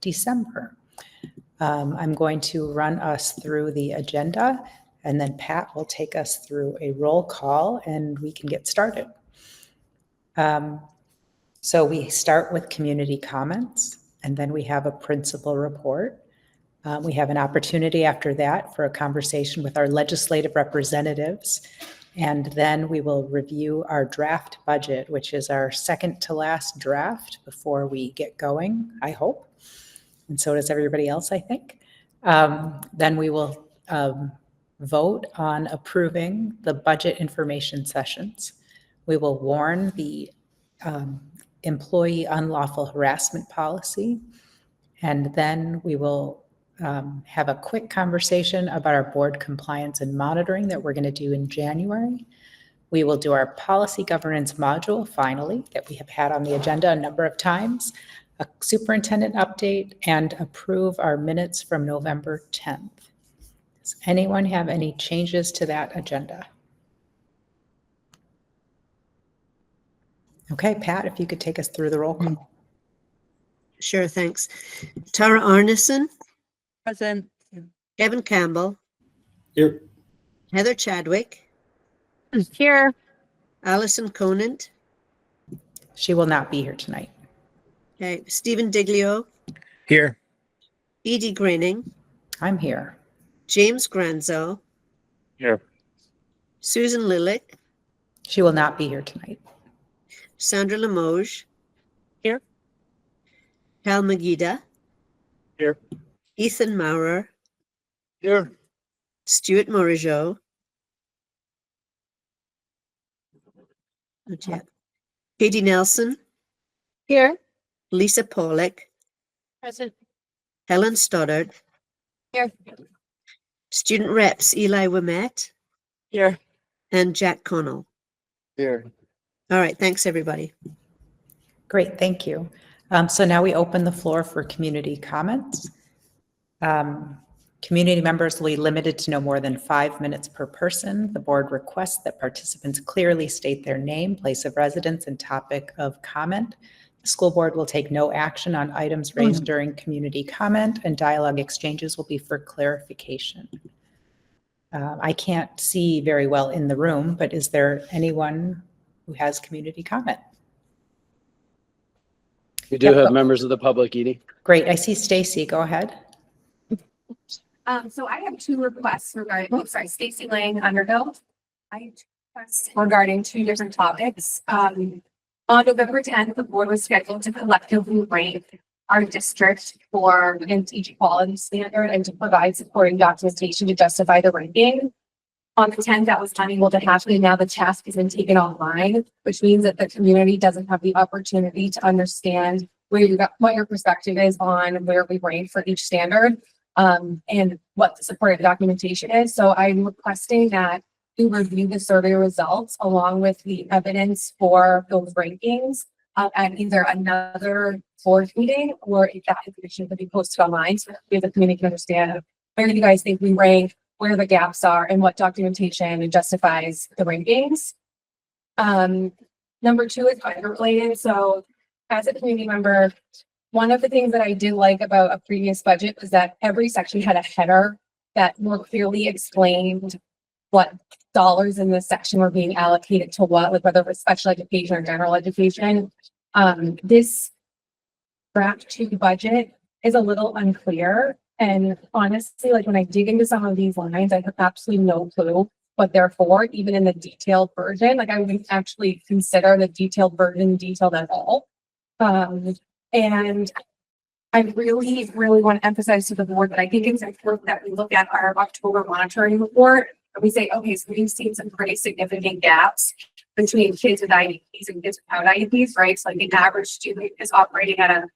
December. I'm going to run us through the agenda, and then Pat will take us through a roll call and we can get started. So we start with community comments, and then we have a principal report. We have an opportunity after that for a conversation with our legislative representatives, and then we will review our draft budget, which is our second to last draft before we get going, I hope. And so does everybody else, I think. Then we will vote on approving the budget information sessions. We will warn the employee unlawful harassment policy, and then we will have a quick conversation about our board compliance and monitoring that we're going to do in January. We will do our policy governance module, finally, that we have had on the agenda a number of times, a superintendent update, and approve our minutes from November 10th. Does anyone have any changes to that agenda? Okay, Pat, if you could take us through the roll call. Sure, thanks. Tara Arneson. Present. Kevin Campbell. Here. Heather Chadwick. Here. Allison Conant. She will not be here tonight. Okay. Stephen Diglio. Here. Edie Graining. I'm here. James Granzo. Here. Susan Lillick. She will not be here tonight. Sandra Limoges. Here. Hal Magida. Here. Ethan Maurer. Here. Stuart Morigeau. Katie Nelson. Here. Lisa Pollock. Present. Helen Stoddard. Here. Student reps Eli Wimet Here. and Jack Connell. Here. All right, thanks everybody. Great, thank you. So now we open the floor for community comments. Community members will be limited to no more than 5 minutes per person. The board requests that participants clearly state their name, place of residence, and topic of comment. The school board will take no action on items raised during community comment, and dialogue exchanges will be for clarification. I can't see very well in the room, but is there anyone who has community comment? We do have members of the public, Edie. Great, I see Stacy, go ahead. So I have two requests regarding, Stacy Lang, Underhill. I have two requests regarding two different topics. On November 10th, the board was scheduled to collectively rank our district for each quality standard and to provide supporting documentation to justify the ranking. On the 10th, that was unable to happen, and now the task has been taken online, which means that the community doesn't have the opportunity to understand what your perspective is on where we rank for each standard. And what the supported documentation is. So I'm requesting that we review the survey results along with the evidence for those rankings at either another board meeting, or if that information could be posted online so that we as a community can understand where you guys think we rank, where the gaps are, and what documentation justifies the rankings. Number two is budget related. So as a community member, one of the things that I did like about a previous budget was that every section had a header that more clearly explained what dollars in this section were being allocated to what, like whether it was special education or general education. This draft 2 budget is a little unclear. And honestly, like when I dig into some of these lines, I have absolutely no clue what they're for, even in the detailed version. Like I wouldn't actually consider the detailed version detailed at all. And I really, really want to emphasize to the board that I think it's important that we look at our October monitoring report and we say, okay, so we've seen some pretty significant gaps between kids with IEPs and kids without IEPs, right? So like the average student is operating at a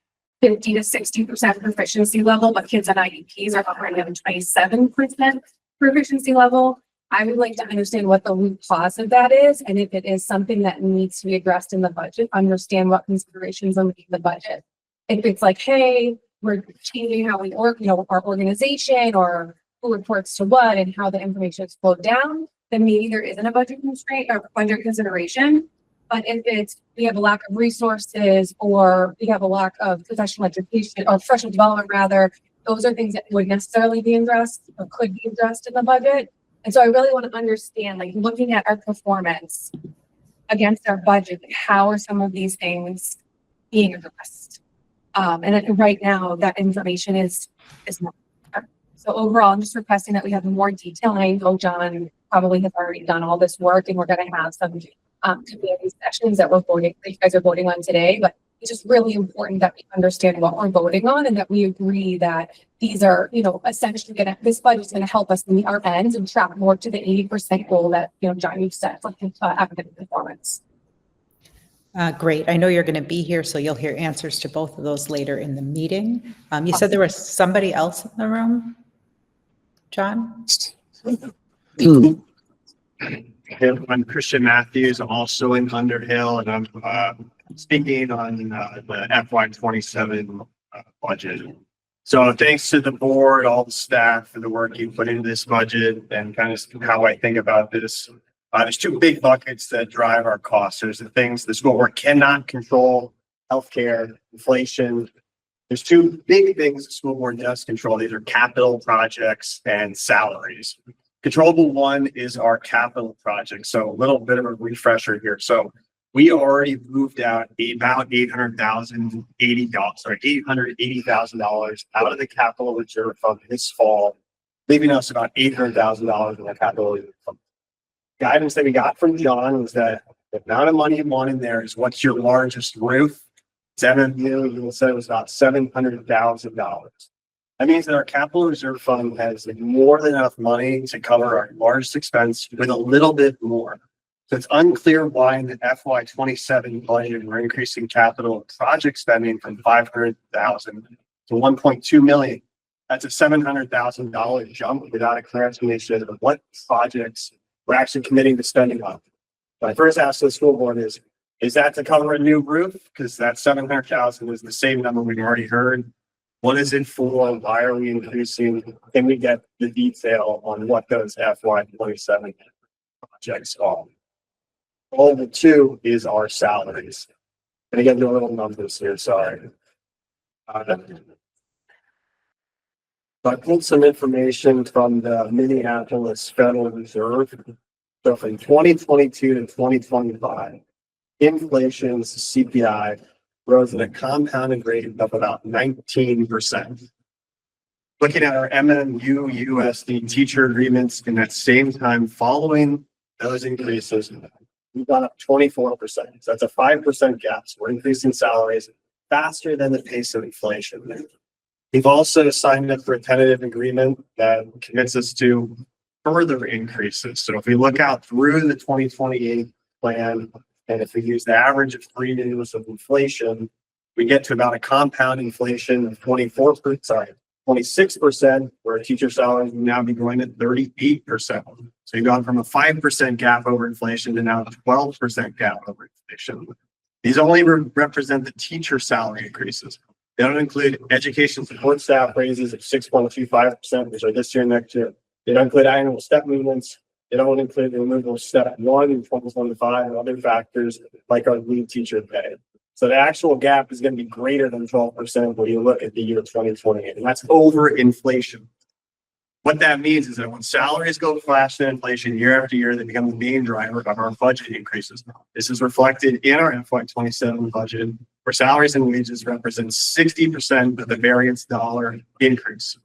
50 to 60% proficiency level, but kids on IEPs are operating at a 27% proficiency level. I would like to understand what the root cause of that is, and if it is something that needs to be addressed in the budget, understand what considerations are in the budget. If it's like, hey, we're changing how we work, our organization, or who reports to what and how the information is flowed down, then maybe there isn't a budget constraint or budget consideration. But if it's, we have a lack of resources or we have a lack of professional education or professional development rather, those are things that would necessarily be addressed or could be addressed in the budget. And so I really want to understand, like looking at our performance against our budget, like, how are some of these things being addressed? And right now that information is not. So overall, I'm just requesting that we have more detail. And I know John probably has already done all this work and we're going to have some community sessions that you guys are voting on today, but it's just really important that we understand what we're voting on and that we agree that these are, essentially this budget is going to help us meet our ends and track more to the 80% goal that, John, you've set for academic performance. Great. I know you're going to be here, so you'll hear answers to both of those later in the meeting. You said there was somebody else in the room, John? I'm Christian Matthews, also in Underhill, and I'm speaking on the FY27 budget. So thanks to the board, all the staff for the work you put into this budget and kind of how I think about this. There's two big buckets that drive our costs. There's the things the school board cannot control: healthcare, inflation. There's two big things the school board does control. These are capital projects and salaries. Controllable one is our capital project. So a little bit of a refresher here. So we already moved out about $880,000 out of the capital reserve fund this fall, leaving us about $800,000 in the capital reserve fund. Guidance that we got from John was that the amount of money you want in there is what's your largest roof. It's MMU, you said it was about $700,000. That means that our capital reserve fund has more than enough money to cover our largest expense with a little bit more. So it's unclear why in the FY27 budget we're increasing capital project spending from $500,000 to $1.2 million. That's a $700,000 jump without a clear explanation of what projects we're actually committing to spending on. So I first asked the school board is that to cover a new roof? Because that $700,000 is the same number we've already heard. What is it for? Why are we increasing? Can we get the detail on what those FY27 projects are? All the two is our salaries. And again, do a little numbers here, sorry. So I pulled some information from the Minneapolis Federal Reserve. So from 2022 to 2025, inflation's CPI rose at a compounded rate of about 19%. Looking at our MMUUSD teacher agreements in that same time following those increases, we've gone up 24%. So that's a 5% gap. So we're increasing salaries faster than the pace of inflation. We've also signed up for a tentative agreement that commits us to further increases. So if we look out through the 2028 plan, and if we use the average of 3 years of inflation, we get to about a compound inflation of 26%, where teacher salaries will now be growing at 38%. So you've gone from a 5% gap over inflation to now a 12% gap over inflation. These only represent the teacher salary increases. They don't include education support staff raises of 6.25%, which are this year and next year. They don't include annual step movements. They don't include the removal of step 1 in 2025 and other factors like our lead teacher pay. So the actual gap is going to be greater than 12% when you look at the year 2028, and that's over inflation. What that means is that when salaries go faster than inflation year after year, they become the main driver of our budget increases. This is reflected in our FY27 budget, where salaries and wages represent 60% of the variance dollar increase.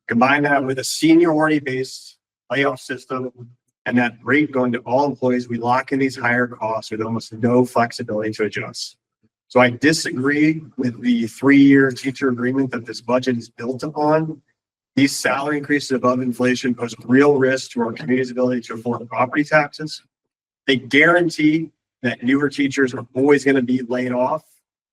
Combine that with a seniority-based layoff system and that rate going to all employees, we lock in these higher costs with almost no flexibility to adjust. So I disagree with the 3-year teacher agreement that this budget is built upon. These salary increases above inflation pose real risk to our community's ability to afford property taxes. They guarantee that newer teachers are always going to be laid off,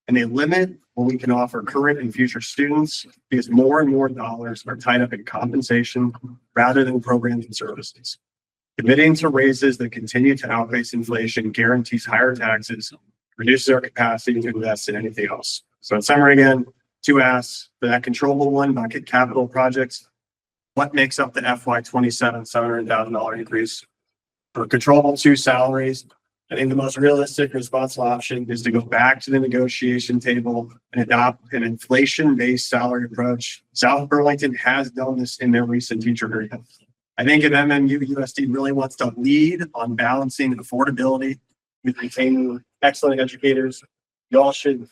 and they limit what we can offer current and future students because more and more dollars are tied up in compensation rather than programs and services. Committing to raises that continue to outpace inflation guarantees higher taxes, reduces our capacity to invest in anything else. So in summary, again, 2 asks for that controllable one bucket capital projects. What makes up the FY27 $700,000 increase? For controllable 2 salaries, I think the most realistic responsible option is to go back to the negotiation table and adopt an inflation-based salary approach. South Burlington has done this in their recent teacher agreement. I think if MMUUSD really wants to lead on balancing affordability with retaining excellent educators, y'all should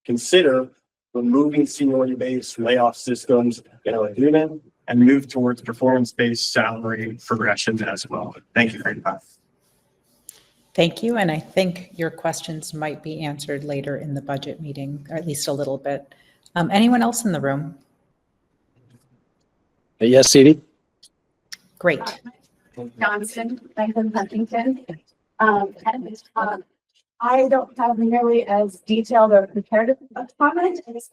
consider removing seniority-based layoff systems in our agreement and move towards performance-based salary progression as well. Thank you very much. Thank you, and I think your questions might be answered later in the budget meeting, or at least a little bit. Anyone else in the room? Yes, Edie? Great. Johnson, Nathan Huntington. I don't have nearly as detailed or prepared a comment as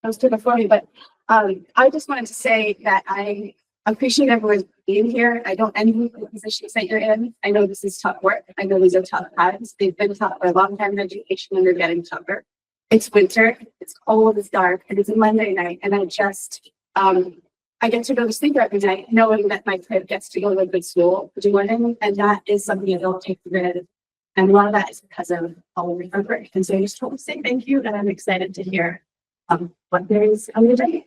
those two before me, but I just wanted to say that I appreciate everyone being here. I don't envy the positions that you're in. I know this is tough work. I know these are tough times. They've been tough for a long time in education and they're getting tougher. It's winter, it's cold, it's dark, and it's a Monday night, and I just I get to go to sleep every night knowing that my kid gets to go to a good school doing, and that is something I don't take for granted. And a lot of that is because of all of your work. And so I just want to say thank you, and I'm excited to hear what there is on the day.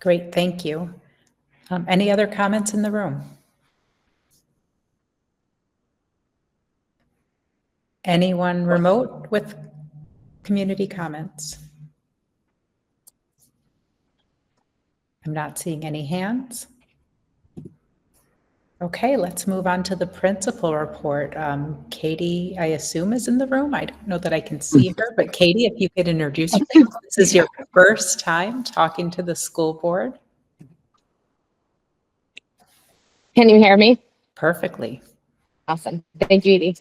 Great, thank you. Any other comments in the room? Anyone remote with community comments? I'm not seeing any hands. Okay, let's move on to the principal report. Katie, I assume, is in the room. I don't know that I can see her, but Katie, if you could introduce yourself. This is your first time talking to the school board. Can you hear me? Perfectly. Awesome. Thank you, Edie.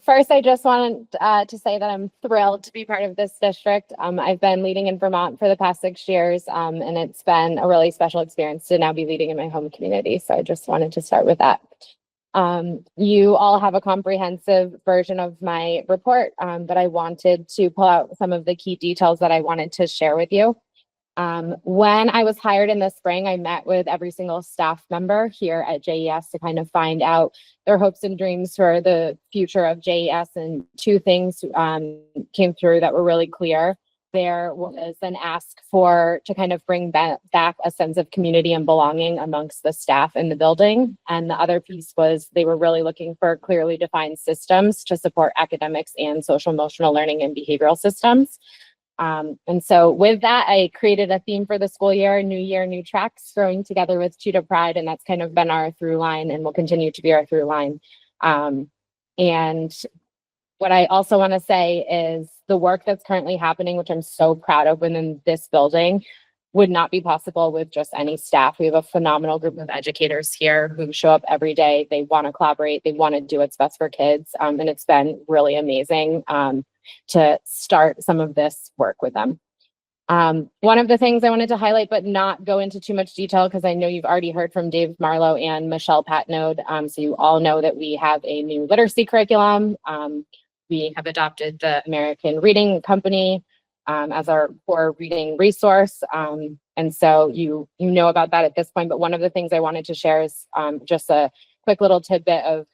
First, I just wanted to say that I'm thrilled to be part of this district. I've been leading in Vermont for the past 6 years, and it's been a really special experience to now be leading in my home community. So I just wanted to start with that. You all have a comprehensive version of my report, but I wanted to pull out some of the key details that I wanted to share with you. When I was hired in the spring, I met with every single staff member here at JES to kind of find out their hopes and dreams for the future of JES. And two things came through that were really clear. There was an ask to kind of bring back a sense of community and belonging amongst the staff in the building. And the other piece was they were really looking for clearly defined systems to support academics and social emotional learning and behavioral systems. And so with that, I created a theme for the school year, new tracks, growing together with Cheetah Pride. And that's kind of been our through line and will continue to be our through line. And what I also want to say is the work that's currently happening, which I'm so proud of within this building, would not be possible with just any staff. We have a phenomenal group of educators here who show up every day. They want to collaborate. They want to do what's best for kids. And it's been really amazing to start some of this work with them. One of the things I wanted to highlight, but not go into too much detail, because I know you've already heard from Dave Marlowe and Michelle Patnode. So you all know that we have a new literacy curriculum. We have adopted the American Reading Company as our core reading resource. And so you know about that at this point. But one of the things I wanted to share is just a quick little tidbit of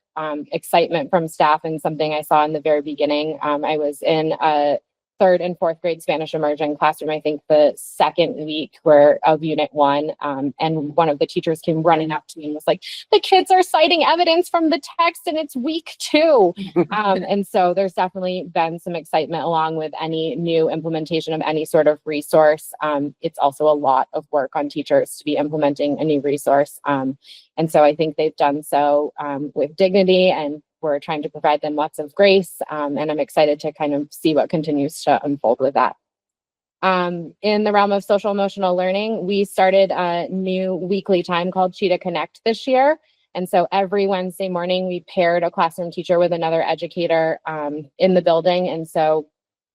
excitement from staff and something I saw in the very beginning. I was in a 3rd and 4th grade Spanish immersion classroom, I think the second week of Unit 1. And one of the teachers came running up to me and was like, the kids are citing evidence from the text and it's week 2. And so there's definitely been some excitement along with any new implementation of any sort of resource. It's also a lot of work on teachers to be implementing a new resource. And so I think they've done so with dignity, and we're trying to provide them lots of grace. And I'm excited to kind of see what continues to unfold with that. In the realm of social emotional learning, we started a new weekly time called Cheetah Connect this year. And so every Wednesday morning, we paired a classroom teacher with another educator in the building. And so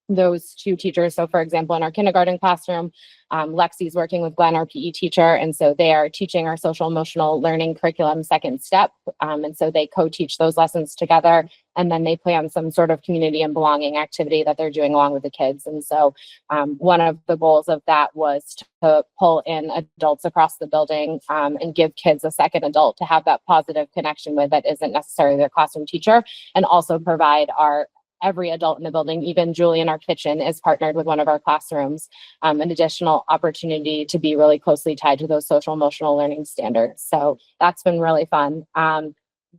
those two teachers, so for example, in our kindergarten classroom, Lexi's working with Glenn, our PE teacher, and so they are teaching our social emotional learning curriculum second step. And so they co-teach those lessons together. and then they plan some sort of community and belonging activity that they're doing along with the kids. And so one of the goals of that was to pull in adults across the building and give kids a second adult to have that positive connection with that isn't necessarily their classroom teacher, and also provide every adult in the building, even Julie in our kitchen, is partnered with one of our classrooms, an additional opportunity to be really closely tied to those social emotional learning standards. So that's been really fun.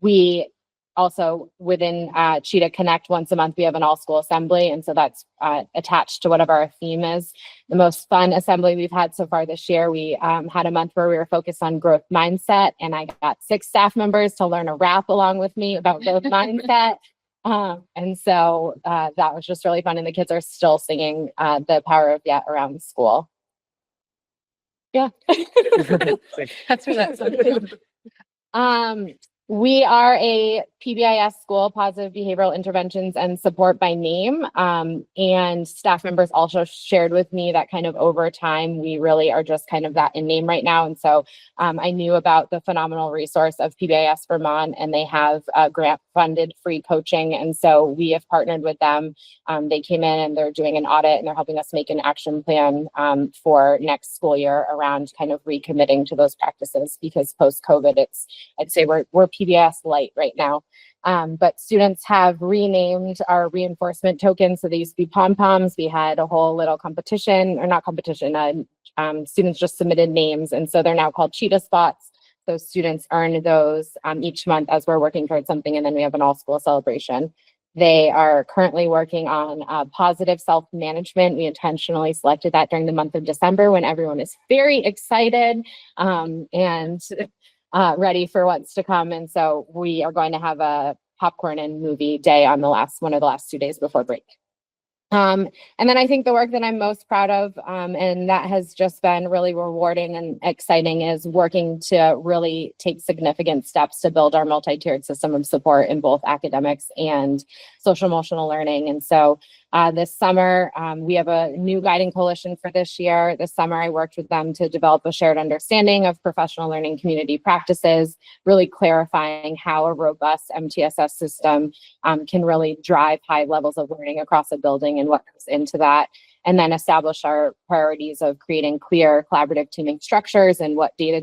We also, within Cheetah Connect, once a month, we have an all-school assembly, and so that's attached to whatever our theme is. The most fun assembly we've had so far this year, we had a month where we were focused on growth mindset, and I got 6 staff members to learn a rap along with me about growth mindset. And so that was just really fun, and the kids are still singing the power of yet around school. Yeah. That's where that's we are a PBIS school, positive behavioral interventions and support by name. And staff members also shared with me that kind of over time, we really are just kind of that in name right now. And so I knew about the phenomenal resource of PBIS Vermont, and they have grant funded free coaching. And so we have partnered with them. They came in and they're doing an audit, and they're helping us make an action plan for next school year around kind of recommitting to those practices, because post-COVID, I'd say we're PBS light right now. But students have renamed our reinforcement tokens. So they used to be pom-poms. We had a whole little competition, or not competition, students just submitted names. And so they're now called Cheetah Spots. So students earn those each month as we're working towards something. And then we have an all-school celebration. They are currently working on positive self-management. We intentionally selected that during the month of December, when everyone is very excited and ready for what's to come. And so we are going to have a popcorn and movie day on one of the last 2 days before break. And then I think the work that I'm most proud of, and that has just been really rewarding and exciting, is working to really take significant steps to build our multi-tiered system of support in both academics and social emotional learning. And so this summer, we have a new guiding coalition for this year. This summer, I worked with them to develop a shared understanding of professional learning community practices, really clarifying how a robust MTSS system can really drive high levels of learning across a building and what goes into that, and then establish our priorities of creating clear collaborative teaming structures and what data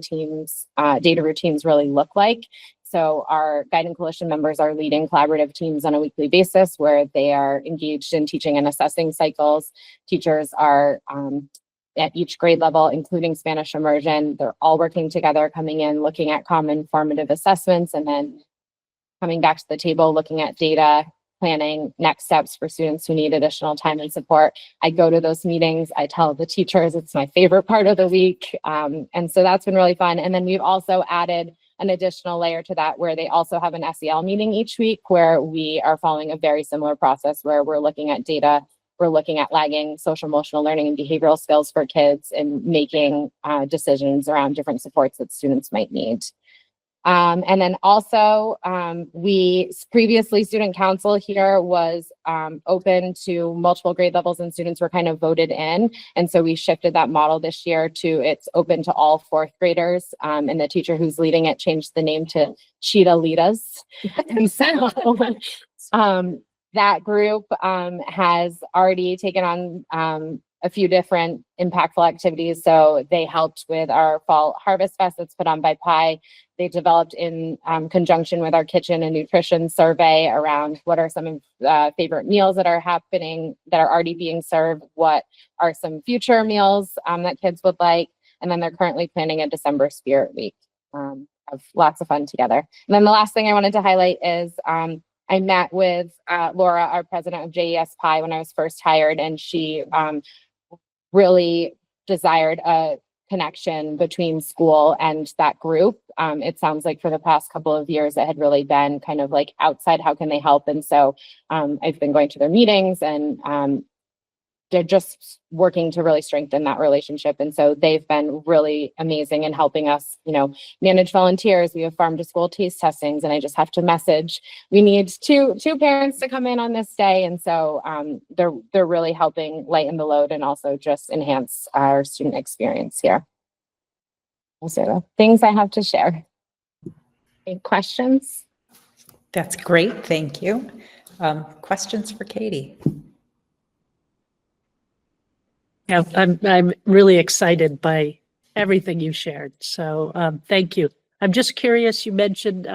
routines really look like. So our guiding coalition members are leading collaborative teams on a weekly basis, where they are engaged in teaching and assessing cycles. Teachers are at each grade level, including Spanish immersion. They're all working together, coming in, looking at common formative assessments, and then coming back to the table, looking at data, planning next steps for students who need additional time and support. I go to those meetings. I tell the teachers it's my favorite part of the week. And so that's been really fun. And then we've also added an additional layer to that, where they also have an SEL meeting each week, where we are following a very similar process, where we're looking at data, we're looking at lagging social emotional learning and behavioral skills for kids, and making decisions around different supports that students might need. And then also, we previously, student council here was open to multiple grade levels, and students were kind of voted in. And so we shifted that model this year to it's open to all 4th graders. And the teacher who's leading it changed the name to Cheetah Leaders. And so that group has already taken on a few different impactful activities. So they helped with our fall harvest fest that's put on by Pi. They developed in conjunction with our kitchen and nutrition survey around what are some favorite meals that are happening, that are already being served, what are some future meals that kids would like. And then they're currently planning a December Spirit Week of lots of fun together. And then the last thing I wanted to highlight is I met with Laura, our president of JES Pi, when I was first hired, and she really desired a connection between school and that group. It sounds like for the past couple of years, it had really been kind of like outside, how can they help? And so I've been going to their meetings, and they're just working to really strengthen that relationship. And so they've been really amazing in helping us, manage volunteers. We have farm to school taste testings, and I just have to message, we need two parents to come in on this day. And so they're really helping lighten the load and also just enhance our student experience here. Those are the things I have to share. Any questions? That's great. Thank you. Questions for Katie? Yeah, I'm really excited by everything you shared. So thank you. I'm just curious, you mentioned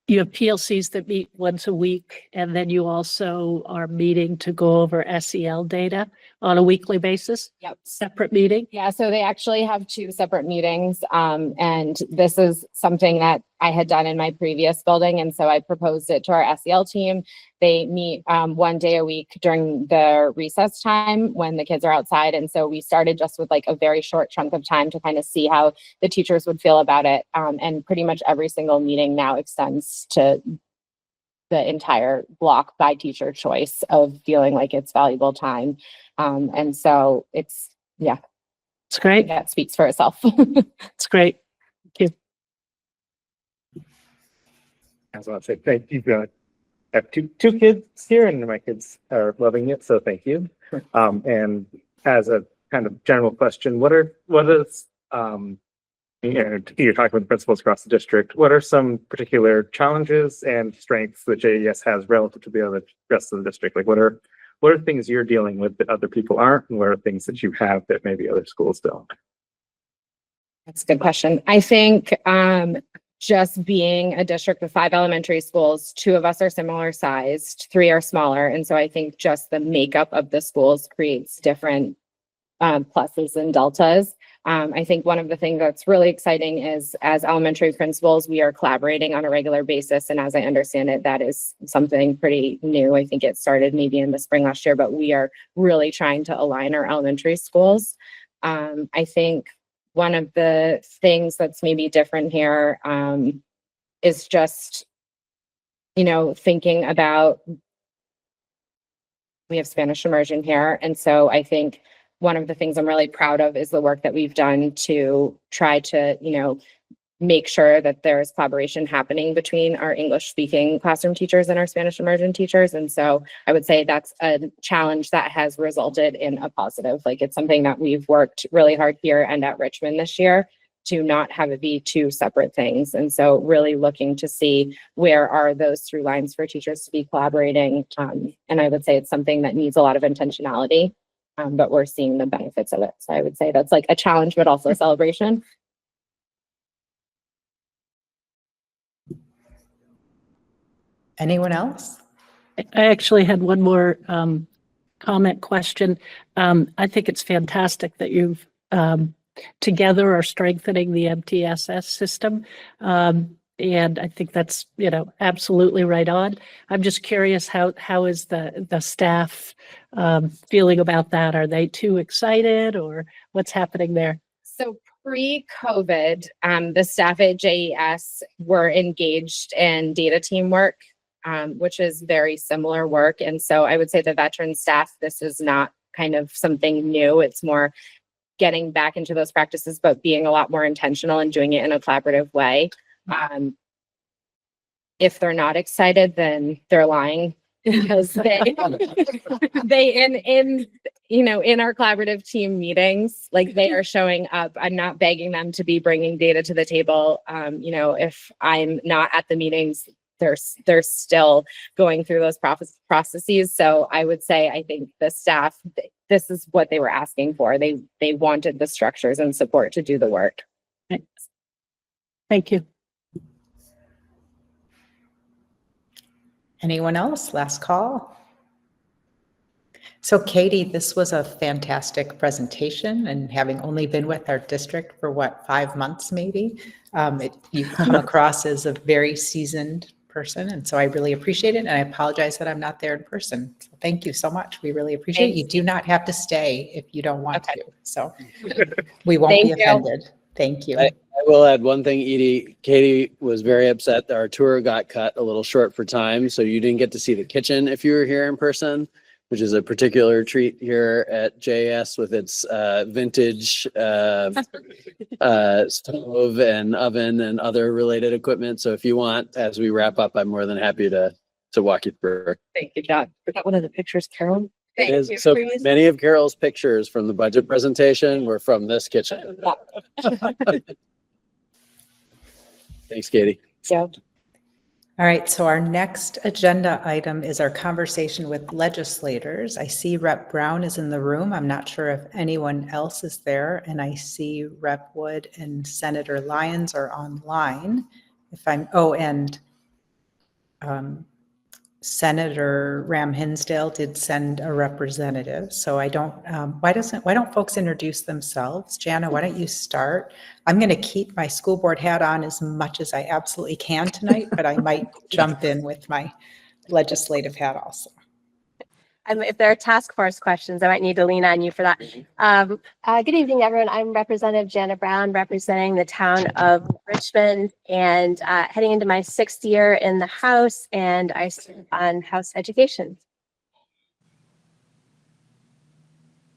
you have PLCs that meet once a week, and then you also are meeting to go over SEL data on a weekly basis? Yep. Separate meeting? Yeah, so they actually have two separate meetings. And this is something that I had done in my previous building. And so I proposed it to our SEL team. They meet one day a week during the recess time when the kids are outside. And so we started just with like a very short chunk of time to kind of see how the teachers would feel about it. And pretty much every single meeting now extends to the entire block by teacher choice of feeling like it's valuable time. And so it's, yeah, It's great. that speaks for itself. It's great. Thank you. I just want to say thank you. I have two kids here, and my kids are loving it, so thank you. And as a kind of general question, you're talking with principals across the district. What are some particular challenges and strengths that JES has relative to the rest of the district? Like, what are things you're dealing with that other people aren't, and what are things that you have that maybe other schools don't? That's a good question. I think just being a district with 5 elementary schools, 2 of us are similar sized, 3 are smaller. And so I think just the makeup of the schools creates different pluses and deltas. I think one of the things that's really exciting is as elementary principals, we are collaborating on a regular basis. And as I understand it, that is something pretty new. I think it started maybe in the spring last year, but we are really trying to align our elementary schools. I think one of the things that's maybe different here is just, thinking about, we have Spanish immersion here. And so I think one of the things I'm really proud of is the work that we've done to try to, make sure that there's collaboration happening between our English speaking classroom teachers and our Spanish immersion teachers. And so I would say that's a challenge that has resulted in a positive. Like, it's something that we've worked really hard here and at Richmond this year to not have it be 2 separate things. And so really looking to see where are those through lines for teachers to be collaborating. And I would say it's something that needs a lot of intentionality. But we're seeing the benefits of it. So I would say that's like a challenge, but also a celebration. Anyone else? I actually had one more comment question. I think it's fantastic that you've together are strengthening the MTSS system. And I think that's, absolutely right on. I'm just curious, how is the staff feeling about that? Are they too excited, or what's happening there? So pre-COVID, the staff at JES were engaged in data teamwork, which is very similar work. And so I would say the veteran staff, this is not kind of something new. It's more getting back into those practices, but being a lot more intentional and doing it in a collaborative way. If they're not excited, then they're lying, because they in our collaborative team meetings, like, they are showing up. I'm not begging them to be bringing data to the table. If I'm not at the meetings, they're still going through those processes. So I would say, I think the staff, this is what they were asking for. They wanted the structures and support to do the work. Thanks. Thank you. Anyone else? Last call. So Katie, this was a fantastic presentation, and having only been with our district for 5 months, maybe, you come across as a very seasoned person. And so I really appreciate it. And I apologize that I'm not there in person. So thank you so much. We really appreciate it. You do not have to stay if you don't want to. So we won't be offended. Thank you. I will add one thing, Edie. Katie was very upset that our tour got cut a little short for time. So you didn't get to see the kitchen if you were here in person, which is a particular treat here at JS with its vintage stove and oven and other related equipment. So if you want, as we wrap up, I'm more than happy to walk you through. Thank you, John. Was that one of the pictures, Carol? It is, so many of Carol's pictures from the budget presentation were from this kitchen. Thanks, Katie. So All right, so our next agenda item is our conversation with legislators. I see Rep. Brown is in the room. I'm not sure if anyone else is there, and I see Rep. Wood and Senator Lyons are online. And Senator Ram Hinsdale did send a representative, so I don't, why don't folks introduce themselves? Jana, why don't you start? I'm going to keep my school board hat on as much as I absolutely can tonight, but I might jump in with my legislative hat also. If there are task force questions, I might need to lean on you for that. Good evening, everyone. I'm Representative Jana Brown, representing the town of Richmond, and heading into my 6th year in the House, and I serve on House Education.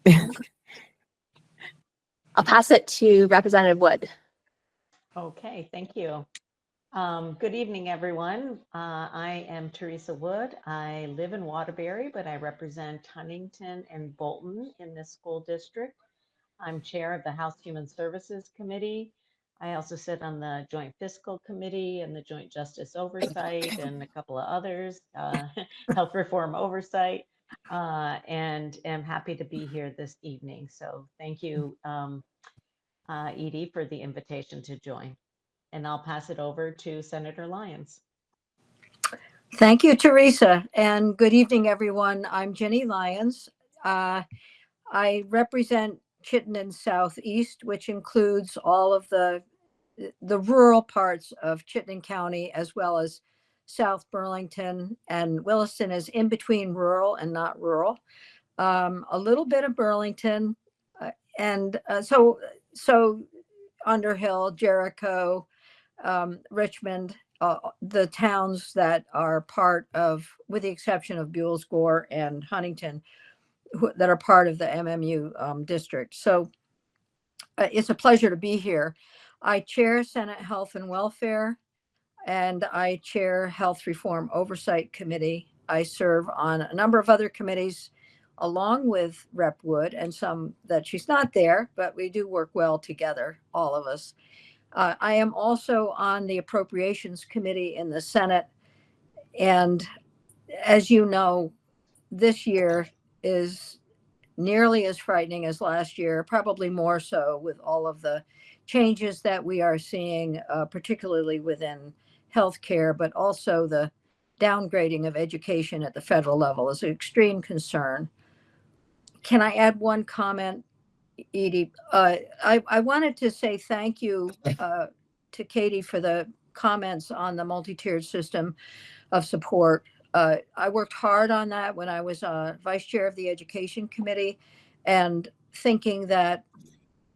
I'll pass it to Representative Wood. Okay, thank you. Good evening, everyone. I am Teresa Wood. I live in Waterbury, but I represent Huntington and Bolton in this school district. I'm chair of the House Human Services Committee. I also sit on the Joint Fiscal Committee and the Joint Justice Oversight and a couple of others, Health Reform Oversight, and am happy to be here this evening. So thank you, Edie, for the invitation to join. And I'll pass it over to Senator Lyons. Thank you, Teresa, and good evening, everyone. I'm Jenny Lyons. I represent Chittenden Southeast, which includes all of the rural parts of Chittenden County, as well as South Burlington, and Williston is in between rural and not rural. A little bit of Burlington, so Underhill, Jericho, Richmond, the towns that are part of, with the exception of Buell's Gore and Huntington, that are part of the MMU district. So it's a pleasure to be here. I chair Senate Health and Welfare, and I chair Health Reform Oversight Committee. I serve on a number of other committees along with Rep. Wood, and some that she's not there, but we do work well together, all of us. I am also on the Appropriations Committee in the Senate. And as you know, this year is nearly as frightening as last year, probably more so with all of the changes that we are seeing, particularly within healthcare, but also the downgrading of education at the federal level is an extreme concern. Can I add one comment, Edie? I wanted to say thank you to Katie for the comments on the multi-tiered system of support. I worked hard on that when I was vice chair of the Education Committee, and thinking that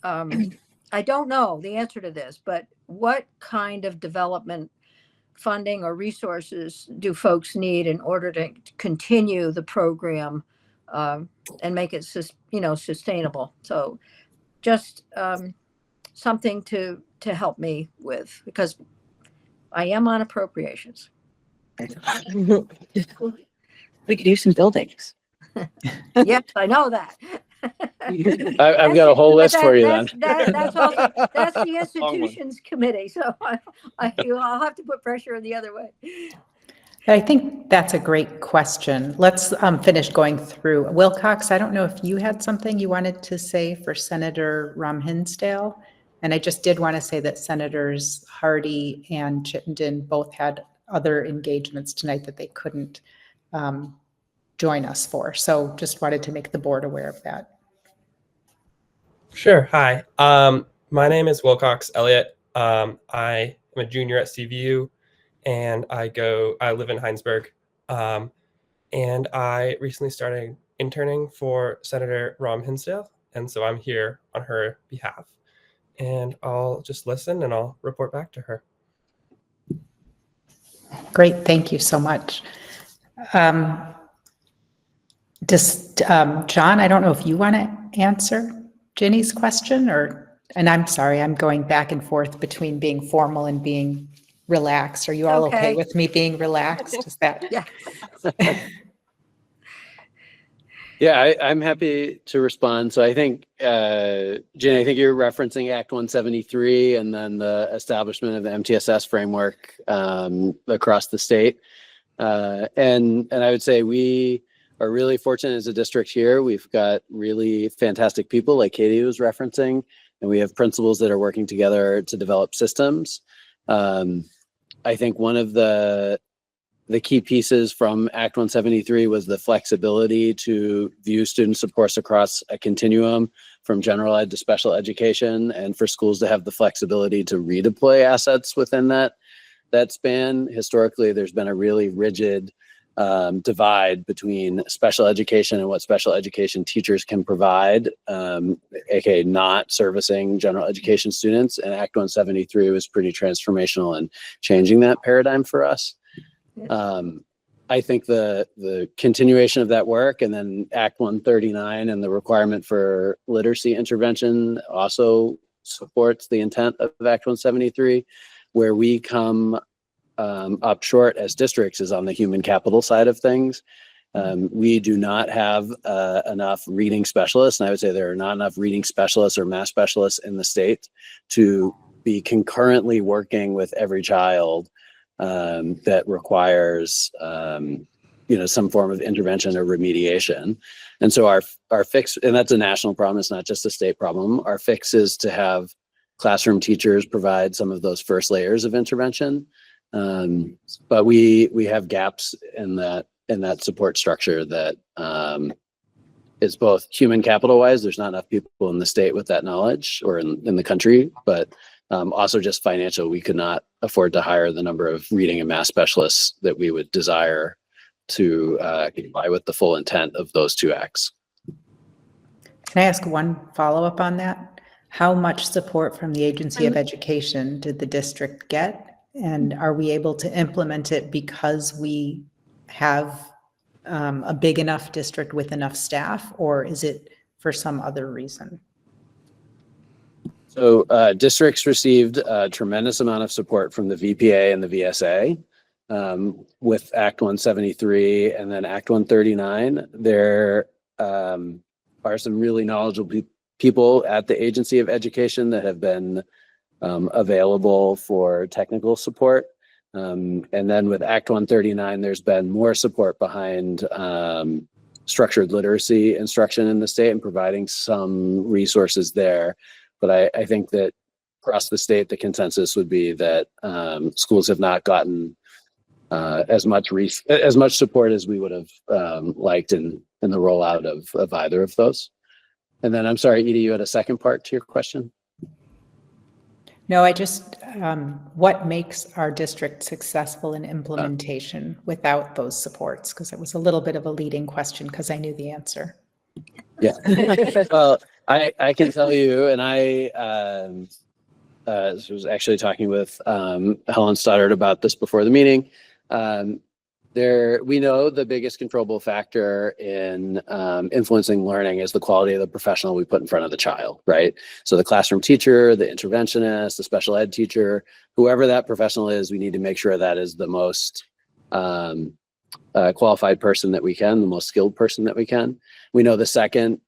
I don't know the answer to this, but what kind of development funding or resources do folks need in order to continue the program and make it sustainable? So just something to help me with, because I am on appropriations. We could use some buildings. Yes, I know that. I've got a whole list for you then. That's the institutions committee, so I'll have to put pressure in the other way. I think that's a great question. Let's finish going through. Wilcox, I don't know if you had something you wanted to say for Senator Ram Hinsdale. And I just did want to say that Senators Hardy and Chittenden both had other engagements tonight that they couldn't join us for. So just wanted to make the board aware of that. Sure. Hi. My name is Wilcox Elliott. I am a junior at CVU, and I live in Heinsberg. And I recently started interning for Senator Ram Hinsdale, and so I'm here on her behalf. And I'll just listen and I'll report back to her. Great, thank you so much. John, I don't know if you want to answer Ginny's question, and I'm sorry, I'm going back and forth between being formal and being relaxed. Are you all okay with me being relaxed? Is that? Yeah. Yeah, I'm happy to respond. So I think, Jen, I think you're referencing Act 173 and then the establishment of the MTSS framework across the state. And I would say we are really fortunate as a district here. We've got really fantastic people like Katie was referencing, and we have principals that are working together to develop systems. I think one of the key pieces from Act 173 was the flexibility to view student supports across a continuum from general ed to special education, and for schools to have the flexibility to redeploy assets within that span. Historically, there's been a really rigid divide between special education and what special education teachers can provide, aka not servicing general education students. And Act 173 was pretty transformational in changing that paradigm for us. I think the continuation of that work, and then Act 139 and the requirement for literacy intervention also supports the intent of Act 173. Where we come up short as districts is on the human capital side of things. We do not have enough reading specialists, and I would say there are not enough reading specialists or math specialists in the state to be concurrently working with every child that requires some form of intervention or remediation. And so our fix, and that's a national problem, it's not just a state problem. Our fix is to have classroom teachers provide some of those first layers of intervention. But we have gaps in that support structure that is both human capital wise. There's not enough people in the state with that knowledge, or in the country, but also just financial. We could not afford to hire the number of reading and math specialists that we would desire to comply with the full intent of those two acts. Can I ask one follow-up on that? How much support from the Agency of Education did the district get? And are we able to implement it because we have a big enough district with enough staff, or is it for some other reason? So districts received a tremendous amount of support from the VPA and the VSA with Act 173 and then Act 139. There are some really knowledgeable people at the Agency of Education that have been available for technical support. And then with Act 139, there's been more support behind structured literacy instruction in the state and providing some resources there. But I think that across the state, the consensus would be that schools have not gotten as much support as we would have liked in the rollout of either of those. And then I'm sorry, Edie, you had a second part to your question? No, I just, what makes our district successful in implementation without those supports? Because it was a little bit of a leading question because I knew the answer. Yeah. Well, I can tell you, and I was actually talking with Helen Stoddard about this before the meeting. We know the biggest controllable factor in influencing learning is the quality of the professional we put in front of the child, right? So the classroom teacher, the interventionist, the special ed teacher, whoever that professional is, we need to make sure that is the most qualified person that we can, the most skilled person that we can. We know the second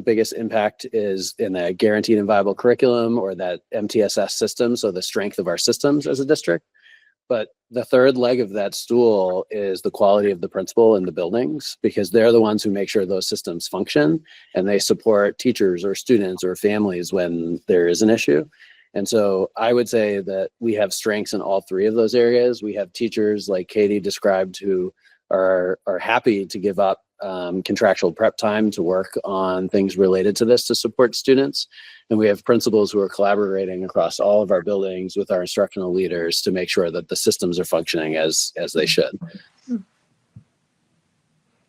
biggest impact is in the guaranteed and viable curriculum, or that MTSS system, so the strength of our systems as a district. But the third leg of that stool is the quality of the principal in the buildings, because they're the ones who make sure those systems function and they support teachers or students or families when there is an issue. And so I would say that we have strengths in all three of those areas. We have teachers like Katie described who are happy to give up contractual prep time to work on things related to this to support students. And we have principals who are collaborating across all of our buildings with our instructional leaders to make sure that the systems are functioning as they should.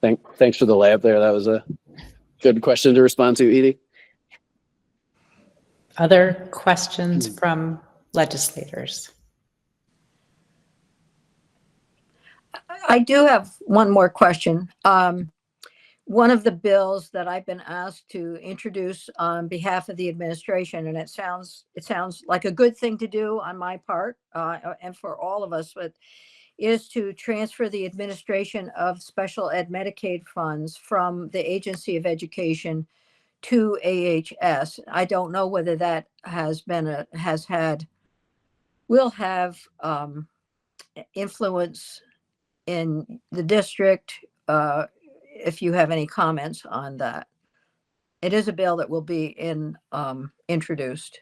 Thanks for the layup there. That was a good question to respond to, Edie. Other questions from legislators? I do have one more question. One of the bills that I've been asked to introduce on behalf of the administration, and it sounds like a good thing to do on my part and for all of us, but is to transfer the administration of special ed Medicaid funds from the Agency of Education to AHS. I don't know whether that will have influence in the district. If you have any comments on that. It is a bill that will be introduced.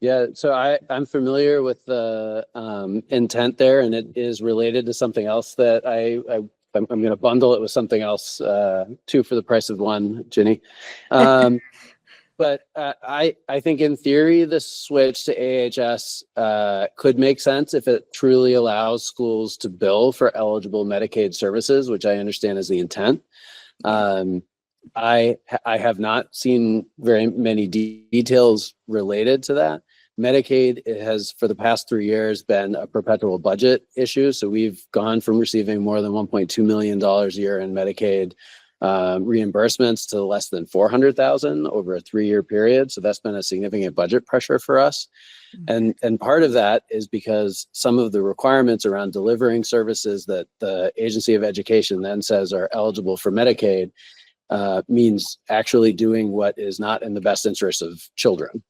Yeah, so I'm familiar with the intent there, and it is related to something else that I'm going to bundle it with something else, two for the price of one, Ginny. But I think in theory, the switch to AHS could make sense if it truly allows schools to bill for eligible Medicaid services, which I understand is the intent. I have not seen very many details related to that. Medicaid has, for the past 3 years, been a perpetual budget issue. So we've gone from receiving more than $1.2 million a year in Medicaid reimbursements to less than 400,000 over a 3-year period. So that's been a significant budget pressure for us. And part of that is because some of the requirements around delivering services that the Agency of Education then says are eligible for Medicaid means actually doing what is not in the best interest of children.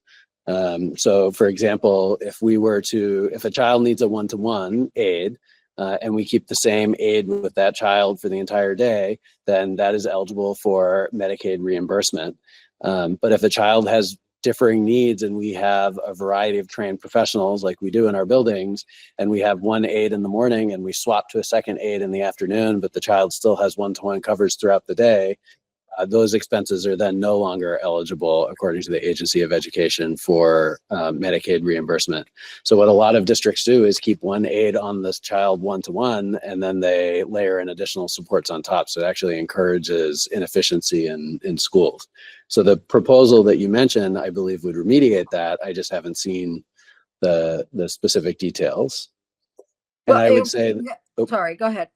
So for example, if a child needs a one-to-one aid, and we keep the same aid with that child for the entire day, then that is eligible for Medicaid reimbursement. But if a child has differing needs and we have a variety of trained professionals like we do in our buildings, and we have one aid in the morning and we swap to a second aid in the afternoon, but the child still has one-to-one coverage throughout the day, those expenses are then no longer eligible, according to the Agency of Education, for Medicaid reimbursement. So what a lot of districts do is keep one aid on this child one-to-one, and then they layer in additional supports on top. So it actually encourages inefficiency in schools. So the proposal that you mentioned, I believe, would remediate that. I just haven't seen the specific details. And I would say, sorry, go ahead.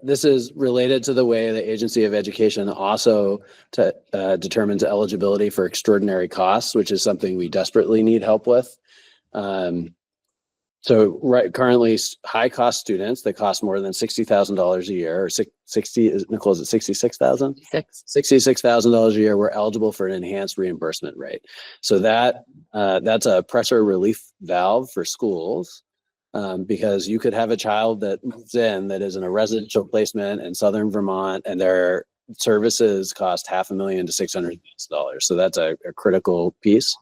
This is related to the way the Agency of Education also determines eligibility for extraordinary costs, which is something we desperately need help with. Currently, high-cost students that cost more than $60,000 a year, or Nicole, is it $66,000? $66,000 a year, we're eligible for an enhanced reimbursement rate. So that's a pressure relief valve for schools. Because you could have a child that moves in that is in a residential placement in Southern Vermont, and their services cost $500,000 to $600,000. So that's a critical piece.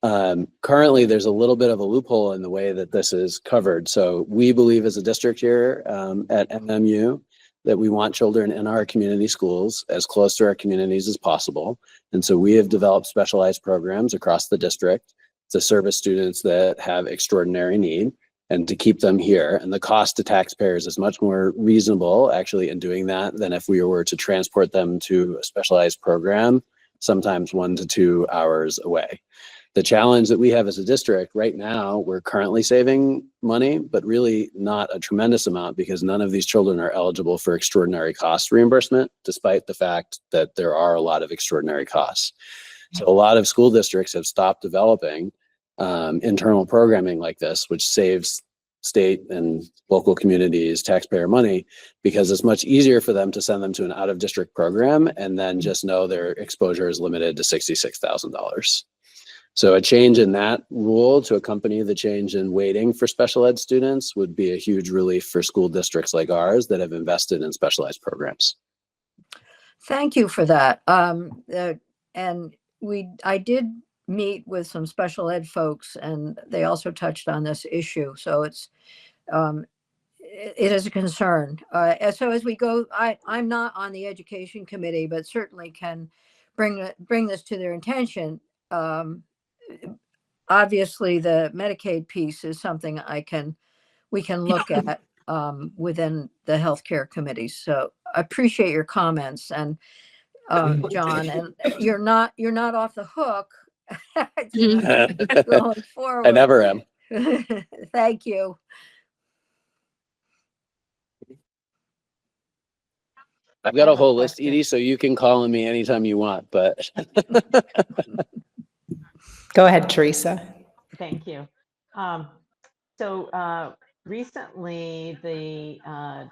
Currently, there's a little bit of a loophole in the way that this is covered. So we believe as a district here at MMU that we want children in our community schools as close to our communities as possible. And so we have developed specialized programs across the district to service students that have extraordinary need and to keep them here. And the cost to taxpayers is much more reasonable actually in doing that than if we were to transport them to a specialized program, sometimes 1 to 2 hours away. The challenge that we have as a district right now, we're currently saving money, but really not a tremendous amount because none of these children are eligible for extraordinary cost reimbursement, despite the fact that there are a lot of extraordinary costs. So a lot of school districts have stopped developing internal programming like this, which saves state and local communities taxpayer money, because it's much easier for them to send them to an out-of-district program and then just know their exposure is limited to $66,000. So a change in that rule to accompany the change in weighting for special ed students would be a huge relief for school districts like ours that have invested in specialized programs. Thank you for that. And I did meet with some special ed folks, and they also touched on this issue. So it is a concern. So as we go, I'm not on the education committee, but certainly can bring this to their attention. Obviously, the Medicaid piece is something we can look at within the healthcare committee. So I appreciate your comments, and John, and you're not off the hook going forward. I never am. Thank you. I've got a whole list, Edie, so you can call on me anytime you want, but. Go ahead, Teresa. Thank you. So recently, the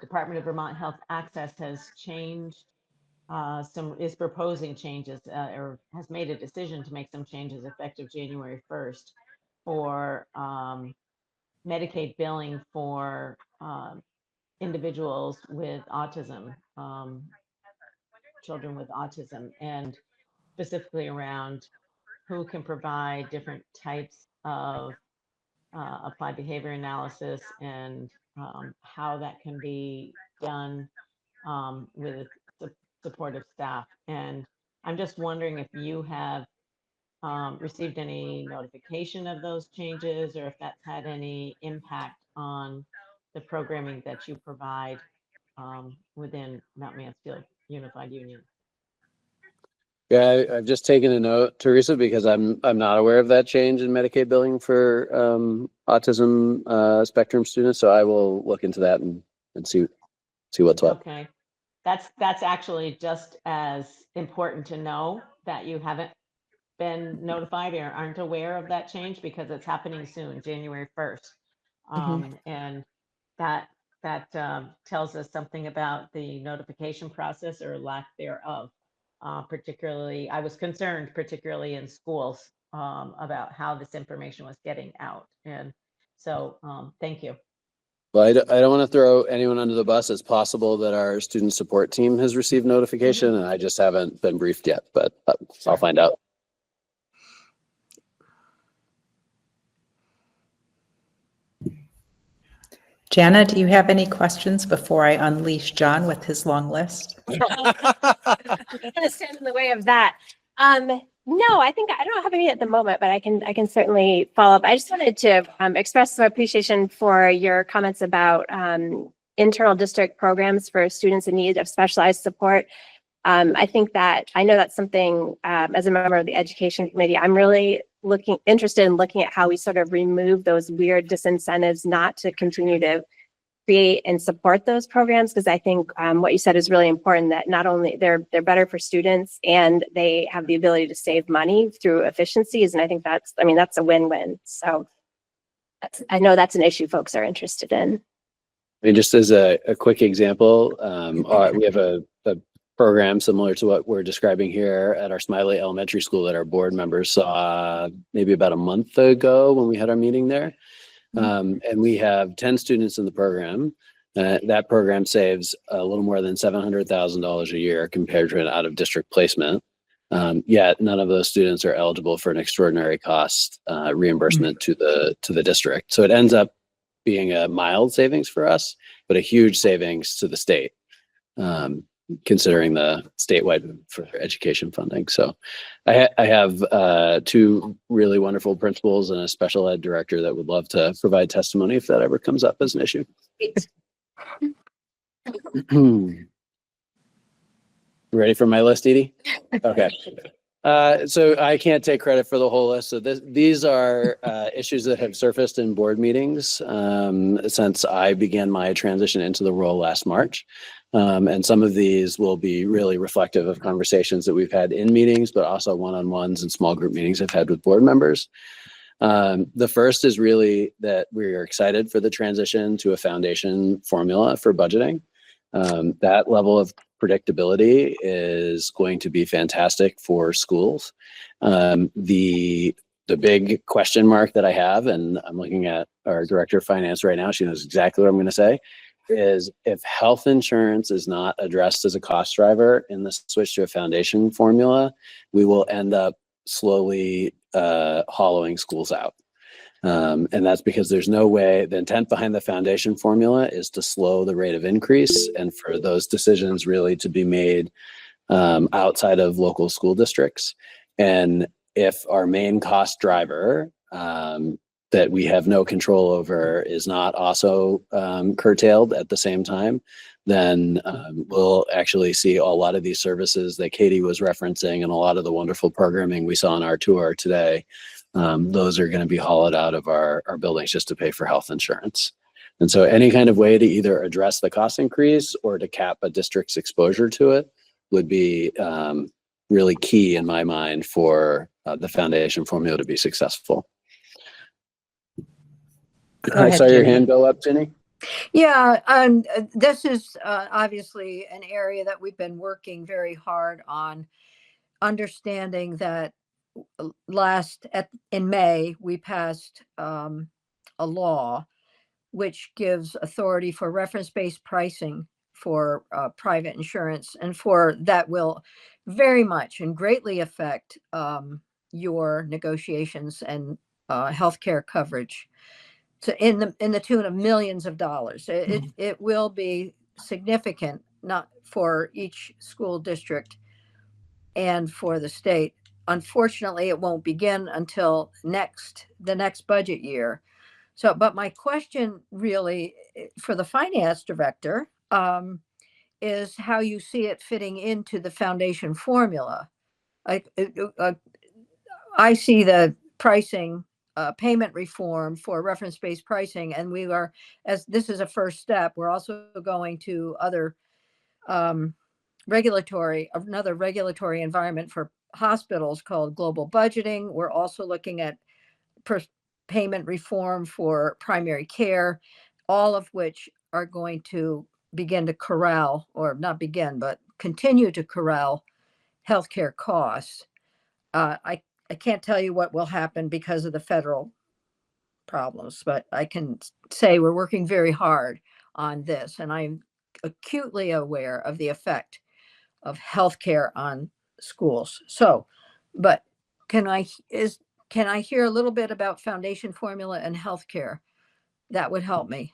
Department of Vermont Health Access has changed is proposing changes or has made a decision to make some changes effective January 1st for Medicaid billing for individuals with autism, children with autism, and specifically around who can provide different types of applied behavior analysis and how that can be done with supportive staff. And I'm just wondering if you have received any notification of those changes or if that's had any impact on the programming that you provide within Mount Mansfield Unified Union. Yeah, I've just taken a note, Teresa, because I'm not aware of that change in Medicaid billing for autism spectrum students. So I will look into that and see what's what. Okay, that's actually just as important to know that you haven't been notified or aren't aware of that change because it's happening soon, January 1st. And that tells us something about the notification process or lack thereof. Particularly, I was concerned, particularly in schools, about how this information was getting out. And so, thank you. Well, I don't want to throw anyone under the bus. It's possible that our student support team has received notification and I just haven't been briefed yet, but I'll find out. Jana, do you have any questions before I unleash John with his long list? I'm gonna stand in the way of that. No, I think I don't have any at the moment, but I can certainly follow up. I just wanted to express some appreciation for your comments about internal district programs for students in need of specialized support. I think that I know that's something as a member of the education committee, I'm really interested in looking at how we sort of remove those weird disincentives not to continue to create and support those programs, because I think what you said is really important, that not only they're better for students and they have the ability to save money through efficiencies. And I think that's a win-win. So I know that's an issue folks are interested in. I mean, just as a quick example, we have a program similar to what we're describing here at our Smiley Elementary School that our board members saw maybe about a month ago when we had our meeting there. And we have 10 students in the program. That program saves a little more than $700,000 a year compared to an out-of-district placement. Yet none of those students are eligible for an extraordinary cost reimbursement to the district. So it ends up being a mild savings for us, but a huge savings to the state, considering the statewide for education funding. So I have two really wonderful principals and a special ed director that would love to provide testimony if that ever comes up as an issue. Ready for my list, Edie? Okay. So I can't take credit for the whole list. So these are issues that have surfaced in board meetings since I began my transition into the role last March. And some of these will be really reflective of conversations that we've had in meetings, but also one-on-ones and small group meetings I've had with board members. The first is really that we are excited for the transition to a foundation formula for budgeting. That level of predictability is going to be fantastic for schools. The big question mark that I have, and I'm looking at our director of finance right now, she knows exactly what I'm going to say, is if health insurance is not addressed as a cost driver in the switch to a foundation formula, we will end up slowly hollowing schools out. And that's because there's no way, the intent behind the foundation formula is to slow the rate of increase and for those decisions really to be made outside of local school districts. And if our main cost driver that we have no control over is not also curtailed at the same time, then we'll actually see a lot of these services that Katie was referencing and a lot of the wonderful programming we saw on our tour today. Those are going to be hollowed out of our buildings just to pay for health insurance. And so any kind of way to either address the cost increase or to cap a district's exposure to it would be really key in my mind for the foundation formula to be successful. I ahead, saw your Jenny. hand go up, Jenny. Yeah, this is obviously an area that we've been working very hard on, understanding that in May, we passed a law which gives authority for reference-based pricing for private insurance, and for that will very much and greatly affect your negotiations and healthcare coverage to in the tune of millions of dollars. It will be significant, not for each school district and for the state. Unfortunately, it won't begin until the next budget year. So, but my question really for the finance director is how you see it fitting into the foundation formula. I see the pricing payment reform for reference-based pricing, and we are, as this is a first step, we're also going to other another regulatory environment for hospitals called global budgeting. We're also looking at payment reform for primary care, all of which are going to begin to corral, or not begin, but continue to corral healthcare costs. I can't tell you what will happen because of the federal problems, but I can say we're working very hard on this, and I'm acutely aware of the effect of healthcare on schools. So, but can I hear a little bit about foundation formula and healthcare? That would help me.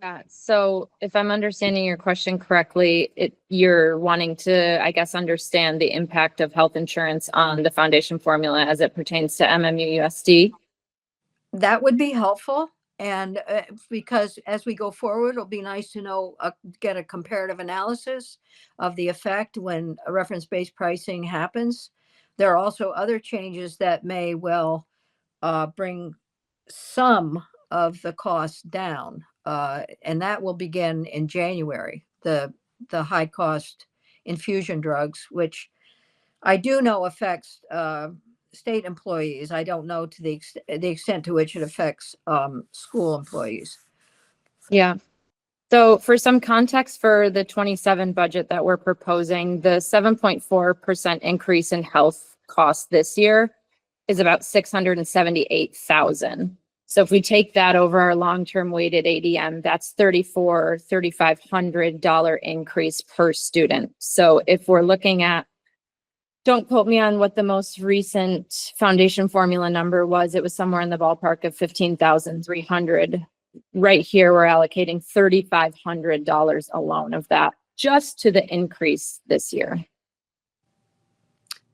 Yeah, so if I'm understanding your question correctly, you're wanting to, I guess, understand the impact of health insurance on the foundation formula as it pertains to MMUUSD. That would be helpful. And because as we go forward, it'll be nice to know, get a comparative analysis of the effect when a reference-based pricing happens. There are also other changes that may well bring some of the costs down. And that will begin in January, the high cost infusion drugs, which I do know affects state employees. I don't know to the extent to which it affects school employees. Yeah. So for some context for the 27 budget that we're proposing, the 7.4% increase in health costs this year is about 678,000. So if we take that over our long-term weighted ADM, that's $3,500 increase per student. So if we're looking at, don't quote me on what the most recent foundation formula number was, it was somewhere in the ballpark of 15,300. Right here, we're allocating $3,500 alone of that just to the increase this year.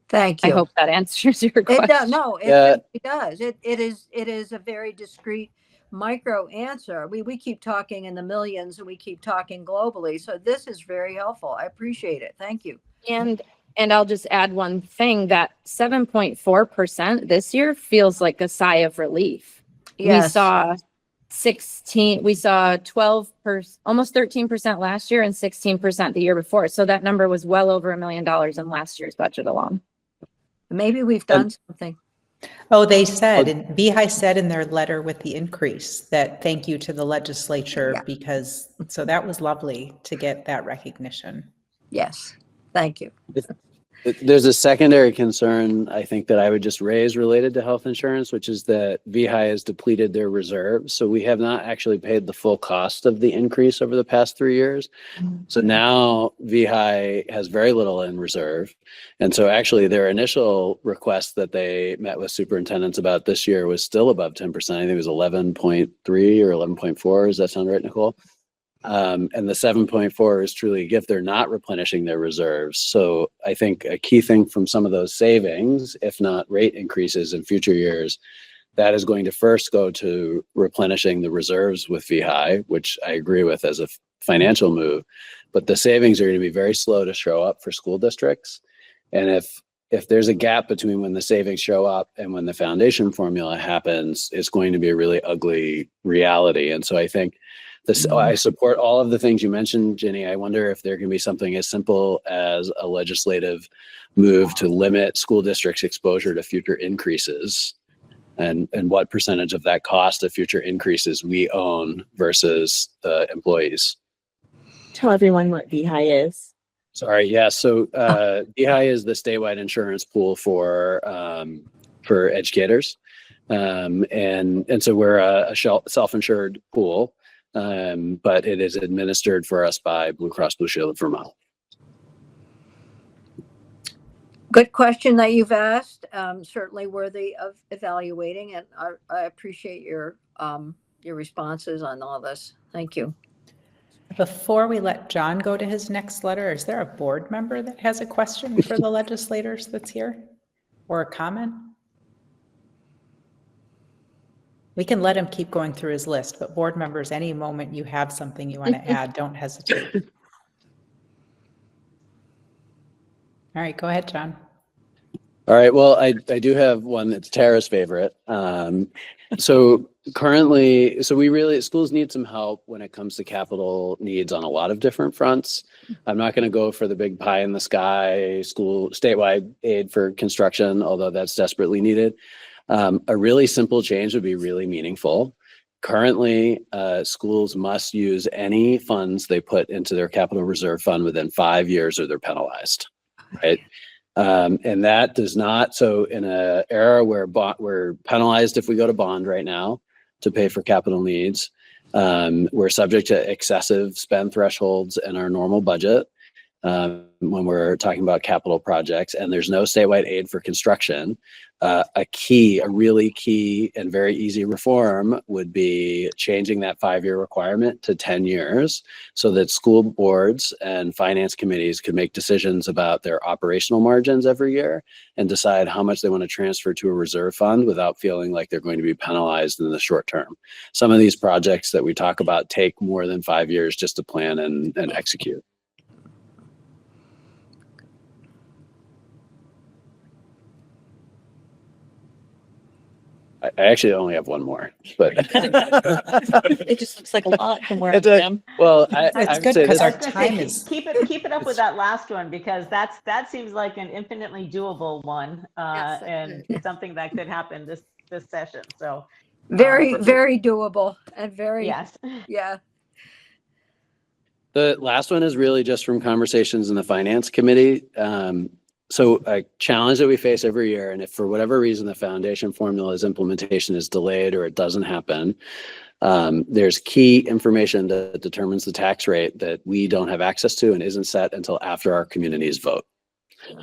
Thank you. I hope that answers your question. It does. No, it Yeah. does. It is a very discrete micro answer. We keep talking in the millions and we keep talking globally. So this is very helpful. I appreciate it. Thank you. And I'll just add one thing, that 7.4% this year feels like a sigh of relief. Yes. We saw 12%, almost 13% last year and 16% the year before. So that number was well over $1 million in last year's budget alone. Maybe we've done something. Oh, they said, and VHI said in their letter with the increase that thank you to the legislature because, so that was lovely to get that recognition. Yes. Thank you. There's a secondary concern, I think, that I would just raise related to health insurance, which is that VHI has depleted their reserves. So we have not actually paid the full cost of the increase over the past 3 years. So now VHI has very little in reserve. And so actually their initial request that they met with superintendents about this year was still above 10%. I think it was 11.3 or 11.4. Does that sound right, Nicole? And the 7.4 is truly a gift. They're not replenishing their reserves. So I think a key thing from some of those savings, if not rate increases in future years, that is going to first go to replenishing the reserves with VHI, which I agree with as a financial move. But the savings are going to be very slow to show up for school districts. And if there's a gap between when the savings show up and when the foundation formula happens, it's going to be a really ugly reality. And so I think I support all of the things you mentioned, Jenny. I wonder if there can be something as simple as a legislative move to limit school districts' exposure to future increases and what percentage of that cost of future increases we own versus the employees. Tell everyone what VHI is. Sorry, yeah. So DHI is the statewide insurance pool for educators, and so we're a self-insured pool, but it is administered for us by Blue Cross Blue Shield of Vermont. Good question that you've asked. Certainly worthy of evaluating, and I appreciate your responses on all this. Thank you. Before we let John go to his next letter, is there a board member that has a question for the legislators that's here or a comment? We can let him keep going through his list, but board members, any moment you have something you want to add, don't hesitate. All right, go ahead, John. All right. Well, I do have one that's Tara's favorite. So currently, schools need some help when it comes to capital needs on a lot of different fronts. I'm not going to go for the big pie in the sky school statewide aid for construction, although that's desperately needed. A really simple change would be really meaningful. Currently, schools must use any funds they put into their capital reserve fund within 5 years or they're penalized, right? And that does not, so in an era where we're penalized if we go to bond right now to pay for capital needs, we're subject to excessive spend thresholds in our normal budget when we're talking about capital projects, and there's no statewide aid for construction. A really key and very easy reform would be changing that 5-year requirement to 10 years so that school boards and finance committees could make decisions about their operational margins every year and decide how much they want to transfer to a reserve fund without feeling like they're going to be penalized in the short term. Some of these projects that we talk about take more than 5 years just to plan and execute. I actually only have one more, but It just looks like a lot from where I am. well, It's good because our time is. Keep it up with that last one, because that seems like an infinitely doable one, Yes, and it's something that could happen this session. So Very doable and very, yes. yeah. the last one is really just from conversations in the finance committee. So a challenge that we face every year, and if for whatever reason the foundation formula's implementation is delayed or it doesn't happen, there's key information that determines the tax rate that we don't have access to and isn't set until after our communities vote.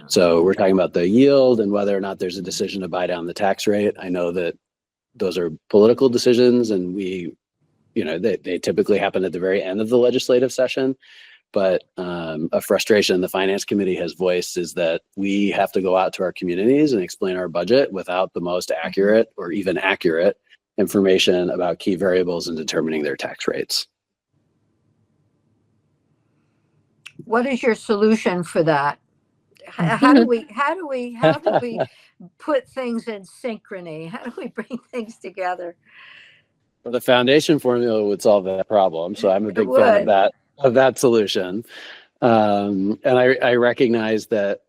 So we're talking about the yield and whether or not there's a decision to buy down the tax rate. I know that those are political decisions, and they typically happen at the very end of the legislative session. But a frustration the finance committee has voiced is that we have to go out to our communities and explain our budget without the most accurate or even accurate information about key variables in determining their tax rates. What is your solution for that? How do we put things in synchrony? How do we bring things together? Well, the foundation formula would solve that problem. So I'm a big fan of that solution. And I recognize that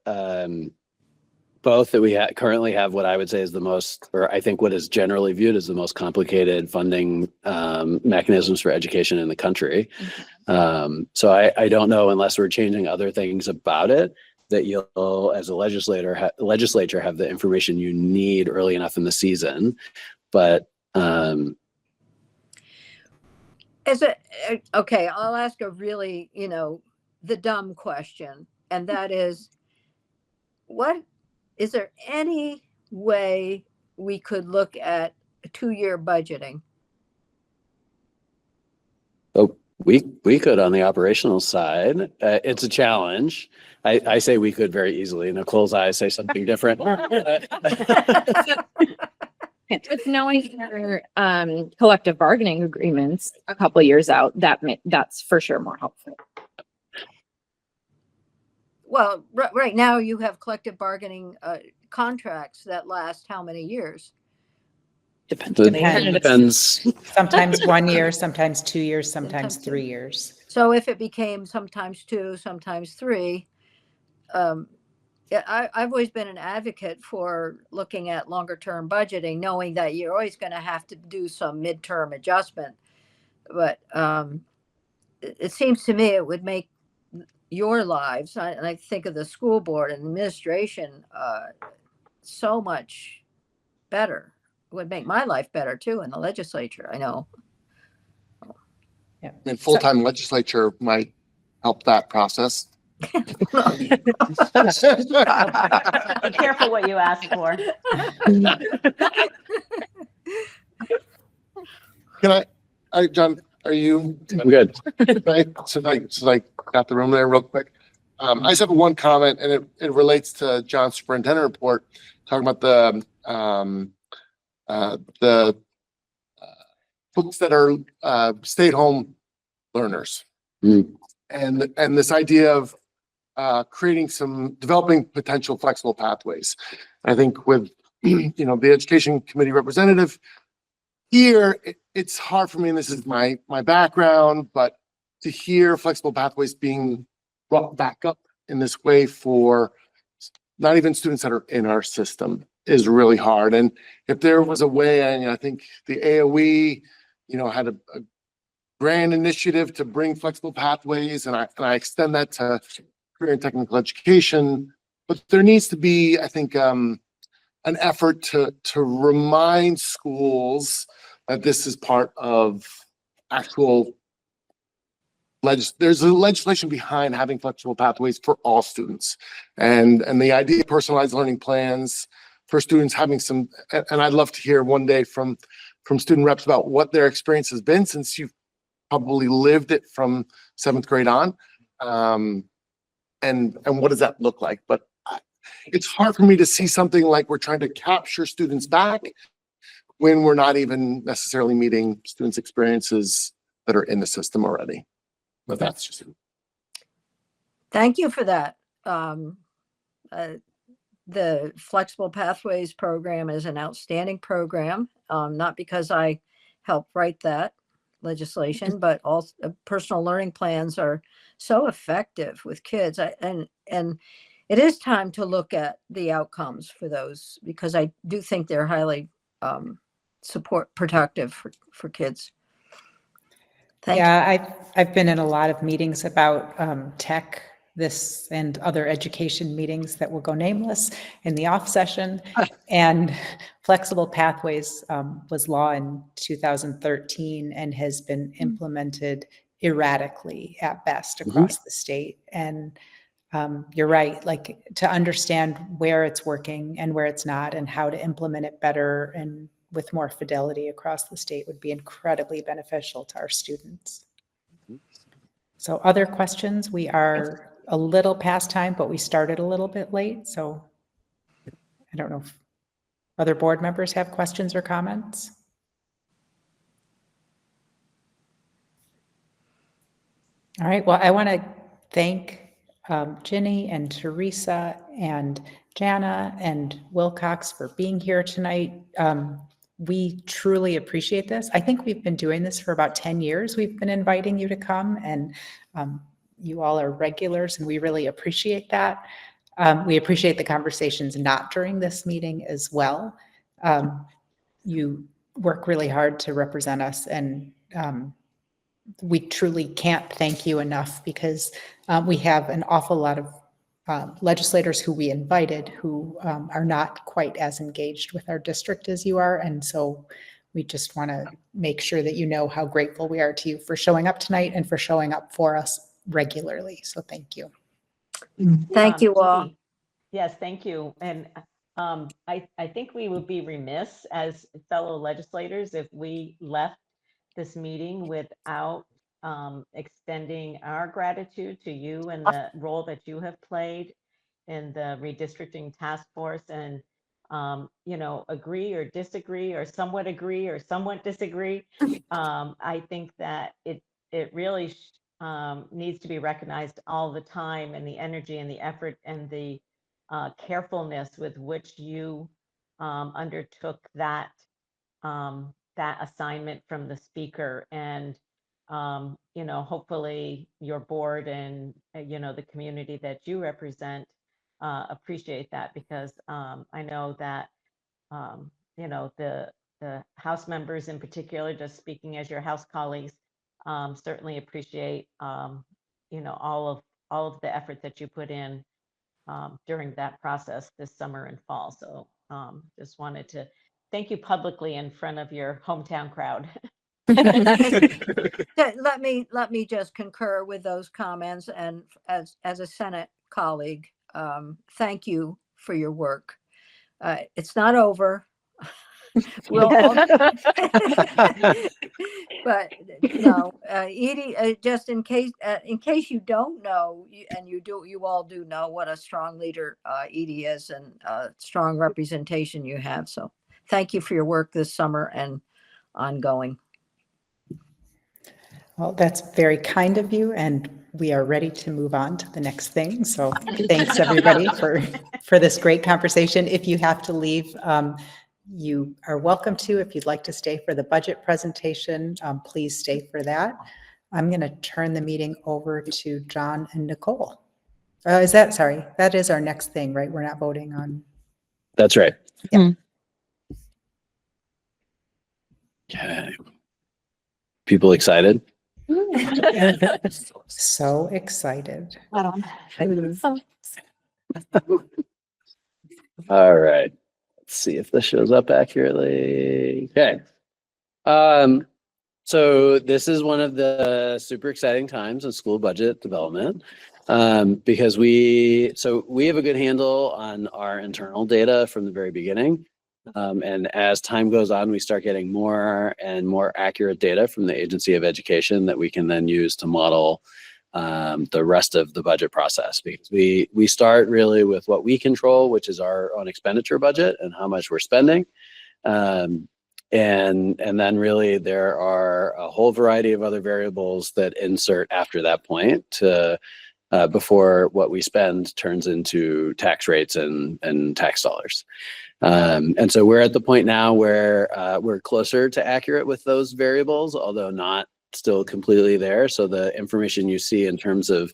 both that we currently have what I would say is the most, or I think what is generally viewed as the most complicated funding mechanisms for education in the country. So I don't know, unless we're changing other things about it, that you'll, as a legislature, have the information you need early enough in the season. But okay, I'll ask a really, the dumb question, and that is, is there any way we could look at 2-year budgeting? Oh, we could on the operational side. It's a challenge. I say we could very easily. Nicole's eyes say something different. With knowing their collective bargaining agreements a couple of years out, that's for sure more helpful. Well, right now you have collective bargaining contracts that last how many years? Depends. Sometimes 1 year, sometimes 2 years, sometimes 3 years. So if it became sometimes 2, sometimes 3, yeah, I've always been an advocate for looking at longer term budgeting, knowing that you're always going to have to do some midterm adjustment. But it seems to me it would make your lives, and I think of the school board and administration, so much better. It would make my life better too in the legislature. I know. Yeah. And full-time legislature might help that process. Be careful what you ask for. Can John, are you? I'm good. Right, so I got the room there real quick. I just have one comment, and it relates to John's superintendent report, talking about the folks that are stay-at-home learners. And this idea of developing potential flexible pathways. I think with the education committee representative here, it's hard for me, and this is my background, but to hear flexible pathways being brought back up in this way for not even students that are in our system is really hard. And if there was a way, and I think the AOE, had a grand initiative to bring flexible pathways, and I extend that to career and technical education, but there needs to be, I think, an effort to remind schools that this is part of actual there's a legislation behind having flexible pathways for all students, and the idea of personalized learning plans for students, having some, and I'd love to hear one day from student reps about what their experience has been, since you've probably lived it from 7th grade on, and what does that look like? But it's hard for me to see something like we're trying to capture students back when we're not even necessarily meeting students' experiences that are in the system already. But that's just it. Thank you for that. The Flexible Pathways program is an outstanding program, not because I helped write that legislation, but also personal learning plans are so effective with kids. And it is time to look at the outcomes for those, because I do think they're highly productive for kids. Thank you. I've been in a lot of meetings about tech, this and other education meetings that will go nameless in the off session. And Flexible Pathways was law in 2013 and has been implemented erratically at best across the state. And you're right, like to understand where it's working and where it's not and how to implement it better and with more fidelity across the state would be incredibly beneficial to our students. So other questions? We are a little past time, but we started a little bit late. So I don't know if other board members have questions or comments. All right, well, I want to thank Ginny and Teresa and Jana and Wilcox for being here tonight. We truly appreciate this. I think we've been doing this for about 10 years. We've been inviting you to come, and you all are regulars, and we really appreciate that. We appreciate the conversations not during this meeting as well. You work really hard to represent us, and we truly can't thank you enough, because we have an awful lot of legislators who we invited who are not quite as engaged with our district as you are. And so we just want to make sure that you know how grateful we are to you for showing up tonight and for showing up for us regularly. So thank you. Thank you all. Yes, thank you. And I think we would be remiss as fellow legislators if we left this meeting without extending our gratitude to you and the role that you have played in the redistricting task force, and agree or disagree or somewhat agree or somewhat disagree. I think that it really needs to be recognized all the time, and the energy and the effort and the carefulness with which you undertook that assignment from the speaker. And hopefully your board and the community that you represent appreciate that because I know that, you know, the House members in particular, just speaking as your House colleagues, certainly appreciate, you know, all of the effort that you put in during that process this summer and fall. So just wanted to thank you publicly in front of your hometown crowd. Let me just concur with those comments, and as a Senate colleague, thank you for your work. It's not over. We'll all, but no, Edie, just in case you don't know, and you all do know what a strong leader Edie is, and strong representation you have. So thank you for your work this summer and ongoing. Well, that's very kind of you, and we are ready to move on to the next thing. So thanks everybody for this great conversation. If you have to leave, you are welcome to. If you'd like to stay for the budget presentation, please stay for that. I'm going to turn the meeting over to John and Nicole. Sorry, that is our next thing, right? We're not voting on. That's right. Yeah. Okay. People excited? So excited. All right. Let's see if this shows up accurately. Okay. So this is one of the super exciting times in school budget development because we have a good handle on our internal data from the very beginning. And as time goes on, we start getting more and more accurate data from the Agency of Education that we can then use to model the rest of the budget process. Because we start really with what we control, which is our own expenditure budget and how much we're spending. And then really there are a whole variety of other variables that insert after that point to before what we spend turns into tax rates and tax dollars. And so we're at the point now where we're closer to accurate with those variables, although not still completely there. So the information you see in terms of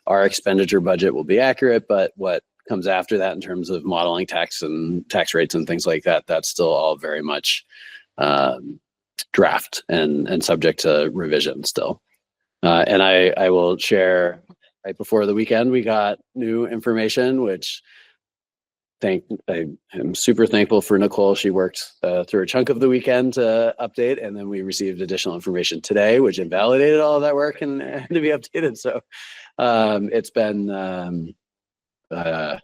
our expenditure budget will be accurate, but what comes after that in terms of modeling tax and tax rates and things like that, that's still all very much draft and subject to revision still. And I will share right before the weekend, we got new information, which I am super thankful for Nicole. She worked through a chunk of the weekend to update, and then we received additional information today, which invalidated all of that work and had to be updated. So it's been fun.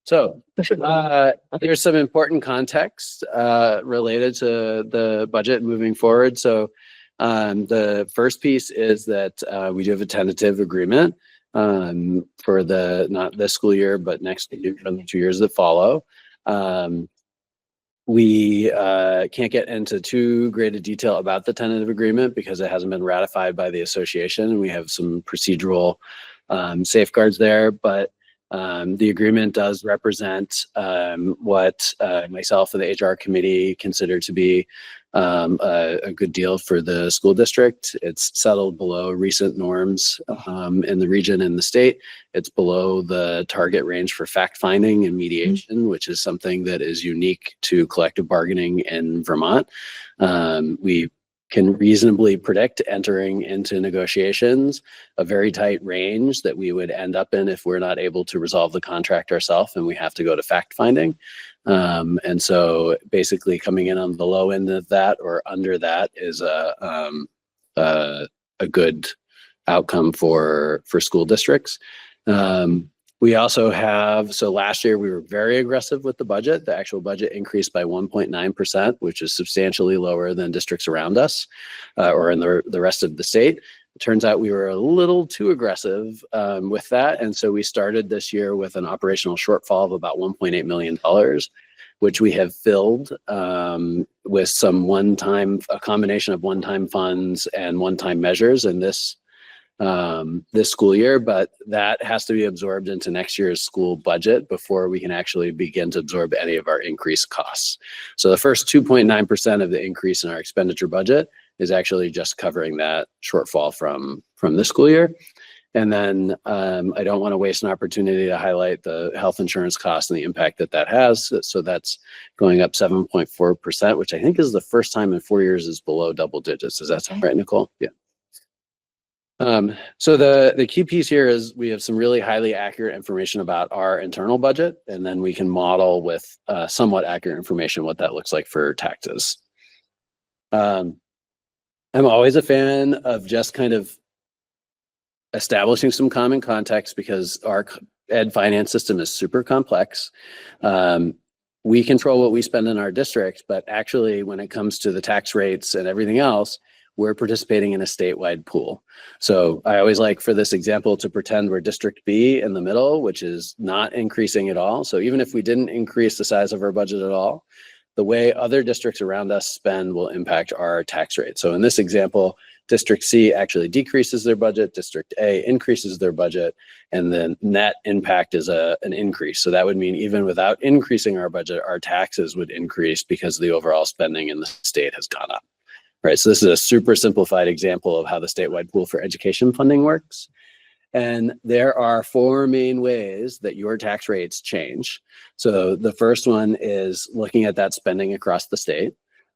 So there's some important context related to the budget moving forward. So the first piece is that we do have a tentative agreement for not this school year, but next year, from the 2 years that follow. We can't get into too great a detail about the tentative agreement because it hasn't been ratified by the association, and we have some procedural safeguards there. But the agreement does represent what myself and the HR committee consider to be a good deal for the school district. It's settled below recent norms in the region and the state. It's below the target range for fact finding and mediation, which is something that is unique to collective bargaining in Vermont. We can reasonably predict entering into negotiations a very tight range that we would end up in if we're not able to resolve the contract ourselves and we have to go to fact finding. And so basically coming in on the low end of that or under that is a good outcome for school districts. We also have, so last year we were very aggressive with the budget. The actual budget increased by 1.9%, which is substantially lower than districts around us or in the rest of the state. It turns out we were a little too aggressive with that. And so we started this year with an operational shortfall of about $1.8 million, which we have filled with some a combination of one-time funds and one-time measures in this school year, but that has to be absorbed into next year's school budget before we can actually begin to absorb any of our increased costs. So the first 2.9% of the increase in our expenditure budget is actually just covering that shortfall from this school year. And then I don't want to waste an opportunity to highlight the health insurance cost and the impact that that has. So that's going up 7.4%, which I think is the first time in 4 years is below double digits. Does that sound right, Nicole? Yeah. So the key piece here is we have some really highly accurate information about our internal budget, and then we can model with somewhat accurate information what that looks like for taxes. I'm always a fan of just kind of establishing some common context because our ed finance system is super complex. We control what we spend in our district, but actually when it comes to the tax rates and everything else, we're participating in a statewide pool. So I always like for this example to pretend we're District B in the middle, which is not increasing at all. So even if we didn't increase the size of our budget at all, the way other districts around us spend will impact our tax rate. So in this example, District C actually decreases their budget, District A increases their budget, and then net impact is an increase. So that would mean even without increasing our budget, our taxes would increase because the overall spending in the state has gone up. Right, so this is a super simplified example of how the statewide pool for education funding works. And there are 4 main ways that your tax rates change. So the first one is looking at that spending across the state.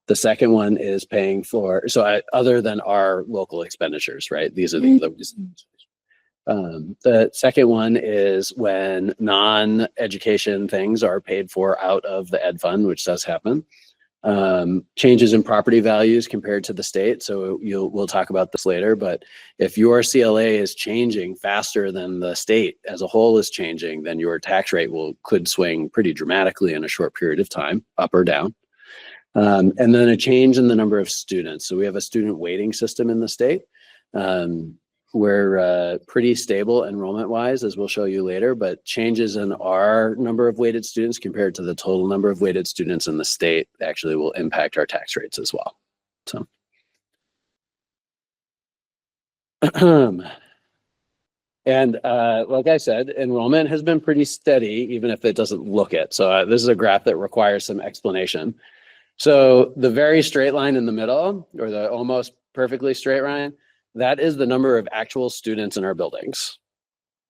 The second one is paying for, other than our local expenditures, right? These are the other ones. The second one is when non-education things are paid for out of the ed fund, which does happen. Changes in property values compared to the state. So we'll talk about this later, but if your CLA is changing faster than the state as a whole is changing, then your tax rate could swing pretty dramatically in a short period of time, up or down. And then a change in the number of students. So we have a student weighting system in the state. We're pretty stable enrollment wise, as we'll show you later, but changes in our number of weighted students compared to the total number of weighted students in the state actually will impact our tax rates as well. So. And like I said, enrollment has been pretty steady, even if it doesn't look it. So this is a graph that requires some explanation. So the very straight line in the middle, or the almost perfectly straight line, that is the number of actual students in our buildings.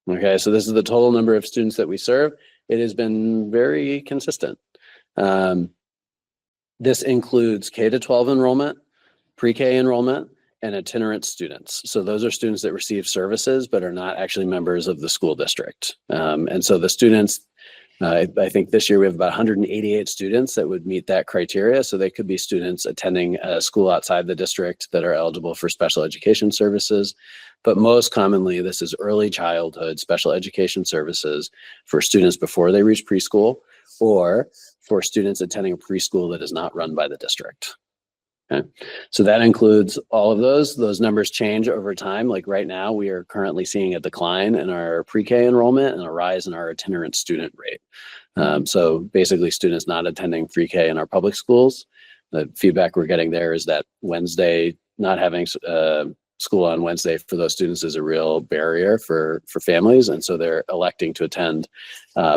Okay, so this is the total number of students that we serve. It has been very consistent. This includes K-12 enrollment, pre-K enrollment, and itinerant students. So those are students that receive services but are not actually members of the school district. And so the students, I think this year we have about 188 students that would meet that criteria. So they could be students attending a school outside the district that are eligible for special education services. But most commonly, this is early childhood special education services for students before they reach preschool or for students attending a preschool that is not run by the district. Okay. So that includes all of those. Those numbers change over time. Like right now, we are currently seeing a decline in our pre-K enrollment and a rise in our itinerant student rate. So basically students not attending pre-K in our public schools. The feedback we're getting there is that Wednesday, not having school on Wednesday for those students is a real barrier for families. And so they're electing to attend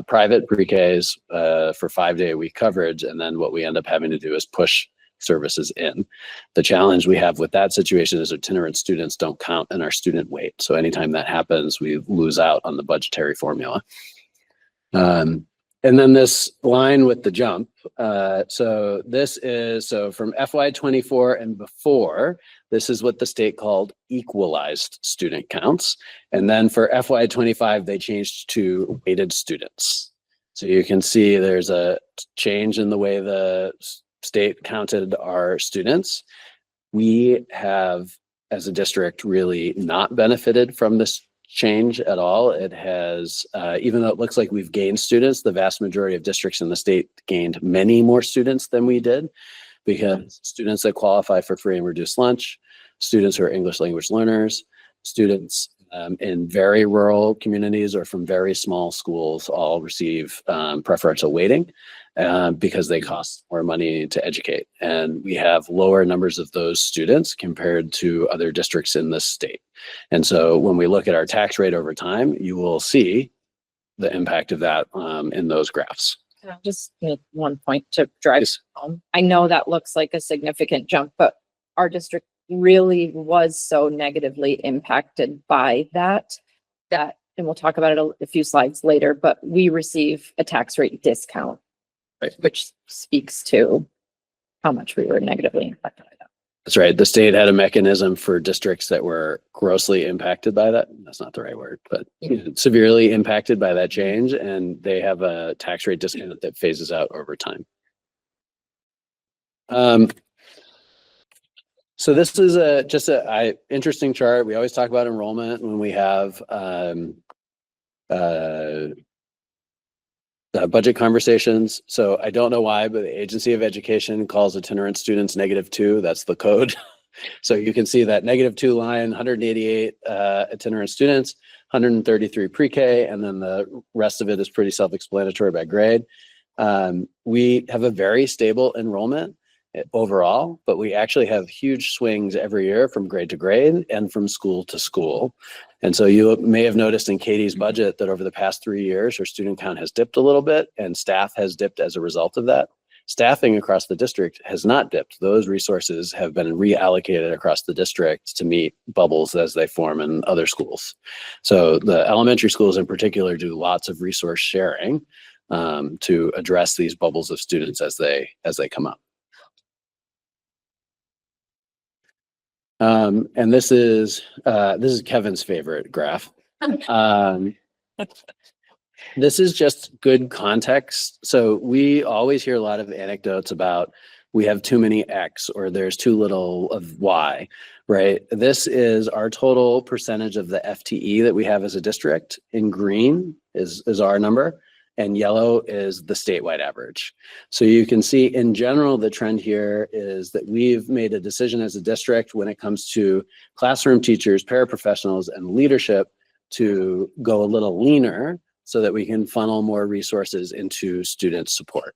private pre-Ks for 5-day-a-week coverage. And then what we end up having to do is push services in. The challenge we have with that situation is itinerant students don't count in our student weight. So anytime that happens, we lose out on the budgetary formula. And then this line with the jump. So this is, so from FY24 and before, this is what the state called equalized student counts. And then for FY25, they changed to weighted students. So you can see there's a change in the way the state counted our students. We have, as a district, really not benefited from this change at all. It has, even though it looks like we've gained students, the vast majority of districts in the state gained many more students than we did, because students that qualify for free and reduced lunch, students who are English language learners, students in very rural communities or from very small schools all receive preferential weighting because they cost more money to educate. And we have lower numbers of those students compared to other districts in this state. And so when we look at our tax rate over time, you will see the impact of that in those graphs. Can I just make one point to drive home? I know that looks like a significant jump, but our district really was so negatively impacted by that. that, and we'll talk about it a few slides later, but we receive a tax rate discount, Right. which speaks to how much we were negatively impacted by that. That's right. The state had a mechanism for districts that were grossly impacted by that. That's not the right word, but severely impacted by that change. And they have a tax rate discount that phases out over time. So this is just a interesting chart. We always talk about enrollment when we have budget conversations. So I don't know why, but the Agency of Education calls itinerant students -2. That's the code. So you can see that -2 line, 188 itinerant students, 133 pre-K, and then the rest of it is pretty self-explanatory by grade. We have a very stable enrollment overall, but we actually have huge swings every year from grade to grade and from school to school. And so you may have noticed in Katie's budget that over the past 3 years, her student count has dipped a little bit and staff has dipped as a result of that. Staffing across the district has not dipped. Those resources have been reallocated across the district to meet bubbles as they form in other schools. So the elementary schools in particular do lots of resource sharing to address these bubbles of students as they come up. And this is Kevin's favorite graph. This is just good context. So we always hear a lot of anecdotes about we have too many X or there's too little of Y, right? This is our total percentage of the FTE that we have as a district. In green is our number, and yellow is the statewide average. So you can see in general, the trend here is that we've made a decision as a district when it comes to classroom teachers, paraprofessionals, and leadership to go a little leaner so that we can funnel more resources into student support.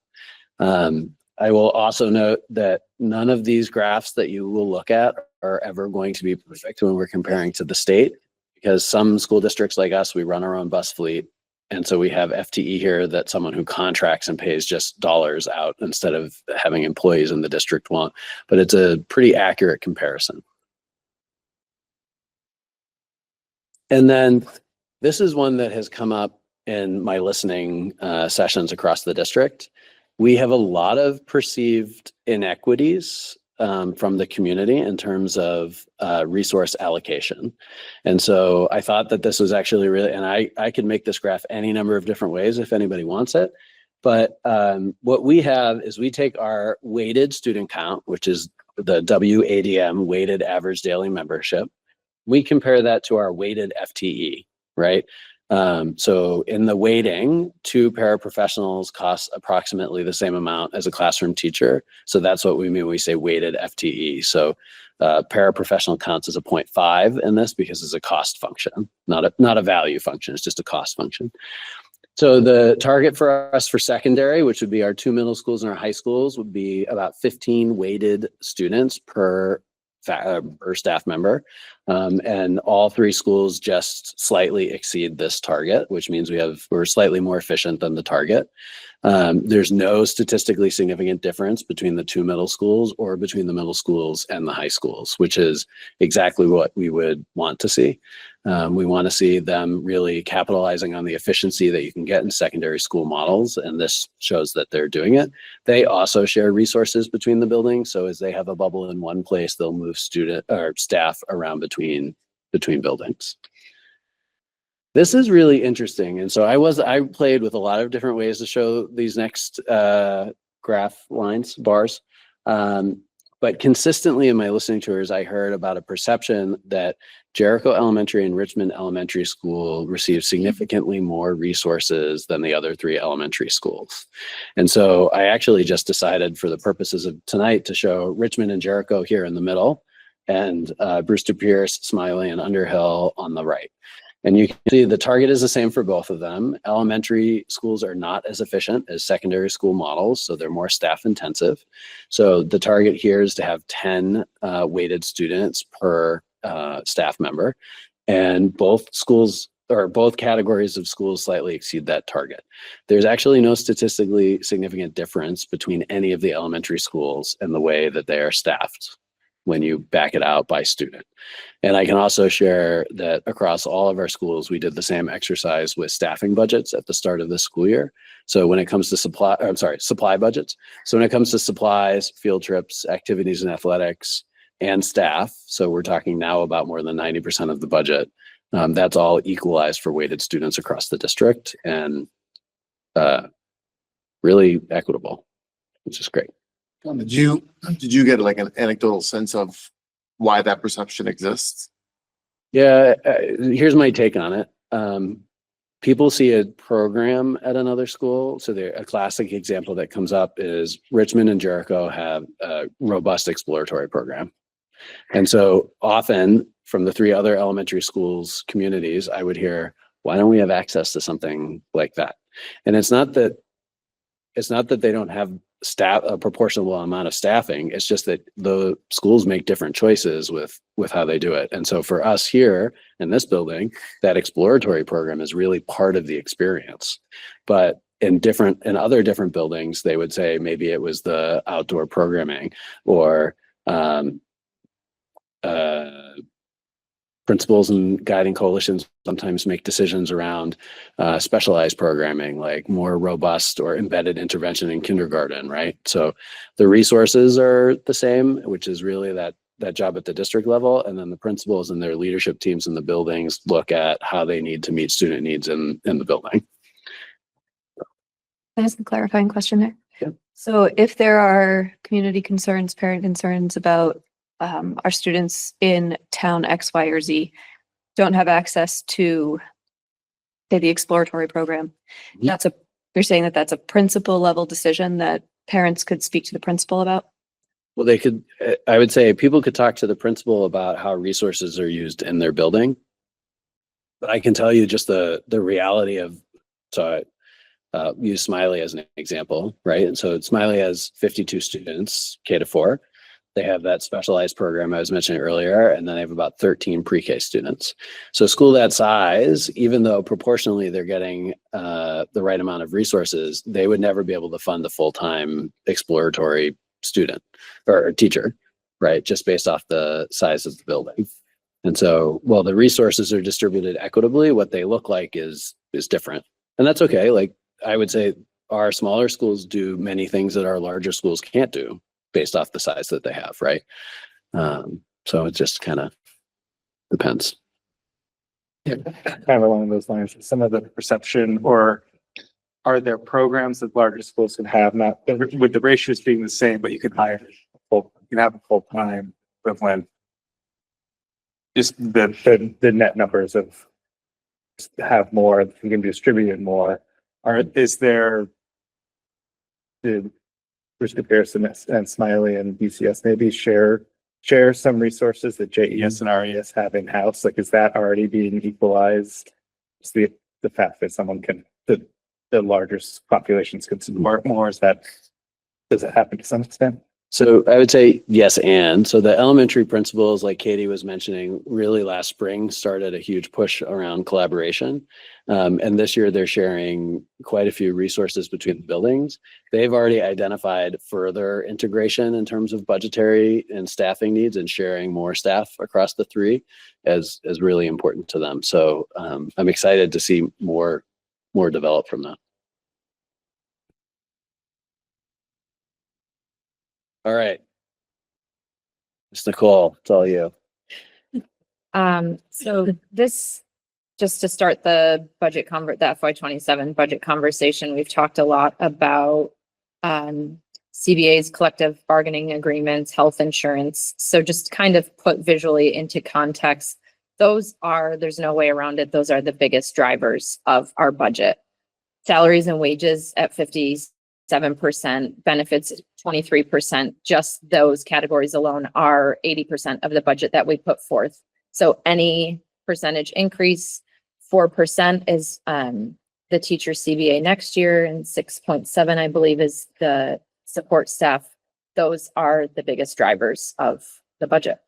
I will also note that none of these graphs that you will look at are ever going to be perfect when we're comparing to the state, because some school districts like us, we run our own bus fleet. And so we have FTE here that someone who contracts and pays just dollars out instead of having employees in the district want, but it's a pretty accurate comparison. And then this is one that has come up in my listening sessions across the district. We have a lot of perceived inequities from the community in terms of resource allocation. And so I thought that this was actually really, and I could make this graph any number of different ways if anybody wants it. But what we have is we take our weighted student count, which is the WADM, weighted average daily membership. We compare that to our weighted FTE, right? So in the weighting, 2 paraprofessionals cost approximately the same amount as a classroom teacher. So that's what we mean when we say weighted FTE. So paraprofessional counts as a 0.5 in this because it's a cost function, not a value function. It's just a cost function. So the target for us for secondary, which would be our 2 middle schools and our high schools, would be about 15 weighted students per staff member. And all 3 schools just slightly exceed this target, which means we're slightly more efficient than the target. There's no statistically significant difference between the 2 middle schools or between the middle schools and the high schools, which is exactly what we would want to see. We want to see them really capitalizing on the efficiency that you can get in secondary school models, and this shows that they're doing it. They also share resources between the buildings, so as they have a bubble in one place, they'll move student or staff around between buildings. This is really interesting, and so I played with a lot of different ways to show these next graph lines, bars. But consistently in my listening tours, I heard about a perception that Jericho Elementary and Richmond Elementary School receive significantly more resources than the other 3 elementary schools. And so I actually just decided for the purposes of tonight to show Richmond and Jericho here in the middle and Brewster Pierce, Smiley, and Underhill on the right. And you can see the target is the same for both of them. Elementary schools are not as efficient as secondary school models, so they're more staff intensive. So the target here is to have 10 weighted students per staff member. And both schools or both categories of schools slightly exceed that target. There's actually no statistically significant difference between any of the elementary schools and the way that they are staffed. when you back it out by student. And I can also share that across all of our schools, we did the same exercise with staffing budgets at the start of the school year. So when it comes to supply budgets. So when it comes to supplies, field trips, activities and athletics, and staff, so we're talking now about more than 90% of the budget, that's all equalized for weighted students across the district, and really equitable, which is great. Did you get like an anecdotal sense of why that perception exists? Yeah, here's my take on it. People see a program at another school. So a classic example that comes up is Richmond and Jericho have a robust exploratory program. And so often from the 3 other elementary schools communities, I would hear, why don't we have access to something like that? And it's not that they don't have a proportional amount of staffing. It's just that the schools make different choices with how they do it. And so for us here in this building, that exploratory program is really part of the experience. But in other different buildings, they would say maybe it was the outdoor programming, or principals and guiding coalitions sometimes make decisions around specialized programming, like more robust or embedded intervention in kindergarten, right? So the resources are the same, which is really that job at the district level. And then the principals and their leadership teams in the buildings look at how they need to meet student needs in the building. Can I ask a clarifying question there? Yeah. So if there are community concerns, parent concerns about our students in town X, Y, or Z don't have access to, say, the exploratory program, you're saying that's a principal level decision that parents could speak to the principal about? Well, I would say people could talk to the principal about how resources are used in their building. But I can tell you just the reality of, so I use Smiley as an example, right? And so Smiley has 52 students, K-4. They have that specialized program I was mentioning earlier, and then they have about 13 pre-K students. So a school that size, even though proportionally they're getting the right amount of resources, they would never be able to fund a full-time exploratory student or teacher, right? Just based off the size of the building. And so, while the resources are distributed equitably, what they look like is different. And that's okay. Like I would say our smaller schools do many things that our larger schools can't do, based off the size that they have, right? So it just kind of depends. Yeah, kind of along those lines, some of the perception, or are there programs that larger schools can have, not with the ratios being the same, but you can hire you can have a full-time equivalent. Just the net numbers of have more, you can distribute it more. Is there the Bruce Comparison and Smiley and BCS maybe share some resources that JES and RES have in-house? Like, is that already being equalized? Just the fact that someone can, the larger populations can support more, does it happen to some extent? So I would say yes, and so the elementary principals, like Katie was mentioning, really last spring started a huge push around collaboration. And this year they're sharing quite a few resources between the buildings. They've already identified further integration in terms of budgetary and staffing needs, and sharing more staff across the 3 as really important to them. So I'm excited to see more develop from that. All right. Ms. Nicole, it's all you. So this, just to start the the FY27 budget conversation, we've talked a lot about CBA's collective bargaining agreements, health insurance. So just kind of put visually into context, there's no way around it. Those are the biggest drivers of our budget. Salaries and wages at 57%, benefits 23%. Just those categories alone are 80% of the budget that we put forth. So any percentage increase, 4% is the teacher CBA next year, and 6.7, I believe, is the support staff. Those are the biggest drivers of the budget.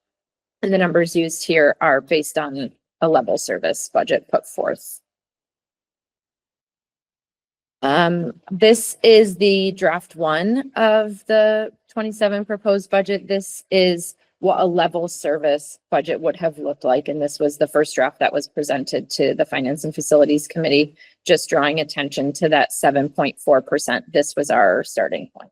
And the numbers used here are based on a level service budget put forth. This is the draft 1 of the 27 proposed budget. This is what a level service budget would have looked like. And this was the first draft that was presented to the Finance and Facilities Committee, just drawing attention to that 7.4%. This was our starting point.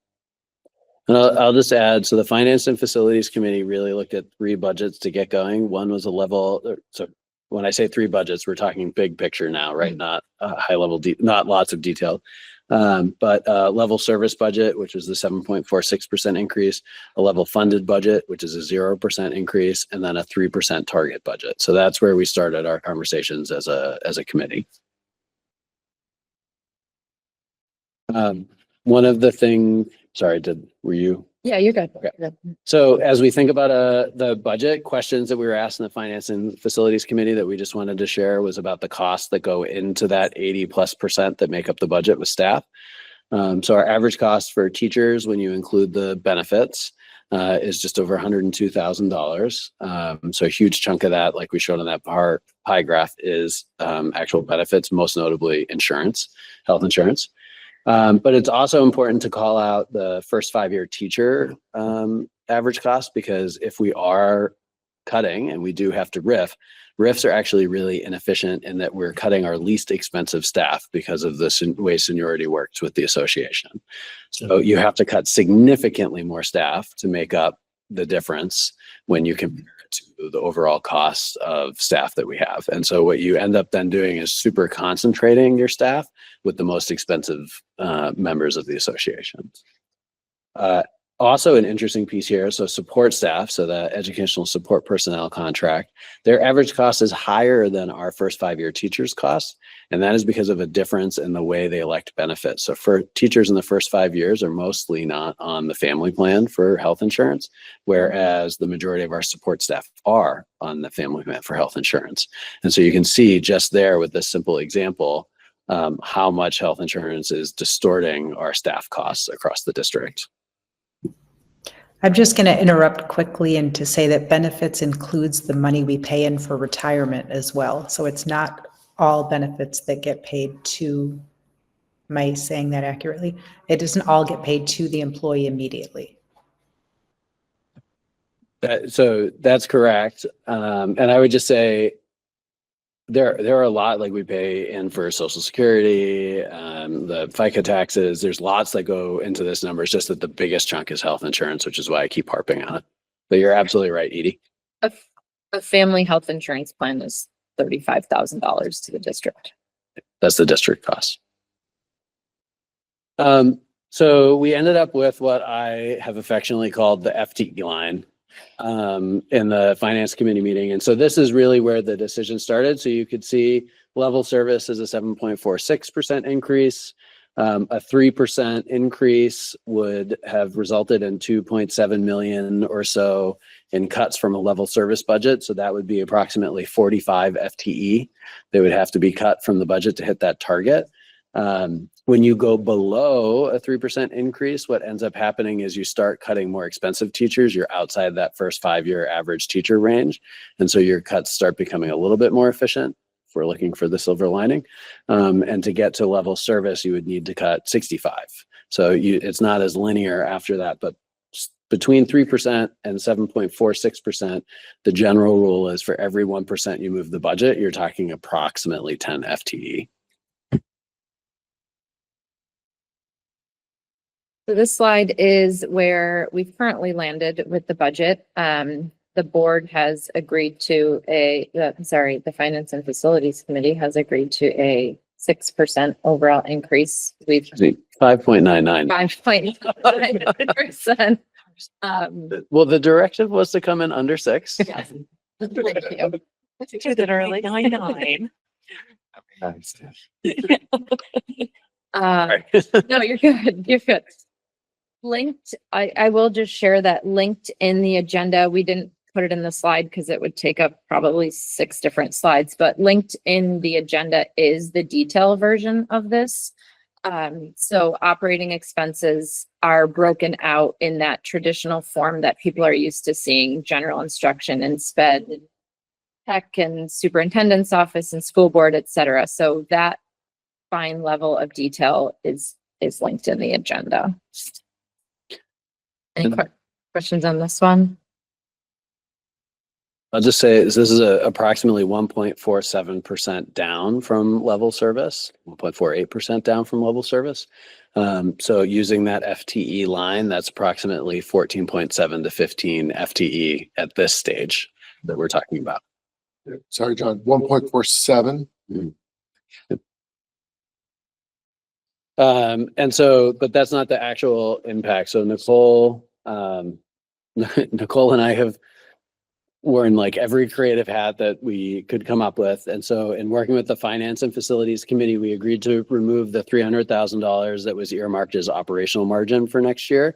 And I'll just add, so the Finance and Facilities Committee really looked at 3 budgets to get going. One was a level, so when I say 3 budgets, we're talking big picture now, right? Not high level, not lots of detail. But level service budget, which was the 7.46% increase, a level funded budget, which is a 0% increase, and then a 3% target budget. So that's where we started our conversations as a committee. One of the things, sorry, were you? Yeah, you're good. Okay. So as we think about the budget, questions that we were asked in the Finance and Facilities Committee that we just wanted to share was about the costs that go into that 80+% that make up the budget with staff. So our average cost for teachers, when you include the benefits, is just over $102,000. So a huge chunk of that, like we showed on that pie graph, is actual benefits, most notably insurance, health insurance. But it's also important to call out the first 5-year teacher average cost, because if we are cutting, and we do have to RIFs are actually really inefficient in that we're cutting our least expensive staff because of the way seniority works with the association. So you have to cut significantly more staff to make up the difference when you compare it to the overall cost of staff that we have. And so what you end up then doing is super concentrating your staff with the most expensive members of the association. Also an interesting piece here, so support staff, so the educational support personnel contract, their average cost is higher than our first 5-year teachers cost. And that is because of a difference in the way they elect benefits. So for teachers in the first 5 years are mostly not on the family plan for health insurance, whereas the majority of our support staff are on the family plan for health insurance. And so you can see just there with this simple example, how much health insurance is distorting our staff costs across the district. I'm just going to interrupt quickly and to say that benefits includes the money we pay in for retirement as well. So it's not all benefits that get paid to, am I saying that accurately? It doesn't all get paid to the employee immediately. So that's correct. And I would just say there are a lot, like we pay in for Social Security, the FICA taxes. There's lots that go into this number. It's just that the biggest chunk is health insurance, which is why I keep harping on it. But you're absolutely right, Edie. A family health insurance plan is $35,000 to the district. That's the district cost. So we ended up with what I have affectionately called the FTE line in the Finance Committee meeting. And so this is really where the decision started. So you could see level service is a 7.46% increase. A 3% increase would have resulted in 2.7 million or so in cuts from a level service budget. So that would be approximately 45 FTE that would have to be cut from the budget to hit that target. When you go below a 3% increase, what ends up happening is you start cutting more expensive teachers. You're outside that first 5-year average teacher range. And so your cuts start becoming a little bit more efficient if we're looking for the silver lining. And to get to level service, you would need to cut 65. So it's not as linear after that, but between 3% and 7.46%, the general rule is for every 1% you move the budget, you're talking approximately 10 FTE. So this slide is where we've currently landed with the budget. The board has agreed to the Finance and Facilities Committee has agreed to a 6% overall increase. We've 5.99. 5.9%. Well, the directive was to come in under 6. Yes. Thank you. To the early 9. No, you're good. You're good. Linked, I will just share that linked in the agenda. We didn't put it in the slide because it would take up probably 6 different slides, but linked in the agenda is the detail version of this. So operating expenses are broken out in that traditional form that people are used to seeing: general instruction and SPED, tech and superintendent's office and school board, et cetera. So that fine level of detail is linked in the agenda. Any questions on this one? I'll just say this is approximately 1.47% down from level service, 1.48% down from level service. So using that FTE line, that's approximately 14.7 to 15 FTE at this stage that we're talking about. Sorry, John, 1.47. And so, but that's not the actual impact. So Nicole, Nicole and I have worn like every creative hat that we could come up with. And so in working with the Finance and Facilities Committee, we agreed to remove the $300,000 that was earmarked as operational margin for next year.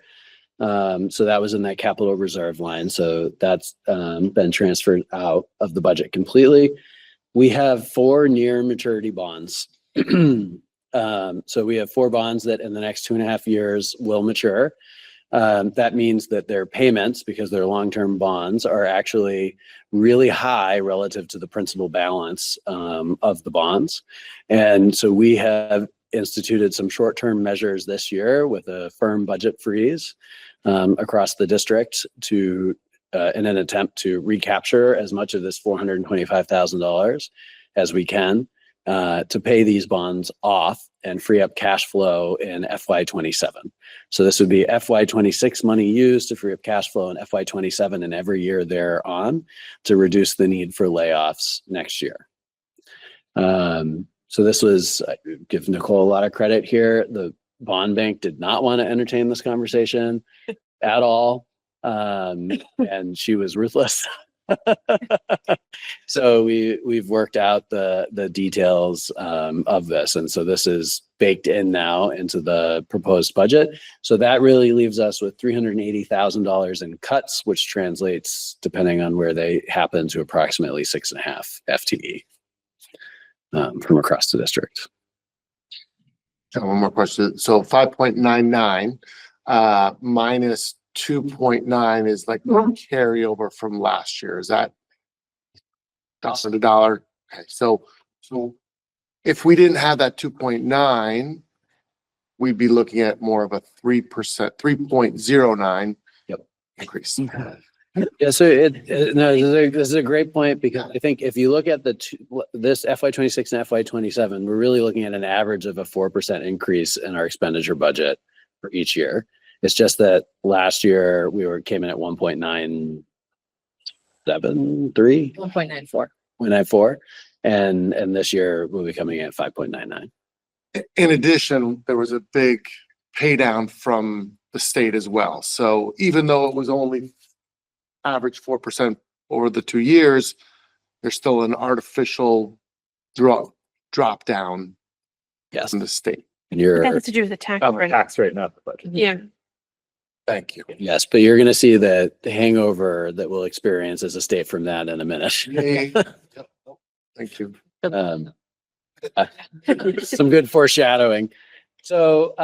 So that was in that capital reserve line. So that's been transferred out of the budget completely. We have 4 near maturity bonds. So we have 4 bonds that in the next 2.5 years will mature. That means that their payments, because they're long-term bonds, are actually really high relative to the principal balance of the bonds. And so we have instituted some short-term measures this year with a firm budget freeze across the district to in an attempt to recapture as much of this $425,000 as we can to pay these bonds off and free up cash flow in FY27. So this would be FY26 money used to free up cash flow in FY27 and every year thereon to reduce the need for layoffs next year. So this was, I give Nicole a lot of credit here. The bond bank did not want to entertain this conversation at all. And she was ruthless. So we've worked out the details of this. And so this is baked in now into the proposed budget. So that really leaves us with $380,000 in cuts, which translates, depending on where they happen, to approximately 6.5 FTE from across the district. One more question. So 5.99 minus 2.9 is like carryover from last year. Is that dollar to dollar? Okay, so if we didn't have that 2.9, we'd be looking at more of a 3%, 3.09 increase. Yeah, so no, this is a great point, because I think if you look at this FY26 and FY27, we're really looking at an average of a 4% increase in our expenditure budget for each year. It's just that last year we came in at 1.973, 1.94, and this year we'll be coming in at 5.99. In addition, there was a big pay down from the state as well. So even though it was only average 4% over the 2 years, there's still an artificial drop down from the state. And you're That has to do with the tax rate. Tax rate, not the budget. Yeah. Thank you. yes, but you're going to see the hangover that we'll experience as a state from that in a minute. Thank you. Some good foreshadowing. So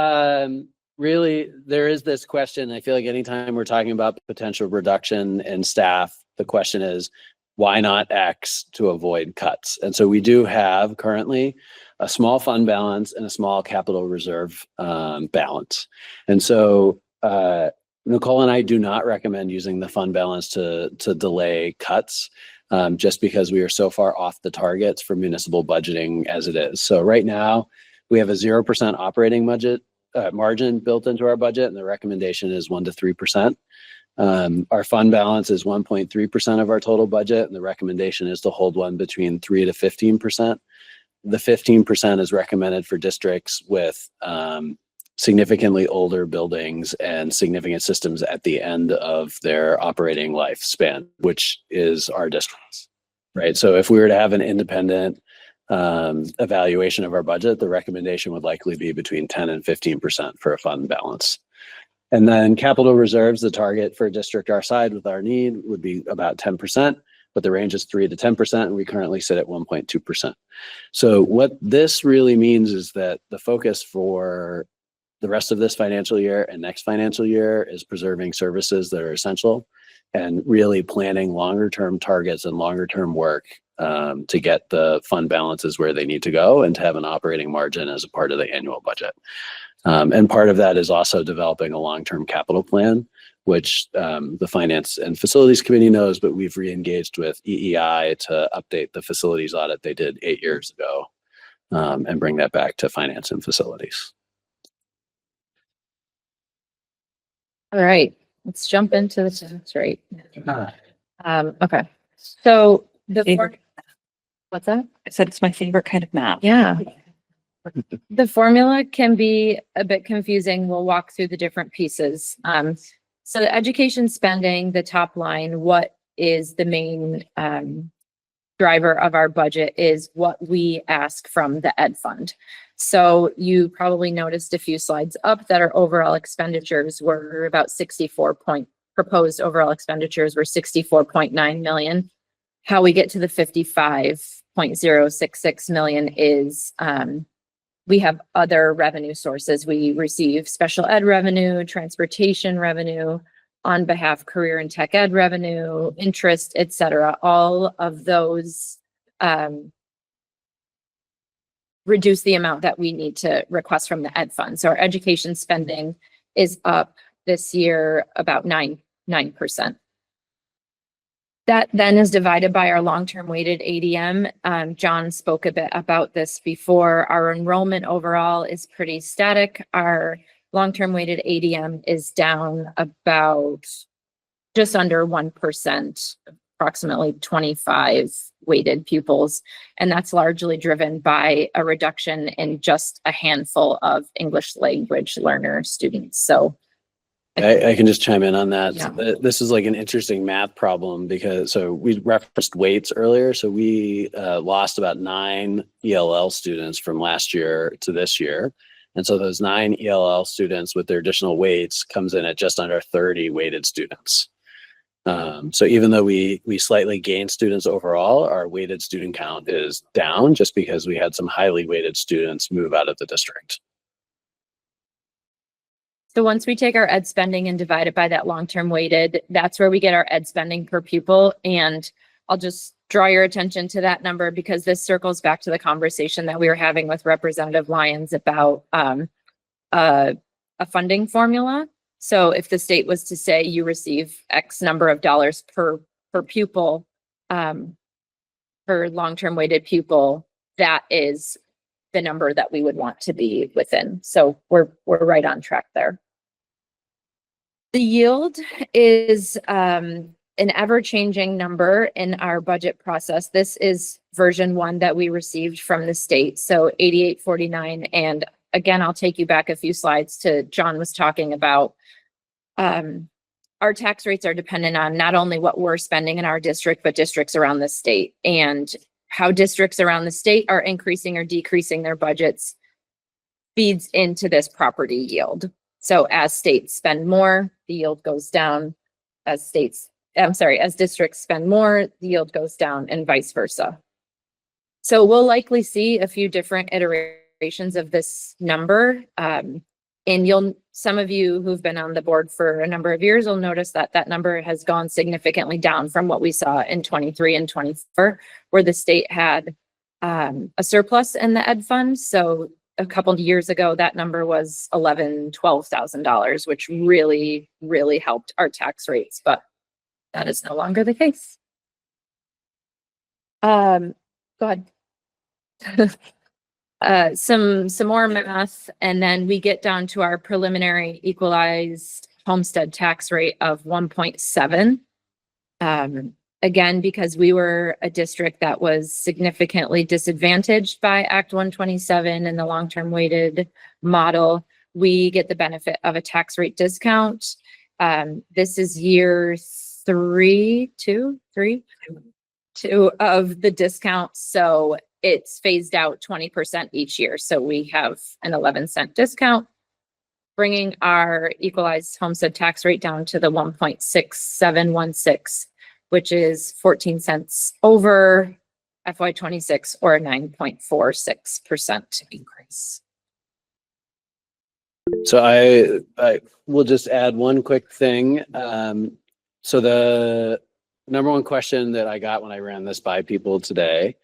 really, there is this question. I feel like anytime we're talking about potential reduction in staff, the question is, why not X to avoid cuts? And so we do have currently a small fund balance and a small capital reserve balance. And so Nicole and I do not recommend using the fund balance to delay cuts, just because we are so far off the targets for municipal budgeting as it is. So right now we have a 0% operating budget margin built into our budget, and the recommendation is 1 to 3%. Our fund balance is 1.3% of our total budget, and the recommendation is to hold one between 3 to 15%. The 15% is recommended for districts with significantly older buildings and significant systems at the end of their operating lifespan, which is our districts, right? So if we were to have an independent evaluation of our budget, the recommendation would likely be between 10 and 15% for a fund balance. And then capital reserves, the target for a district our size with our need would be about 10%, but the range is 3 to 10%, and we currently sit at 1.2%. So what this really means is that the focus for the rest of this financial year and next financial year is preserving services that are essential and really planning longer term targets and longer term work to get the fund balances where they need to go and to have an operating margin as a part of the annual budget. And part of that is also developing a long-term capital plan which the Finance and Facilities Committee knows, but we've re-engaged with EEI to update the facilities audit they did 8 years ago and bring that back to Finance and Facilities. All right, let's jump into the tax rate. Okay, so what's that? I said it's my favorite kind of math. Yeah. The formula can be a bit confusing. We'll walk through the different pieces. So the education spending, the top line, what is the main driver of our budget is what we ask from the ed fund. So you probably noticed a few slides up that our overall expenditures were about proposed overall expenditures were 64.9 million. How we get to the 55.066 million is we have other revenue sources. We receive special ed revenue, transportation revenue, on behalf career and tech ed revenue, interest, et cetera. All of those reduce the amount that we need to request from the ed fund. So our education spending is up this year about 9%. That then is divided by our long-term weighted ADM. John spoke a bit about this before. Our enrollment overall is pretty static. Our long-term weighted ADM is down about just under 1%, approximately 25 weighted pupils. And that's largely driven by a reduction in just a handful of English language learner students. So I can just chime in on that. Yeah. This is like an interesting math problem because we referenced weights earlier. So we lost about 9 ELL students from last year to this year. And so those 9 ELL students with their additional weights comes in at just under 30 weighted students. So even though we slightly gained students overall, our weighted student count is down just because we had some highly weighted students move out of the district. So once we take our ed spending and divide it by that long-term weighted, that's where we get our ed spending per pupil. And I'll just draw your attention to that number because this circles back to the conversation that we were having with Representative Lyons about a funding formula. So if the state was to say you receive X number of dollars per pupil, per long-term weighted pupil, that is the number that we would want to be within. So we're right on track there. The yield is an ever-changing number in our budget process. This is version 1 that we received from the state, so 8849. And again, I'll take you back a few slides to John was talking about. Our tax rates are dependent on not only what we're spending in our district, but districts around the state. And how districts around the state are increasing or decreasing their budgets feeds into this property yield. So as states spend more, the yield goes down. As districts spend more, the yield goes down and vice versa. So we'll likely see a few different iterations of this number. And some of you who've been on the board for a number of years will notice that that number has gone significantly down from what we saw in 23 and 24, where the state had a surplus in the ed fund. So a couple of years ago, that number was $11,000, $12,000, which really, really helped our tax rates, but that is no longer the case. Go ahead. Some more math, and then we get down to our preliminary equalized homestead tax rate of 1.7. Again, because we were a district that was significantly disadvantaged by Act 127 and the long-term weighted model, we get the benefit of a tax rate discount. This is year two of the discount. So it's phased out 20% each year. So we have an 11-cent discount, bringing our equalized homestead tax rate down to the 1.6716, which is 14 cents over FY26 or a 9.46% increase. So I will just add one quick thing. So the number one question that I got when I ran this by people today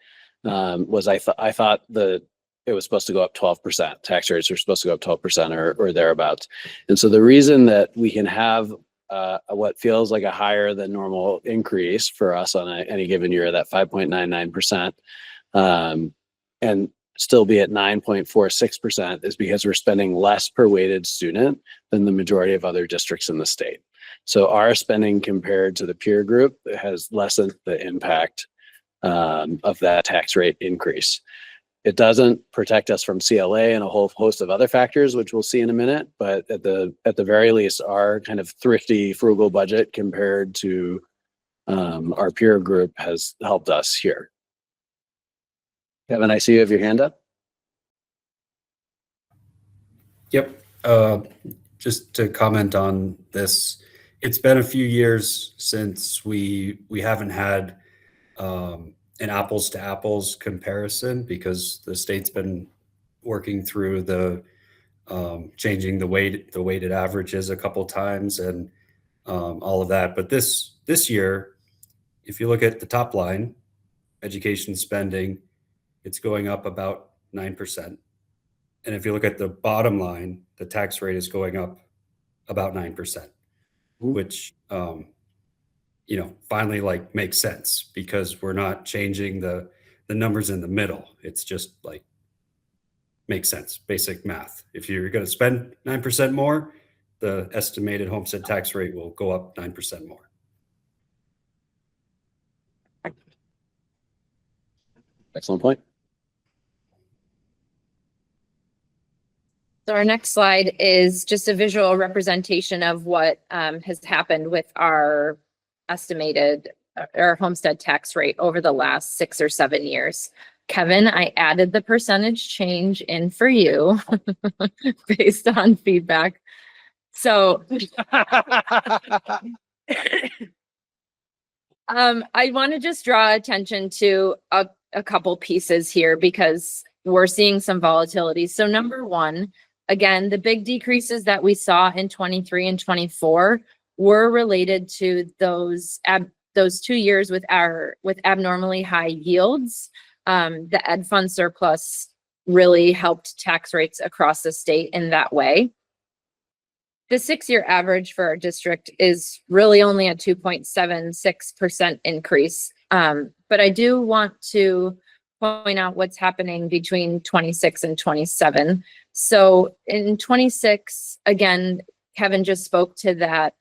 was I thought that it was supposed to go up 12%. Tax rates are supposed to go up 12% or thereabouts. And so the reason that we can have what feels like a higher than normal increase for us on any given year, that 5.99%, and still be at 9.46% is because we're spending less per weighted student than the majority of other districts in the state. So our spending compared to the peer group has lessened the impact of that tax rate increase. It doesn't protect us from CLA and a whole host of other factors, which we'll see in a minute. But at the very least, our kind of thrifty, frugal budget compared to our peer group has helped us here. Kevin, I see you have your hand up. Yep. Just to comment on this, it's been a few years since we haven't had an apples to apples comparison, because the state's been working through the changing the weighted averages a couple times and all of that. But this year, if you look at the top line, education spending, it's going up about 9%. And if you look at the bottom line, the tax rate is going up about 9%, which finally like makes sense, because we're not changing the numbers in the middle. It's just like makes sense, basic math. If you're going to spend 9% more, the estimated homestead tax rate will go up 9% more. Excellent point. So our next slide is just a visual representation of what has happened with our estimated our homestead tax rate over the last 6 or 7 years. Kevin, I added the percentage change in for you based on feedback. So I want to just draw attention to a couple pieces here, because we're seeing some volatility. So number one, again, the big decreases that we saw in 23 and 24 were related to those 2 years with abnormally high yields. The ed fund surplus really helped tax rates across the state in that way. The 6-year average for our district is really only a 2.76% increase. But I do want to point out what's happening between 26 and 27. So in 26, again, Kevin just spoke to that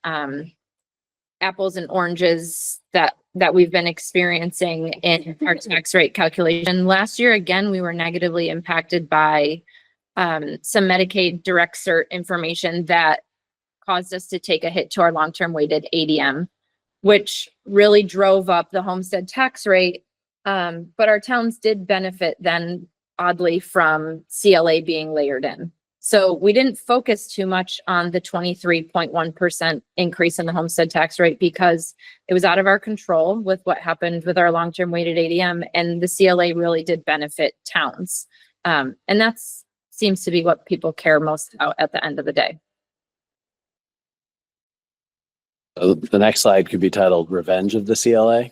apples and oranges that we've been experiencing in our tax rate calculation. Last year, again, we were negatively impacted by some Medicaid direct cert information that caused us to take a hit to our long-term weighted ADM, which really drove up the homestead tax rate. But our towns did benefit then, oddly, from CLA being layered in. So we didn't focus too much on the 23.1% increase in the homestead tax rate, because it was out of our control with what happened with our long-term weighted ADM, and the CLA really did benefit towns. And that seems to be what people care most about at the end of the day. So the next slide could be titled Revenge of the CLA.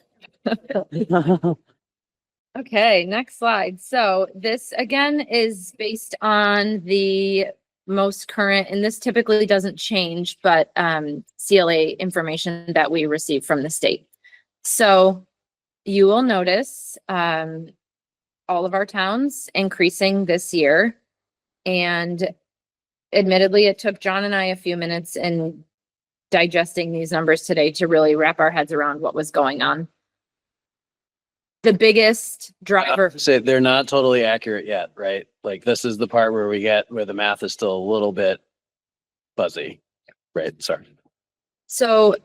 Okay, next slide. So this again is based on the most current, and this typically doesn't change, but CLA information that we receive from the state. So you will notice all of our towns increasing this year. And admittedly, it took John and I a few minutes in digesting these numbers today to really wrap our heads around what was going on. The biggest driver. Say they're not totally accurate yet, right? Like this is the part where where the math is still a little bit fuzzy, right? Sorry. So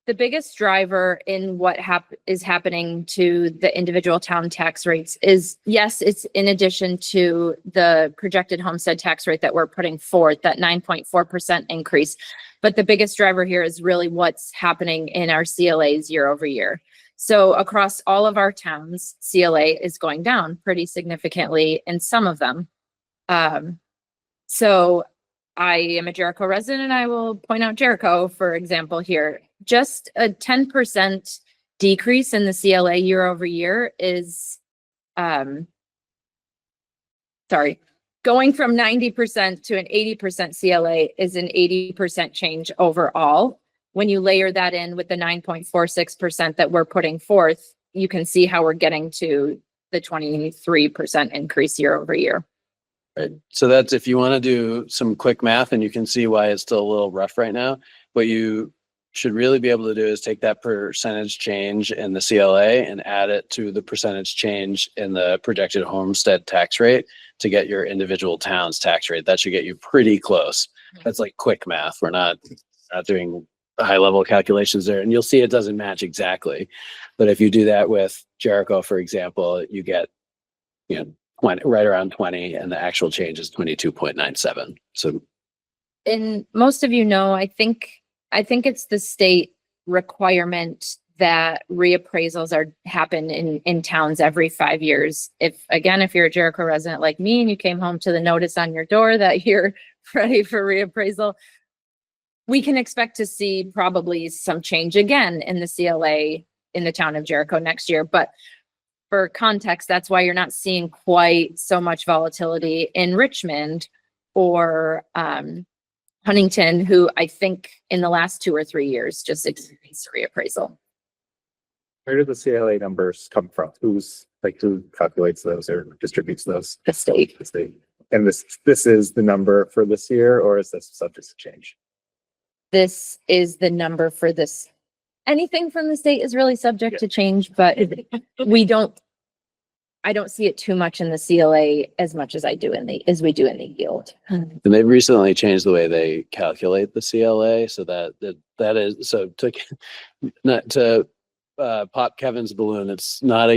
the biggest driver in what is happening to the individual town tax rates is, yes, it's in addition to the projected homestead tax rate that we're putting forth, that 9.4% increase. But the biggest driver here is really what's happening in our CLAs year over year. So across all of our towns, CLA is going down pretty significantly in some of them. So I am a Jericho resident, and I will point out Jericho, for example, here. Just a 10% decrease in the CLA year over year is, going from 90% to an 80% CLA is an 80% change overall. when you layer that in with the 9.46% that we're putting forth, you can see how we're getting to the 23% increase year over year. Right. So that's if you want to do some quick math, and you can see why it's still a little rough right now. What you should really be able to do is take that percentage change in the CLA and add it to the percentage change in the projected homestead tax rate to get your individual town's tax rate. That should get you pretty close. That's like quick math. We're not doing high level calculations there, and you'll see it doesn't match exactly. But if you do that with Jericho, for example, you get, 20, right around 20, and the actual change is 22.97. So, And most of you know, I think it's the state requirement that reappraisals happen in towns every 5 years. If you're a Jericho resident like me and you came home to the notice on your door that you're ready for reappraisal, we can expect to see probably some change again in the CLA in the town of Jericho next year. But for context, that's why you're not seeing quite so much volatility in Richmond or Huntington, who I think in the last 2 or 3 years just experienced a reappraisal. Where do the CLA numbers come from? Who calculates those or distributes those? The state. The state. And this is the number for this year, or is this subject to change? This is the number for this. Anything from the state is really subject to change, but I don't see it too much in the CLA as much as we do in the yield. and they've recently changed the way they calculate the CLA, so that is so to pop Kevin's balloon. It's not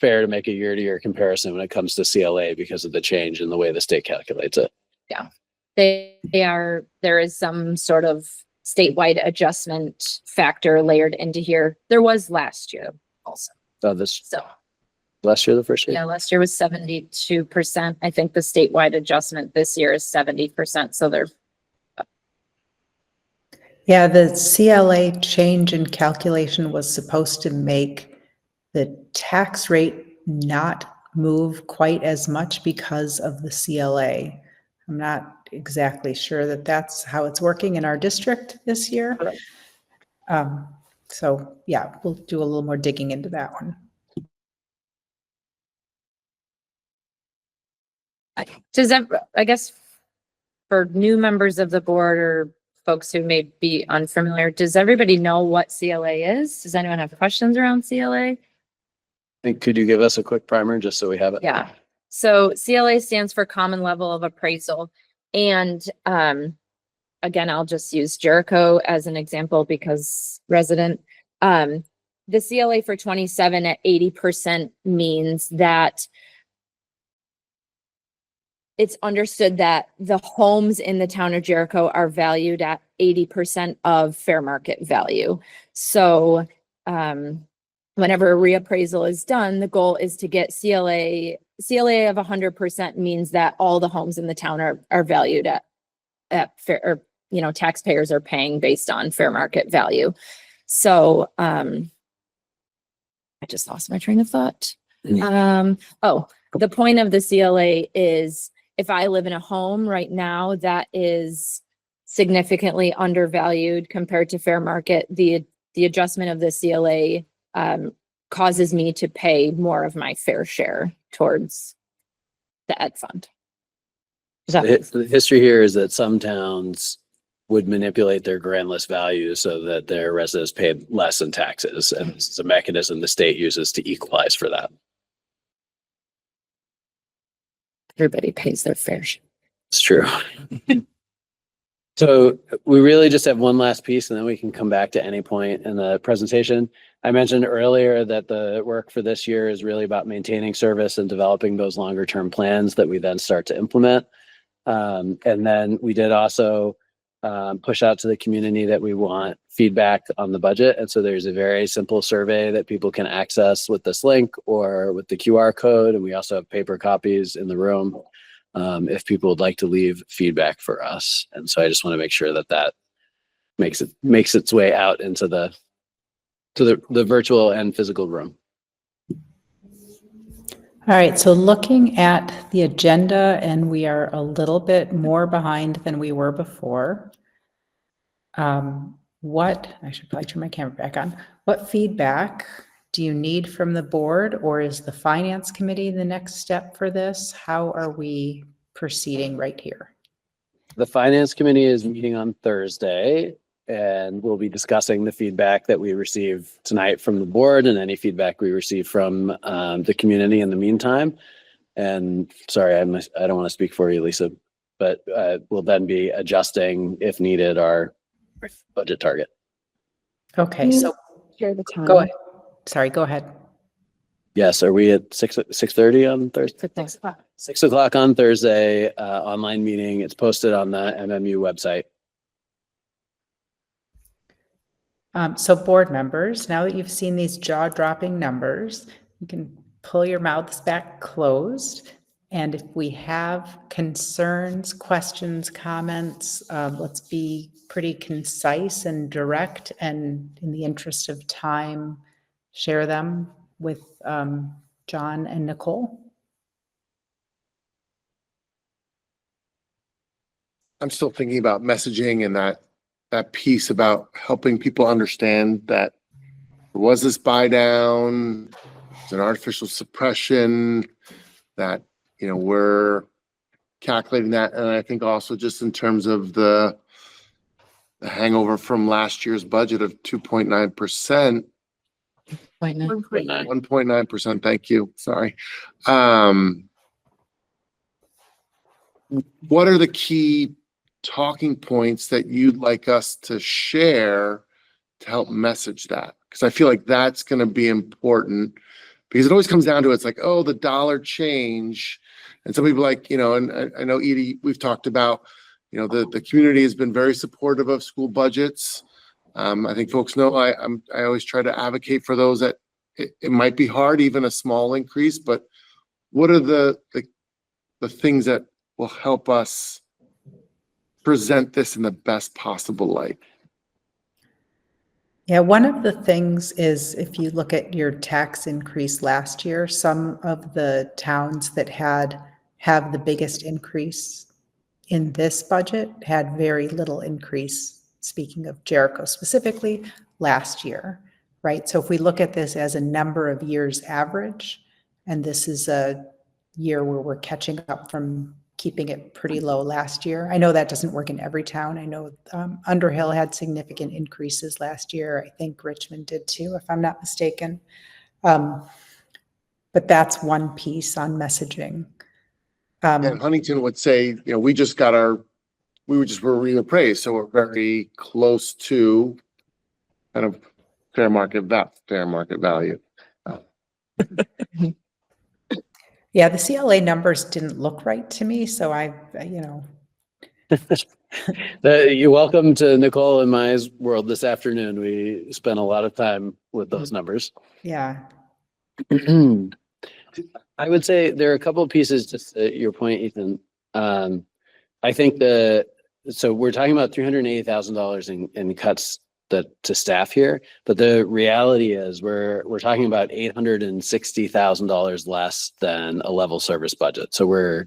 fair to make a year-to-year comparison when it comes to CLA because of the change in the way the state calculates it. Yeah, there is some sort of statewide adjustment factor layered into here. There was last year also. Last year, the first year? Yeah, last year was 72%. I think the statewide adjustment this year is 70%. So they're. Yeah, the CLA change in calculation was supposed to make the tax rate not move quite as much because of the CLA. I'm not exactly sure that that's how it's working in our district this year. So yeah, we'll do a little more digging into that one. I guess for new members of the board or folks who may be unfamiliar, does everybody know what CLA is? Does anyone have questions around CLA? And could you give us a quick primer just so we have it? Yeah. So CLA stands for Common Level of Appraisal. And again, I'll just use Jericho as an example because resident. The CLA for 27 at 80% means that it's understood that the homes in the town of Jericho are valued at 80% of fair market value. So whenever a reappraisal is done, the goal is to get CLA of 100% means that all the homes in the town are valued at fair, or, taxpayers are paying based on fair market value. So I just lost my train of thought. The point of the CLA is if I live in a home right now that is significantly undervalued compared to fair market, the adjustment of the CLA causes me to pay more of my fair share towards the ed fund. The history here is that some towns would manipulate their grand list values so that their residents paid less in taxes. And this is a mechanism the state uses to equalize for that. Everybody pays their fair share. It's true. So we really just have one last piece and then we can come back to any point in the presentation. I mentioned earlier that the work for this year is really about maintaining service and developing those longer term plans that we then start to implement. And then we did also push out to the community that we want feedback on the budget. And so there's a very simple survey that people can access with this link or with the QR code. And we also have paper copies in the room if people would like to leave feedback for us. And so I just want to make sure that makes its way out into the virtual and physical room. All right, so looking at the agenda, and we are a little bit more behind than we were before. I should probably turn my camera back on. What feedback do you need from the board, or is the finance committee the next step for this? How are we proceeding right here? The finance committee is meeting on Thursday, and we'll be discussing the feedback that we receive tonight from the board and any feedback we receive from the community in the meantime. And sorry, I don't want to speak for you, Lisa, but we'll then be adjusting, if needed, our budget target. Okay, so Share the time. go ahead. Sorry, go ahead. Yes, are we at 6:30 on Thursday? 6 o'clock on Thursday, online meeting. It's posted on the MMU website. So board members, now that you've seen these jaw-dropping numbers, you can pull your mouths back closed. And if we have concerns, questions, comments, let's be pretty concise and direct, and in the interest of time, share them with John and Nicole. I'm still thinking about messaging and that piece about helping people understand that there was this buy down, it's an artificial suppression, that, you know, we're calculating that. And I think also just in terms of the hangover from last year's budget of 2.9%. 1.9%, thank you, sorry. What are the key talking points that you'd like us to share to help message that? Because I feel like that's going to be important, because it always comes down to, it's like, oh, the dollar change. And some people like, you know, and I know Edie, we've talked about, you know, the community has been very supportive of school budgets. I think folks know I always try to advocate for those that it might be hard, even a small increase, but what are the things that will help us present this in the best possible light? Yeah, one of the things is, if you look at your tax increase last year, some of the towns that have the biggest increase in this budget had very little increase, speaking of Jericho specifically, last year, right? So if we look at this as a number of years average, and this is a year where we're catching up from keeping it pretty low last year. I know that doesn't work in every town. I know Underhill had significant increases last year. I think Richmond did too, if I'm not mistaken. But that's one piece on messaging. And Huntington would say, you know, we were reappraised, so we're very close to kind of fair market value. Yeah, the CLA numbers didn't look right to me, so you know. You're welcome to Nicole and my world this afternoon. We spent a lot of time with those numbers. Yeah. I would say there are a couple of pieces, just your point, Ethan. I think so we're talking about $380,000 in cuts to staff here, but the reality is we're talking about $860,000 less than a level service budget. So we're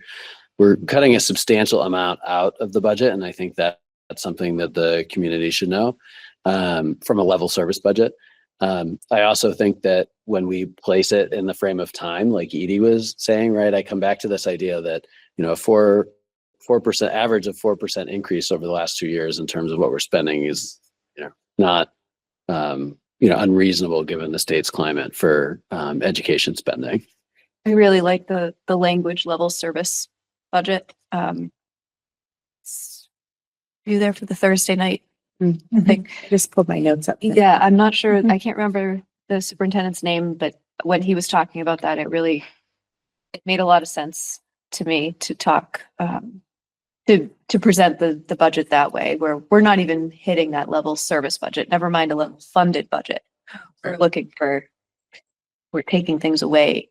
cutting a substantial amount out of the budget, and I think that's something that the community should know from a level service budget. I also think that when we place it in the frame of time, like Edie was saying, right, I come back to this idea that, you know, a 4% average of 4% increase over the last 2 years in terms of what we're spending is, you know, not, you know, unreasonable given the state's climate for education spending. I really like the language level service budget. You there for the Thursday night? I think. Just pulled my notes up. Yeah, I'm not sure. I can't remember the superintendent's name, but when he was talking about that, it made a lot of sense to me to talk, to present the budget that way, where we're not even hitting that level service budget, never mind a level funded budget. We're taking things away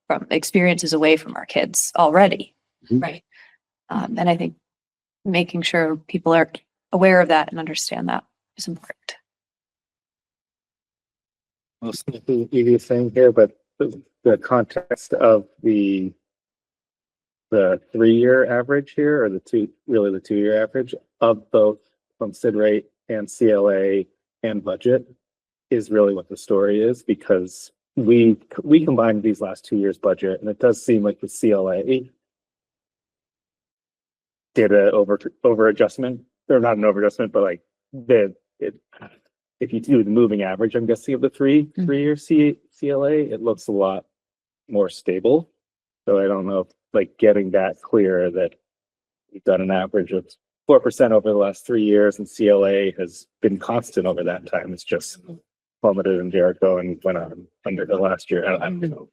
from experiences away from our kids already. Mm-hmm. Right. And I think making sure people are aware of that and understand that is important. Well, something Edie's saying here, but the context of the 3-year average here, or the 2-year average of both from SID rate and CLA and budget is really what the story is, because we combined these last 2 years' budget, and it does seem like the CLA did a over adjustment, or not an over adjustment, but like if you do the moving average, I'm guessing, of the three-year CLA, it looks a lot more stable. So I don't know if like getting that clear that we've done an average of 4% over the last 3 years, and CLA has been constant over that time. It's just plummeted in Jericho and went on under the last year. I don't know.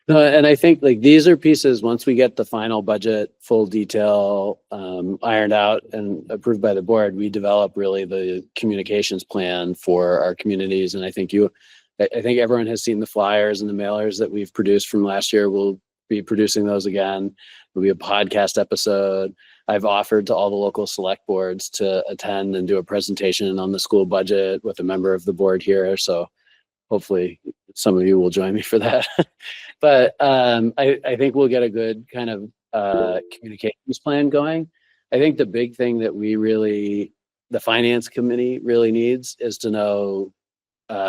No, and I think like these are pieces, once we get the final budget, full detail, ironed out and approved by the board, we develop really the communications plan for our communities. And I think everyone has seen the flyers and the mailers that we've produced from last year. We'll be producing those again. There'll be a podcast episode. I've offered to all the local select boards to attend and do a presentation on the school budget with a member of the board here. So hopefully some of you will join me for that. But I think we'll get a good kind of communications plan going. I think the big thing that the finance committee really needs is to know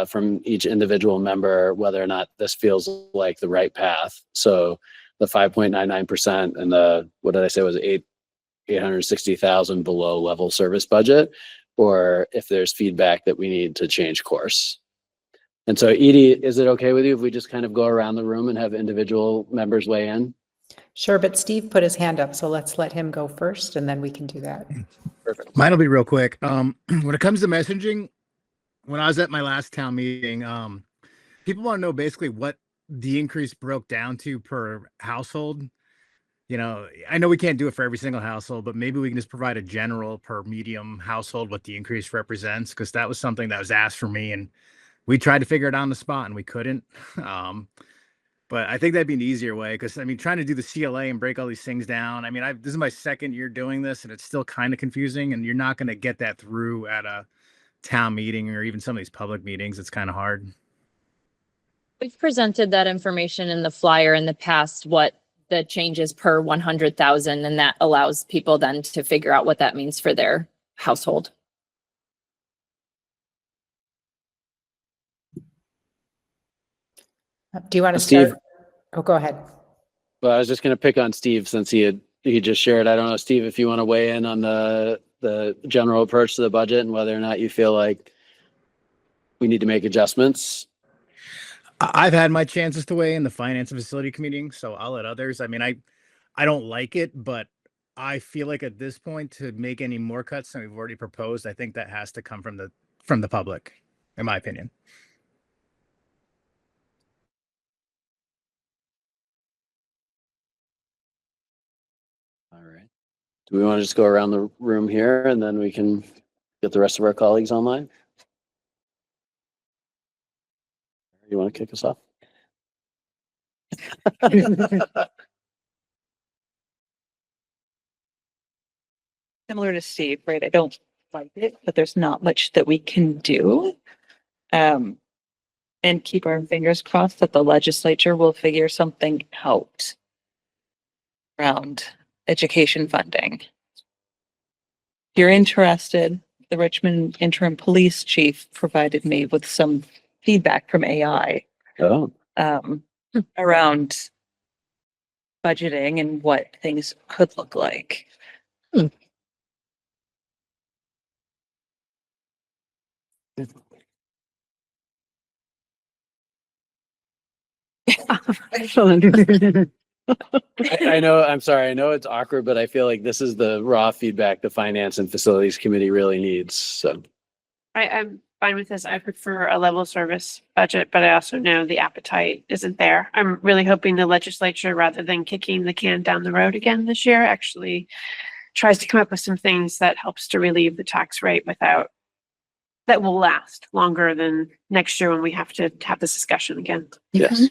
from each individual member whether or not this feels like the right path. So the 5.99% and the, what did I say, was 860,000 below level service budget, or if there's feedback that we need to change course. And so Edie, is it okay with you if we just kind of go around the room and have individual members weigh in? Sure, but Steve put his hand up, so let's let him go first and then we can do that. Perfect. Mine will be real quick. When it comes to messaging, when I was at my last town meeting, people want to know basically what the increase broke down to per household. You know, I know we can't do it for every single household, but maybe we can just provide a general per medium household what the increase represents, because that was something that was asked for me, and we tried to figure it out on the spot and we couldn't. But I think that'd be an easier way, because I mean, trying to do the CLA and break all these things down. I mean, this is my second year doing this and it's still kind of confusing, and you're not going to get that through at a town meeting or even some of these public meetings. It's kind of hard. We've presented that information in the flyer in the past, what the changes per 100,000, and that allows people then to figure out what that means for their household. Do you want to Steve? start? Oh, go ahead. Well, I was just going to pick on Steve since he just shared. I don't know, Steve, if you want to weigh in on the general approach to the budget and whether or not you feel like we need to make adjustments. I've had my chances to weigh in the finance and facility committee, so I'll let others. I mean, I don't like it, but I feel like at this point, to make any more cuts than we've already proposed, I think that has to come from the public, in my opinion. All right. Do we want to just go around the room here and then we can get the rest of our colleagues online? You want to kick us off? Similar to Steve, right? I don't like it, but there's not much that we can do. And keep our fingers crossed that the legislature will figure something out around education funding. If you're interested, the Richmond interim police chief provided me with some feedback from AI around budgeting and what things could look like. I know, I'm sorry, I know it's awkward, but I feel like this is the raw feedback the Finance and Facilities Committee really needs, so. I'm fine with this. I prefer a level service budget, but I also know the appetite isn't there. I'm really hoping the legislature, rather than kicking the can down the road again this year, actually tries to come up with some things that helps to relieve the tax rate that will last longer than next year when we have to have this discussion again. Yes.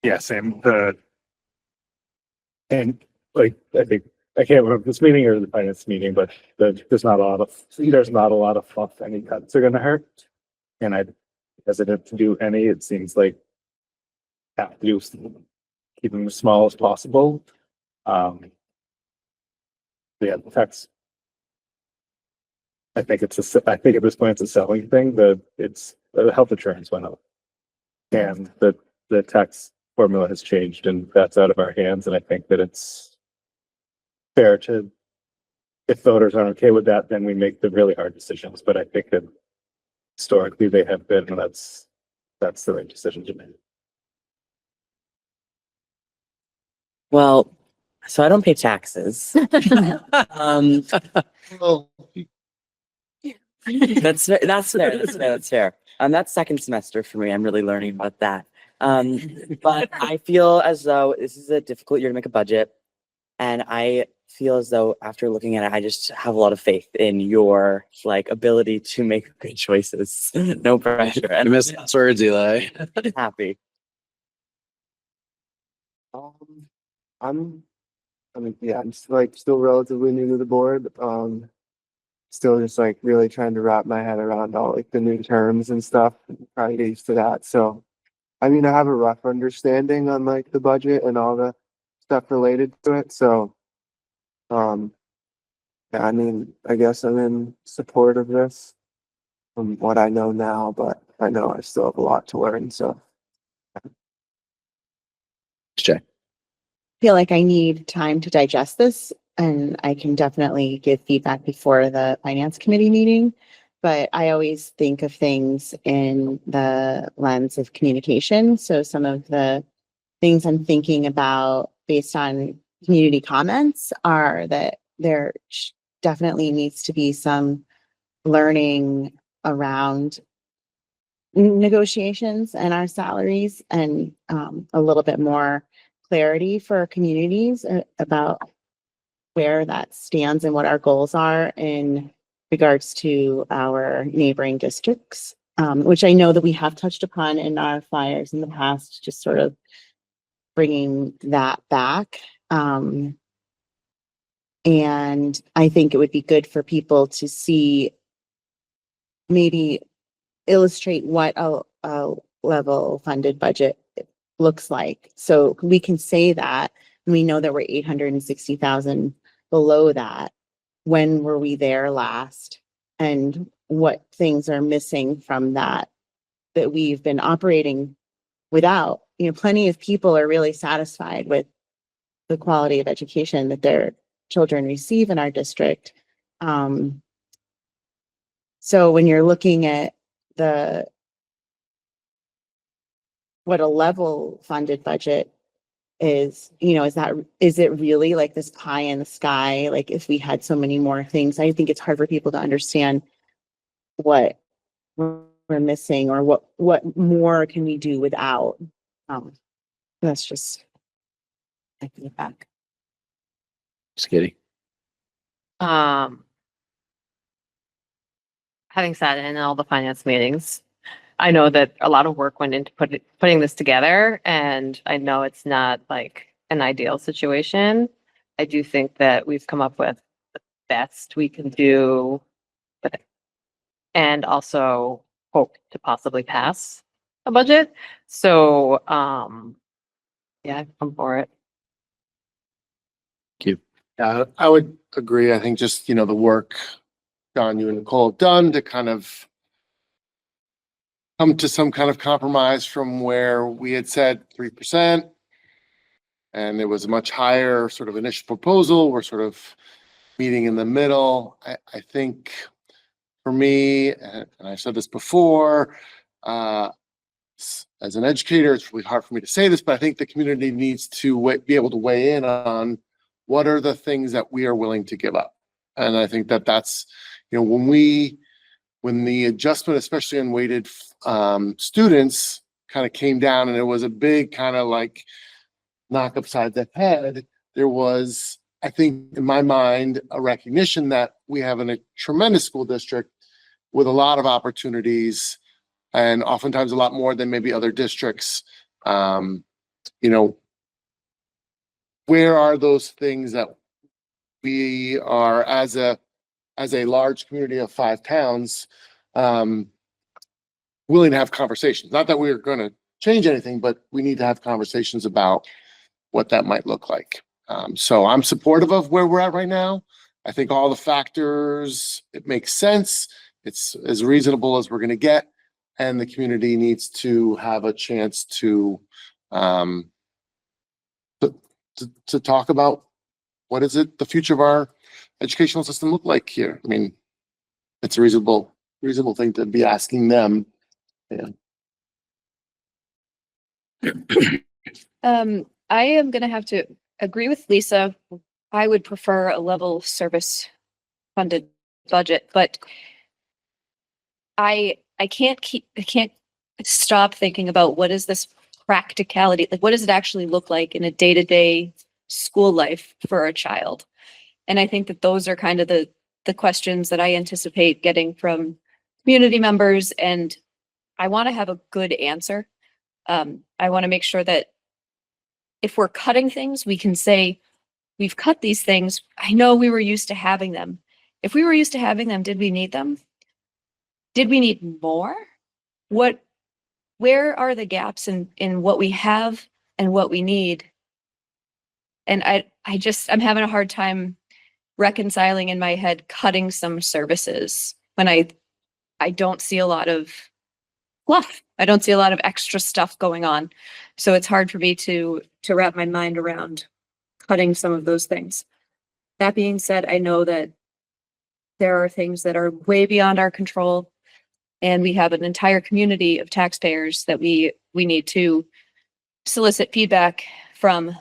Yeah, same. And like, I think, I can't remember this meeting or the finance meeting, but there's not a lot of fluff. Any cuts are going to hurt. And I'm hesitant to do any. It seems like have to do, keep them as small as possible. Yeah, the tax I think I think at this point it's a selling thing. The health insurance went up. And the tax formula has changed and that's out of our hands. And I think that it's fair to, if voters aren't okay with that, then we make the really hard decisions. But I think that historically they have been, and that's the right decision to make. Well, so I don't pay taxes. Well, That's fair. That's fair. That's second semester for me. I'm really learning about that. But I feel as though this is a difficult year to make a budget. And I feel as though after looking at it, I just have a lot of faith in your ability to make good choices. No pressure. I miss words, Eli. Happy. I'm still relatively new to the board. Still just really trying to wrap my head around all the new terms and stuff and trying to get used to that. So, I mean, I have a rough understanding on the budget and all the stuff related to it. So, yeah, I mean, I guess I'm in support of this from what I know now, but I know I still have a lot to learn. So, Jay. Feel like I need time to digest this, and I can definitely give feedback before the finance committee meeting. But I always think of things in the lens of communication. So some of the things I'm thinking about based on community comments are that there definitely needs to be some learning around negotiations and our salaries, and a little bit more clarity for communities about where that stands and what our goals are in regards to our neighboring districts, which I know that we have touched upon in our flyers in the past, just sort of bringing that back. And I think it would be good for people to see, maybe illustrate what a level funded budget looks like. So we can say that, and we know that we're 860,000 below that. When were we there last? And what things are missing from that we've been operating without? Plenty of people are really satisfied with the quality of education that their children receive in our district. So when you're looking at what a level funded budget is, is it really like this pie in the sky? Like if we had so many more things, I think it's hard for people to understand what we're missing or what more can we do without. That's just, I think back. Skitty. Having sat in all the finance meetings, I know that a lot of work went into putting this together, and I know it's not like an ideal situation. I do think that we've come up with the best we can do, and also hope to possibly pass a budget. So, yeah, I'm for it. Thank you. Yeah, I would agree. I think just, the work John, you and Nicole have done to kind of come to some kind of compromise from where we had said 3%. And it was a much higher sort of initial proposal. We're sort of meeting in the middle. I think for me, and I said this before, as an educator, it's really hard for me to say this, but I think the community needs to be able to weigh in on what are the things that we are willing to give up. And I think that that's, when the adjustment, especially on weighted students, kind of came down and it was a big kind of like knock upside the head, there was, I think, in my mind, a recognition that we have a tremendous school district with a lot of opportunities and oftentimes a lot more than maybe other districts. Where are those things that we are, as a large community of 5 towns, willing to have conversations? Not that we're going to change anything, but we need to have conversations about what that might look like. So I'm supportive of where we're at right now. I think all the factors, it makes sense. It's as reasonable as we're gonna get. And the community needs to have a chance to talk about what is it, the future of our educational system look like here? I mean, it's a reasonable thing to be asking them. Yeah. I am gonna have to agree with Lisa. I would prefer a level service funded budget, but I can't stop thinking about what is this practicality, like what does it actually look like in a day-to-day school life for a child? And I think that those are kind of the questions that I anticipate getting from community members, and I want to have a good answer. I want to make sure that if we're cutting things, we can say, we've cut these things. I know we were used to having them. If we were used to having them, did we need them? Did we need more? Where are the gaps in what we have and what we need? And I'm having a hard time reconciling in my head cutting some services when I don't see a lot of fluff. I don't see a lot of extra stuff going on. So it's hard for me to wrap my mind around cutting some of those things. That being said, I know that there are things that are way beyond our control, and we have an entire community of taxpayers that we need to solicit feedback from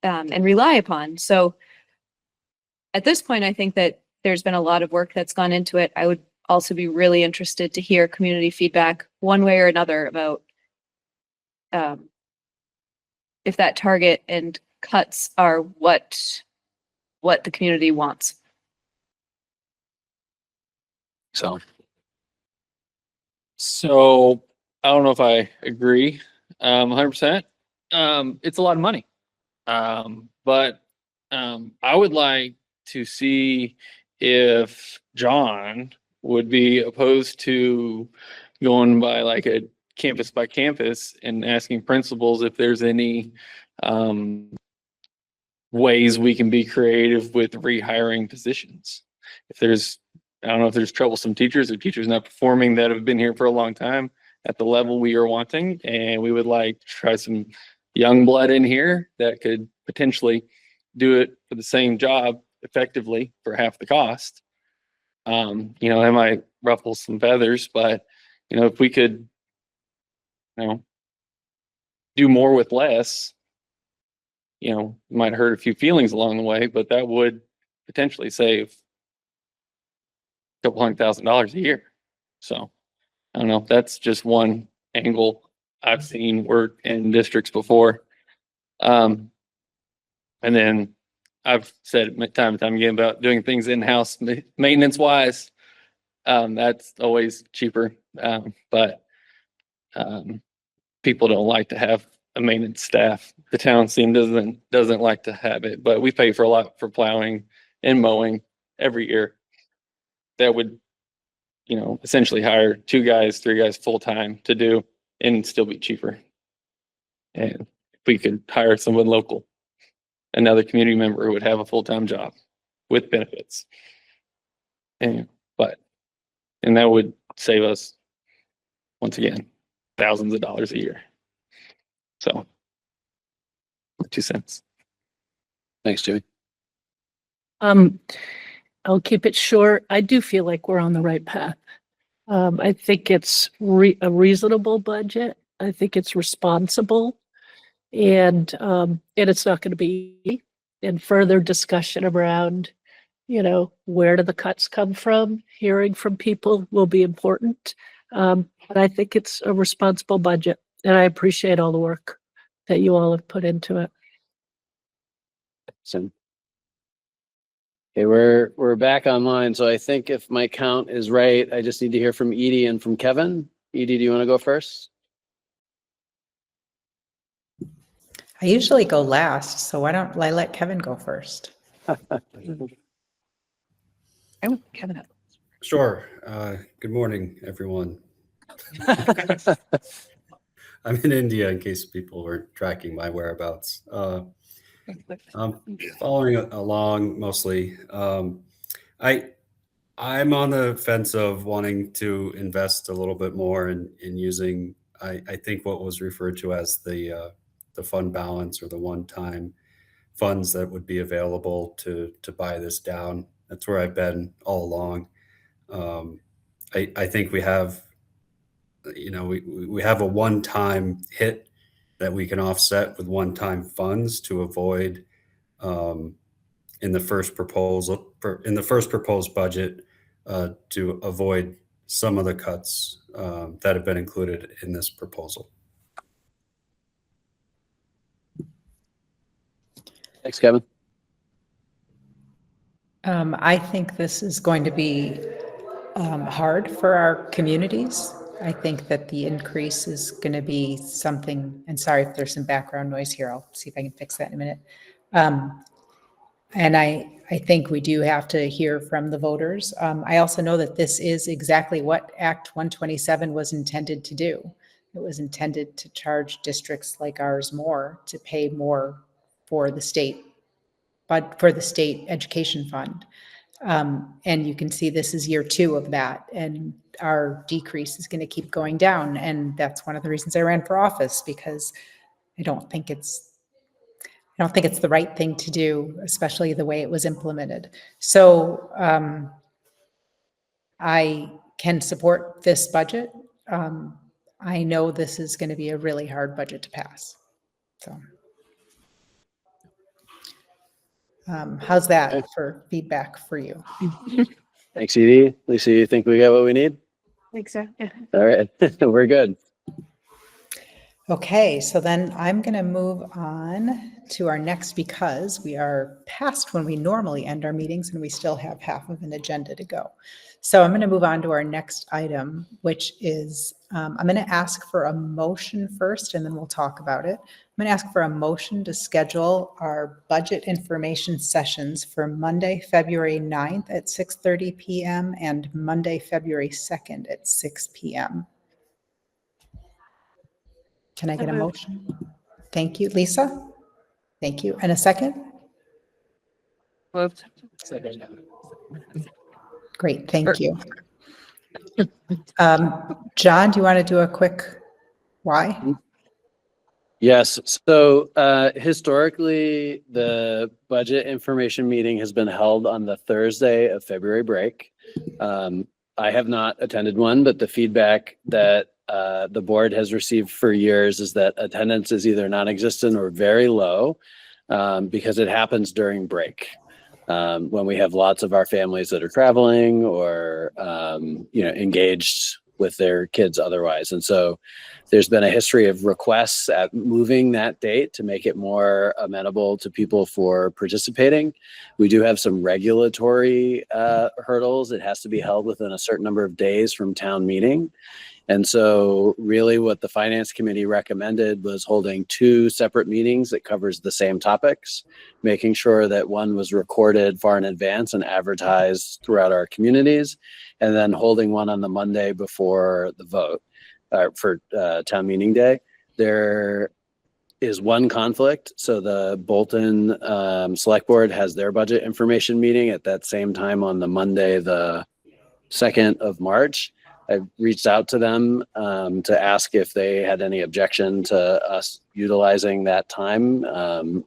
and rely upon. So at this point, I think that there's been a lot of work that's gone into it. I would also be really interested to hear community feedback one way or another about if that target and cuts are what the community wants. So I don't know if I agree 100%. It's a lot of money. But I would like to see if John would be opposed to going by like a campus by campus and asking principals if there's any ways we can be creative with rehiring positions. I don't know if there's troublesome teachers or teachers not performing that have been here for a long time at the level we are wanting, and we would like to try some young blood in here that could potentially do it for the same job effectively for half the cost. That might ruffle some feathers, but if we could, do more with less, might hurt a few feelings along the way, but that would potentially save a couple $100,000 a year. So I don't know. That's just one angle I've seen work in districts before. And then I've said time and time again about doing things in-house maintenance wise. That's always cheaper. But people don't like to have a maintenance staff. The town scene doesn't like to have it, but we pay for a lot for plowing and mowing every year. That would, essentially hire 2 guys, 3 guys full-time to do and still be cheaper. And if we could hire someone local, another community member who would have a full-time job with benefits. And that would save us, once again, thousands of dollars a year. So 2 cents. Thanks, Jimmy. I'll keep it short. I do feel like we're on the right path. I think it's a reasonable budget. I think it's responsible, and it's not going to be in further discussion around, where do the cuts come from? Hearing from people will be important. But I think it's a responsible budget, and I appreciate all the work that you all have put into it. So, okay, we're back online. So I think if my count is right, I just need to hear from Edie and from Kevin. Edie, do you want to go first? I usually go last, so why don't I let Kevin go first? I want Kevin up. Sure. Good morning, everyone. I'm in India in case people were tracking my whereabouts. I'm following along mostly. I'm on the fence of wanting to invest a little bit more in using, I think what was referred to as the fund balance or the one-time funds that would be available to buy this down. That's where I've been all along. I think we have, we have a one-time hit that we can offset with one-time funds to avoid in the first proposed budget to avoid some of the cuts that have been included in this proposal. Thanks, Kevin. I think this is going to be hard for our communities. I think that the increase is going to be something, and sorry if there's some background noise here, I'll see if I can fix that in a minute. And I think we do have to hear from the voters. I also know that this is exactly what Act 127 was intended to do. It was intended to charge districts like ours more, to pay more for the state, but for the state education fund. And you can see this is year 2 of that, and our decrease is going to keep going down. And that's one of the reasons I ran for office, because I don't think it's the right thing to do, especially the way it was implemented. So I can support this budget. I know this is going to be a really hard budget to pass. So how's that for feedback for you? Thanks, Edie. Lisa, you think we got what we need? I think so. Yeah. All right, we're good. Okay, so then I'm going to move on to our next, because we are past when we normally end our meetings and we still have half of an agenda to go. So I'm going to move on to our next item, which is, I'm going to ask for a motion first, and then we'll talk about it. I'm going to ask for a motion to schedule our budget information sessions for Monday, February 9th at 6:30 p.m. and Monday, February 2nd at 6 p.m. Can I get a motion? Thank you, Lisa. Thank you. And a second? Moved. Great, thank you. John, do you want to do a quick why? Yes. So historically, the budget information meeting has been held on the Thursday of February break. I have not attended one, but the feedback that the board has received for years is that attendance is either non-existent or very low because it happens during break. When we have lots of our families that are traveling or, engaged with their kids otherwise. And so there's been a history of requests at moving that date to make it more amenable to people for participating. We do have some regulatory hurdles. It has to be held within a certain number of days from town meeting. And so really what the finance committee recommended was holding 2 separate meetings that covers the same topics, making sure that one was recorded far in advance and advertised throughout our communities, and then holding one on the Monday before the vote for town meeting day. There is one conflict. So the Bolton Select Board has their budget information meeting at that same time on the Monday, the 2nd of March. I reached out to them to ask if they had any objection to us utilizing that time,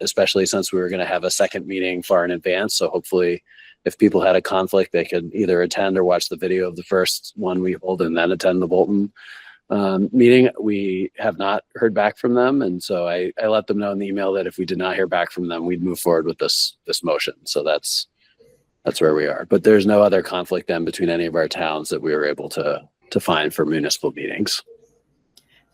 especially since we were going to have a second meeting far in advance. So hopefully if people had a conflict, they could either attend or watch the video of the first one we hold and then attend the Bolton meeting. We have not heard back from them. And so I let them know in the email that if we did not hear back from them, we'd move forward with this motion. So that's where we are. But there's no other conflict then between any of our towns that we were able to find for municipal meetings.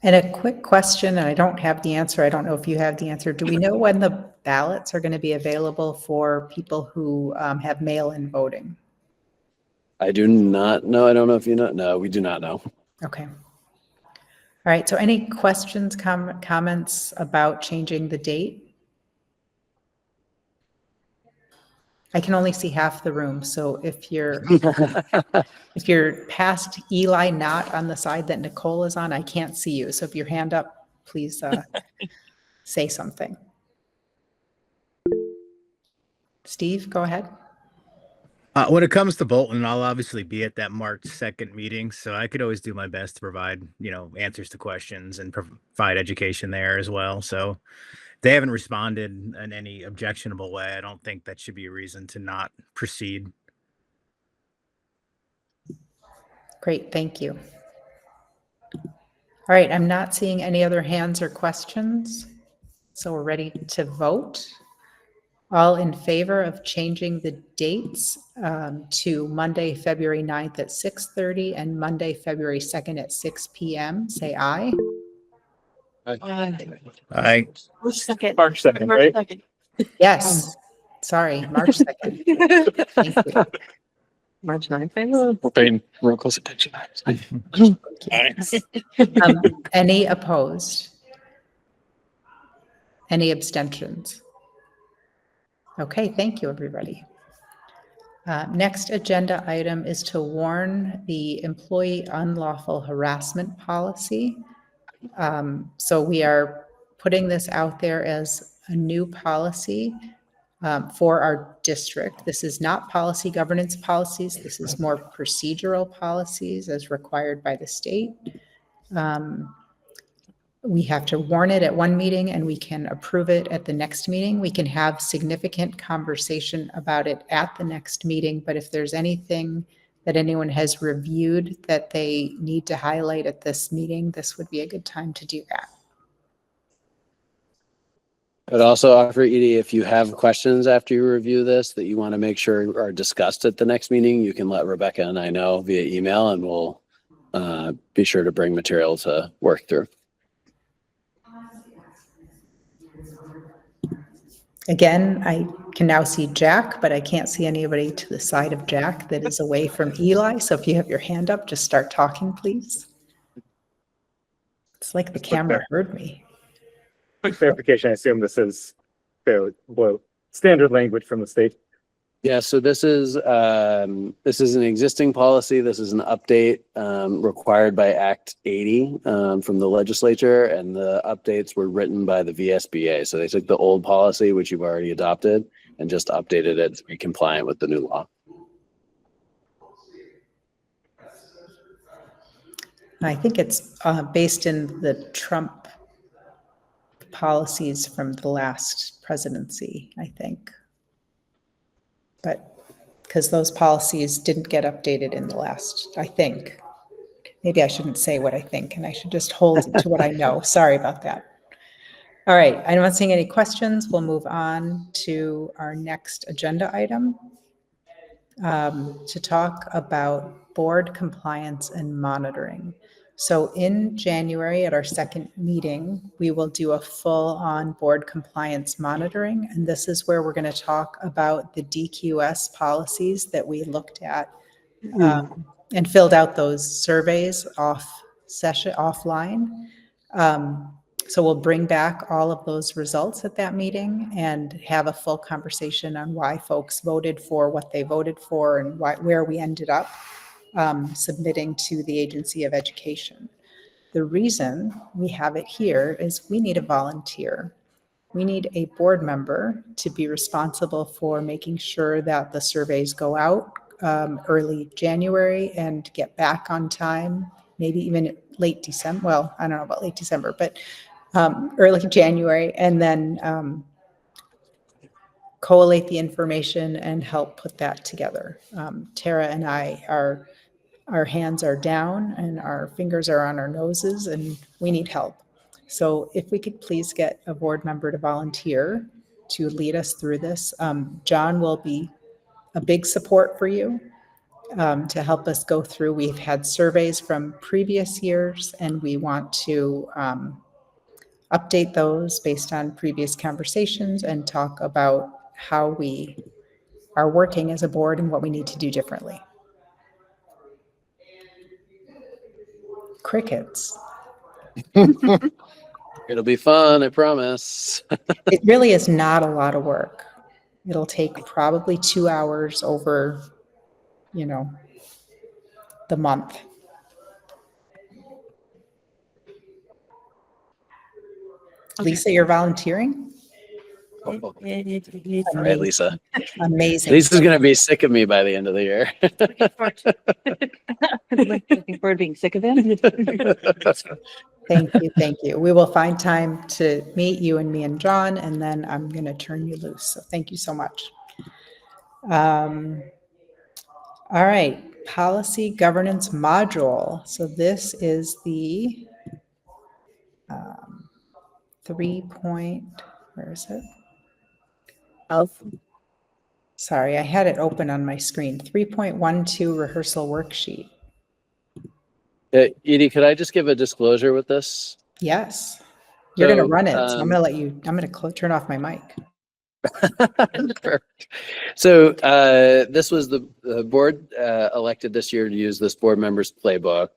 And a quick question, and I don't have the answer. I don't know if you have the answer. Do we know when the ballots are going to be available for people who have mail-in voting? I do not know. I don't know if you know. No, we do not know. Okay. All right. So any questions, comments about changing the date? I can only see half the room, so if you're past Eli, not on the side that Nicole is on, I can't see you. So if your hand up, please say something. Steve, go ahead. When it comes to Bolton, I'll obviously be at that March 2nd meeting, so I could always do my best to provide, answers to questions and provide education there as well. So they haven't responded in any objectionable way. I don't think that should be a reason to not proceed. Great, thank you. All right, I'm not seeing any other hands or questions, so we're ready to vote. All in favor of changing the dates to Monday, February 9th at 6:30 and Monday, February 2nd at 6 p.m., say aye. Aye. March 2nd. March 2nd, right? 2nd. Yes, sorry, March 2nd. Thank you. March 9th. We're paying real close attention. Nice. Any opposed? Any abstentions? Okay, thank you, everybody. Next agenda item is to warn the employee unlawful harassment policy. So we are putting this out there as a new policy for our district. This is not policy governance policies. This is more procedural policies as required by the state. We have to warn it at one meeting and we can approve it at the next meeting. We can have significant conversation about it at the next meeting, but if there's anything that anyone has reviewed that they need to highlight at this meeting, this would be a good time to do that. I'd also offer, Edie, if you have questions after you review this that you want to make sure are discussed at the next meeting, you can let Rebecca and I know via email and we'll be sure to bring material to work through. Again, I can now see Jack, but I can't see anybody to the side of Jack that is away from Eli. So if you have your hand up, just start talking, please. It's like the camera heard me. Quick clarification, I assume this is fairly, well, standard language from the state. Yeah, so this is an existing policy. This is an update required by Act 80 from the legislature, and the updates were written by the VSBA. So they took the old policy, which you've already adopted, and just updated it to be compliant with the new law. I think it's based in the Trump policies from the last presidency, I think. But because those policies didn't get updated in the last, I think. Maybe I shouldn't say what I think and I should just hold to what I know. Sorry about that. All right, I'm not seeing any questions. We'll move on to our next agenda item to talk about board compliance and monitoring. So in January at our second meeting, we will do a full on board compliance monitoring. And this is where we're going to talk about the DQS policies that we looked at and filled out those surveys offline. So we'll bring back all of those results at that meeting and have a full conversation on why folks voted for what they voted for and where we ended up submitting to the Agency of Education. The reason we have it here is we need a volunteer. We need a board member to be responsible for making sure that the surveys go out early January and get back on time, maybe even late December. Well, I don't know about late December, but early January, and then collate the information and help put that together. Tara and I our hands are down and our fingers are on our noses and we need help. So if we could please get a board member to volunteer to lead us through this. John will be a big support for you to help us go through. We've had surveys from previous years and we want to update those based on previous conversations and talk about how we are working as a board and what we need to do differently. Crickets. It'll be fun, I promise. It really is not a lot of work. It'll take probably 2 hours over, the month. Lisa, you're volunteering? All right, Lisa. Amazing. Lisa's gonna be sick of me by the end of the year. Looking forward to being sick of it. Thank you, thank you. We will find time to meet you and me and John, and then I'm going to turn you loose. So thank you so much. All right, policy governance module. So this is the where is it? Sorry, I had it open on my screen. 3.12 rehearsal worksheet. Edie, could I just give a disclosure with this? Yes, you're going to So, run it. So I'm going to let you, I'm going to turn off my mic. So this was the board elected this year to use this board member's playbook,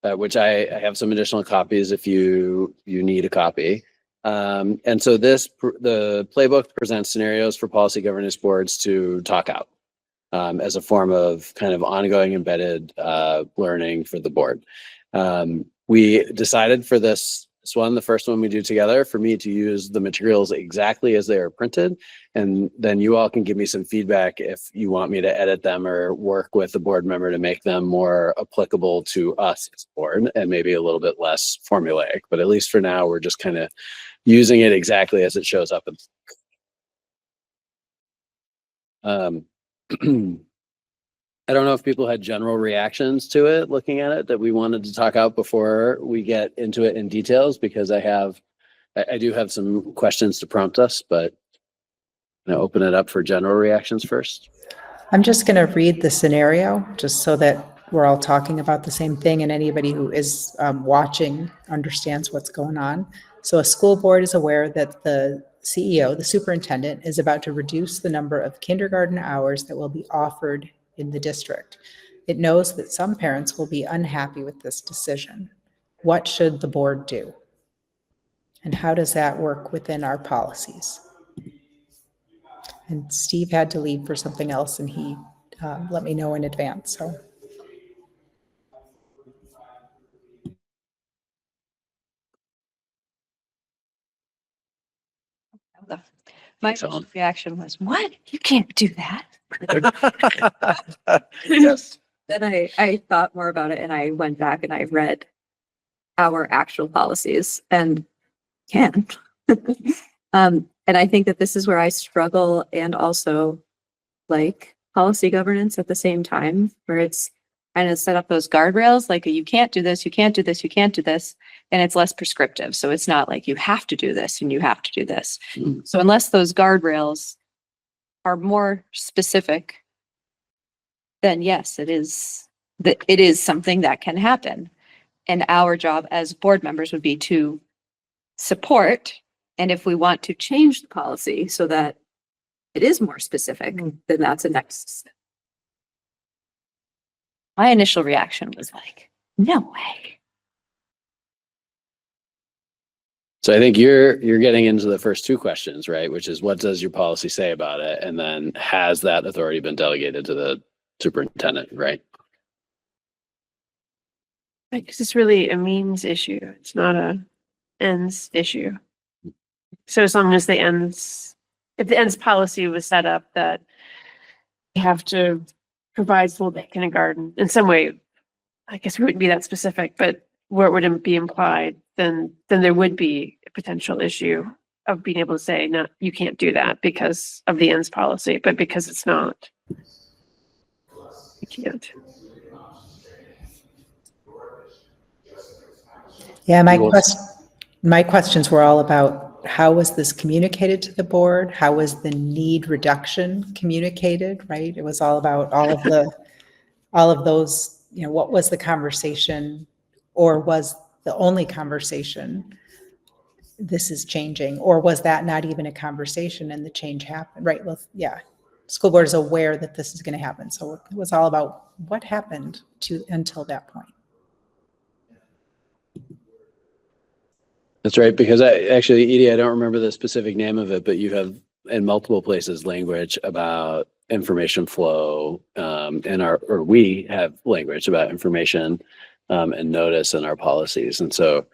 which I have some additional copies if you need a copy. And so the playbook presents scenarios for policy governance boards to talk out as a form of kind of ongoing embedded learning for the board. We decided for this one, the first one we do together, for me to use the materials exactly as they are printed. And then you all can give me some feedback if you want me to edit them or work with the board member to make them more applicable to us as a board and maybe a little bit less formulaic. But at least for now, we're just kind of using it exactly as it shows up. I don't know if people had general reactions to it, looking at it, that we wanted to talk out before we get into it in details, because I do have some questions to prompt us, but I'm gonna open it up for general reactions first. I'm just going to read the scenario just so that we're all talking about the same thing and anybody who is watching understands what's going on. So a school board is aware that the CEO, the superintendent, is about to reduce the number of kindergarten hours that will be offered in the district. It knows that some parents will be unhappy with this decision. What should the board do? And how does that work within our policies? And Steve had to leave for something else, and he let me know in advance. So My initial reaction was, what? You can't do that. Yes. Then I thought more about it and I went back and I read our actual policies and can. And I think that this is where I struggle and also like policy governance at the same time, where it's kind of set up those guardrails, like you can't do this, you can't do this, you can't do this. And it's less prescriptive. So it's not like you have to do this and you have to do this. So unless those guardrails are more specific, then yes, it is something that can happen. And our job as board members would be to support. And if we want to change the policy so that it is more specific, then that's a next step. My initial reaction was like, no way. So I think you're getting into the first two questions, right? Which is, what does your policy say about it? And then, has that authority been delegated to the superintendent, right? Because it's really a means issue. It's not a ends issue. So as long as if the ends policy was set up that you have to provide full day kindergarten in some way, I guess we wouldn't be that specific, but where it wouldn't be implied, then there would be a potential issue of being able to say, no, you can't do that because of the ends policy, but because it's not, you can't. yeah, my questions were all about how was this communicated to the board? How was the need reduction communicated, right? It was all about all of those, what was the conversation, or was the only conversation, this is changing, or was that not even a conversation and the change happened, right? Well, yeah, school board is aware that this is going to happen. So it was all about what happened until that point. That's right, because Edie, I don't remember the specific name of it, but you have in multiple places language about information flow, we have language about information and notice in our policies. And so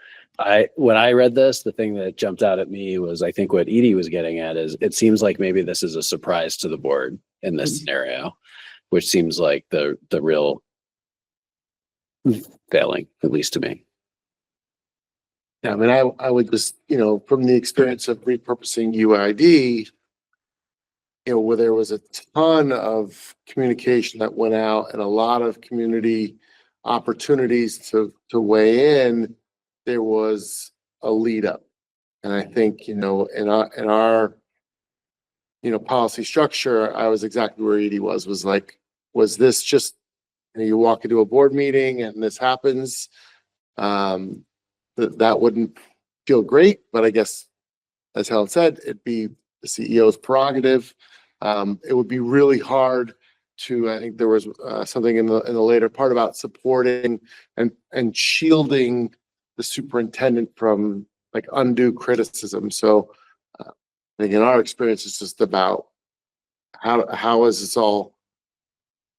When I read this, the thing that jumped out at me was, I think what Edie was getting at is, it seems like maybe this is a surprise to the board in this scenario, which seems like the real failing, at least to me. Yeah, I mean, I would just, from the experience of repurposing UID, where there was a ton of communication that went out and a lot of community opportunities to weigh in, there was a lead up. And I think, in our policy structure, I was exactly where Edie was like, was this just, you walk into a board meeting and this happens? That wouldn't feel great, but I guess, as Helen said, it'd be the CEO's prerogative. It would be really hard to, I think there was something in the later part about supporting and shielding the superintendent from like undue criticism. So I think in our experience, it's just about how is this all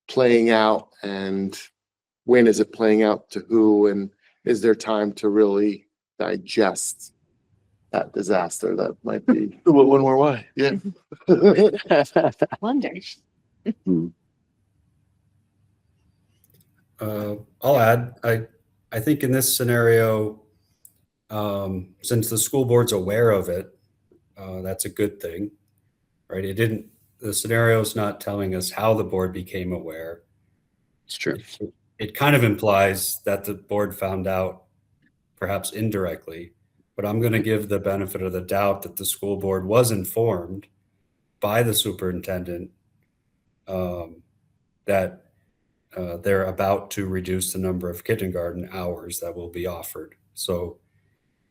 playing out, and when is it playing out to who, and is there time to really digest that disaster that might be? One more why? Yeah. Wonder. I'll add, I think in this scenario, since the school board's aware of it, that's a good thing, right? The scenario is not telling us how the board became aware. It's true. It kind of implies that the board found out, perhaps indirectly, but I'm going to give the benefit of the doubt that the school board was informed by the superintendent that they're about to reduce the number of kindergarten hours that will be offered. So,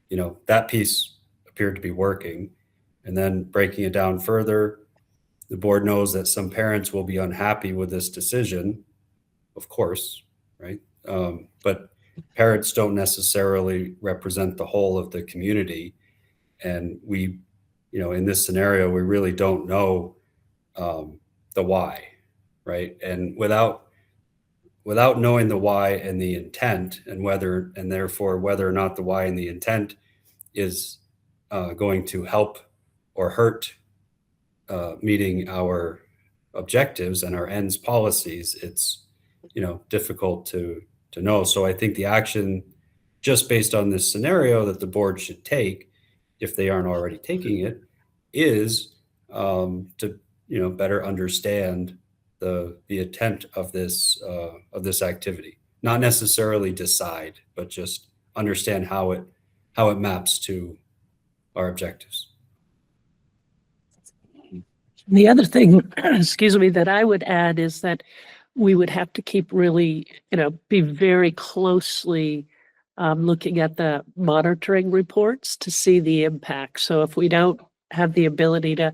that piece appeared to be working. And then breaking it down further, the board knows that some parents will be unhappy with this decision, of course, right? But parents don't necessarily represent the whole of the community. And we, in this scenario, we really don't know the why, right? And without knowing the why and the intent, and therefore whether or not the why and the intent is going to help or hurt meeting our objectives and our ends policies, it's difficult to know. So I think the action, just based on this scenario, that the board should take, if they aren't already taking it, is to better understand the intent of this activity. Not necessarily decide, but just understand how it maps to our objectives. The other thing, excuse me, that I would add is that we would have to keep really, be very closely looking at the monitoring reports to see the impact. So if we don't have the ability to,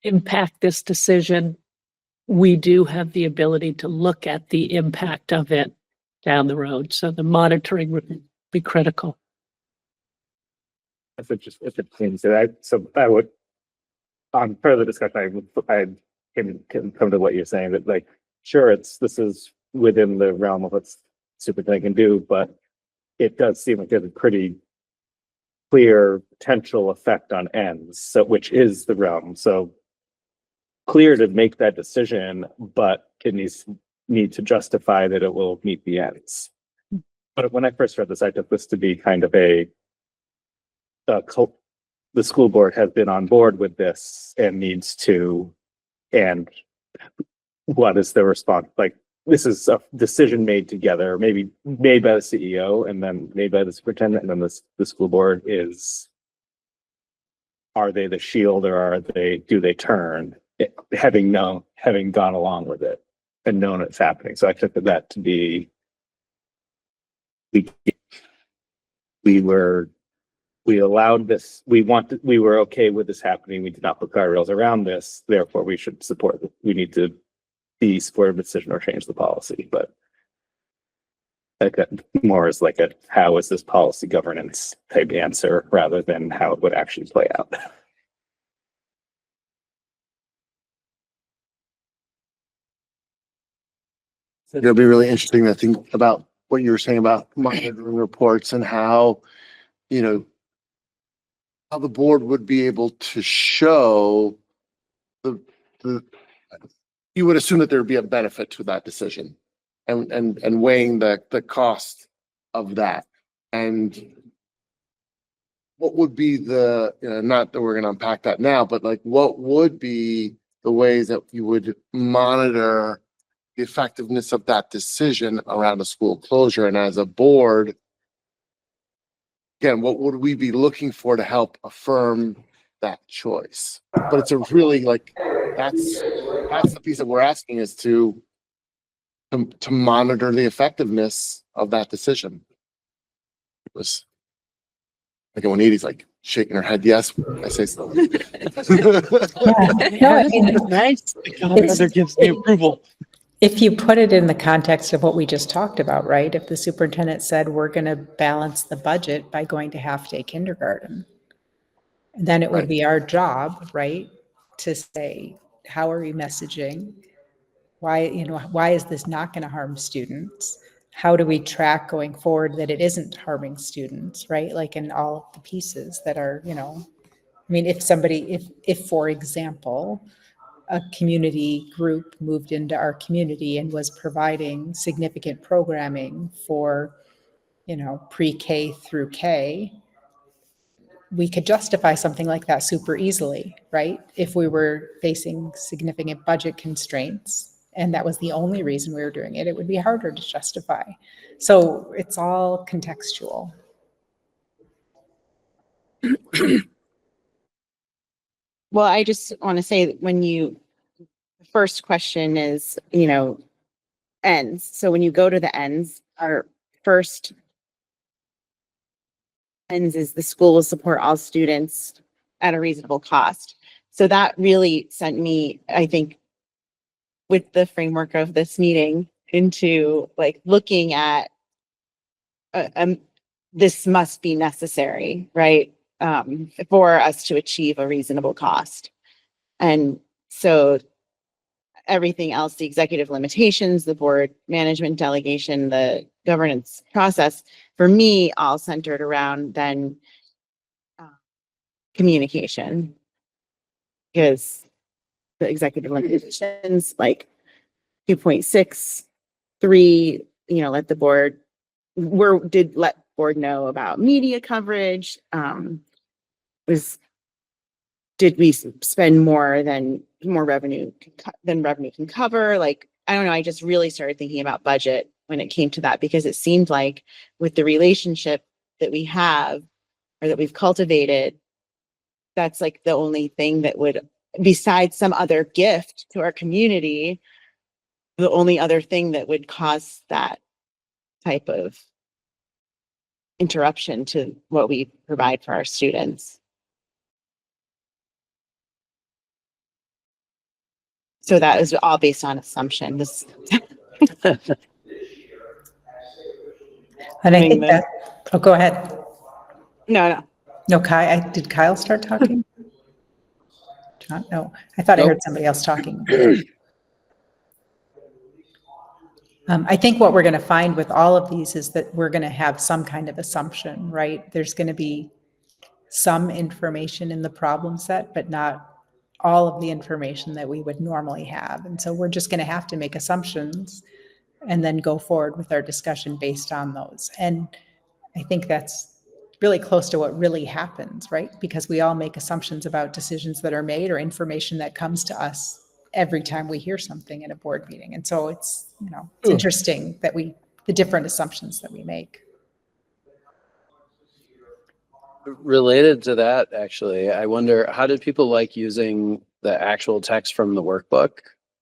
impact this decision, we do have the ability to look at the impact of it down the road. So the monitoring would be critical. If it seems that I would, on further discussion, I can come to what you're saying, that like, sure, this is within the realm of what superintendent can do, but it does seem like there's a pretty clear potential effect on ends, so which is the realm. So clear to make that decision, but it need to justify that it will meet the ends. But when I first read this, I took this to be kind of the school board has been on board with this and needs to, and what is the response? Like, this is a decision made together, maybe made by the CEO and then made by the superintendent, and then the school board is, are they the shield, or do they turn, having gone along with it and known it's happening? So I took that to be, we allowed this, we were okay with this happening. We did not put guardrails around this. Therefore, we should support it. We need to be supportive of the decision or change the policy. But more as like how is this policy governance type answer rather than how it would actually play out. It'll be really interesting to think about what you were saying about monitoring reports and how, you know, how the board would be able to show the, you would assume that there would be a benefit to that decision and weighing the cost of that. And what would be the, you know, not that we're going to unpack that now, but like what would be the ways that you would monitor the effectiveness of that decision around a school closure? And as a board, again, what would we be looking for to help affirm that choice? But it's a really like, that's the piece that we're asking, is to monitor the effectiveness of that decision. It was like when Edie's like shaking her head, yes, I say so. No, I mean, Nice. There gives me approval. if you put it in the context of what we just talked about, right? If the superintendent said, we're going to balance the budget by going to half-day kindergarten, then it would be our job, right, to say, how are we messaging? Why, you know, why is this not going to harm students? How do we track going forward that it isn't harming students, right? Like in all of the pieces that are, you know, I mean, if somebody, if for example, a community group moved into our community and was providing significant programming for, you know, pre-K through K, we could justify something like that super easily, right? If we were facing significant budget constraints and that was the only reason we were doing it, it would be harder to justify. So it's all contextual. Well, I just want to say that when the first question is, you know, ends. So when you go to the ends, our first ends is the school will support all students at a reasonable cost. So that really sent me, I think, with the framework of this meeting into like looking at this must be necessary, right? For us to achieve a reasonable cost. And so everything else, the executive limitations, the board management delegation, the governance process, for me, all centered around then communication. Because the executive limitations, like 2.63, you know, let the board, did let board know about media coverage. Did we spend more revenue than revenue can cover? Like, I don't know. I just really started thinking about budget when it came to that, because it seemed like with the relationship that we have or that we've cultivated, that's like the only thing that would, besides some other gift to our community, the only other thing that would cause that type of interruption to what we provide for our students. So that is all based on assumption. This. And I think that, oh, go ahead. No. No, did Kyle start talking? John, no, I thought I heard somebody else talking. I think what we're going to find with all of these is that we're going to have some kind of assumption, right? There's going to be some information in the problem set, but not all of the information that we would normally have. And so we're just going to have to make assumptions and then go forward with our discussion based on those. And I think that's really close to what really happens, right? Because we all make assumptions about decisions that are made or information that comes to us every time we hear something in a board meeting. And so it's, you know, it's interesting that the different assumptions that we make. Related to that, actually, I wonder, how did people like using the actual text from the workbook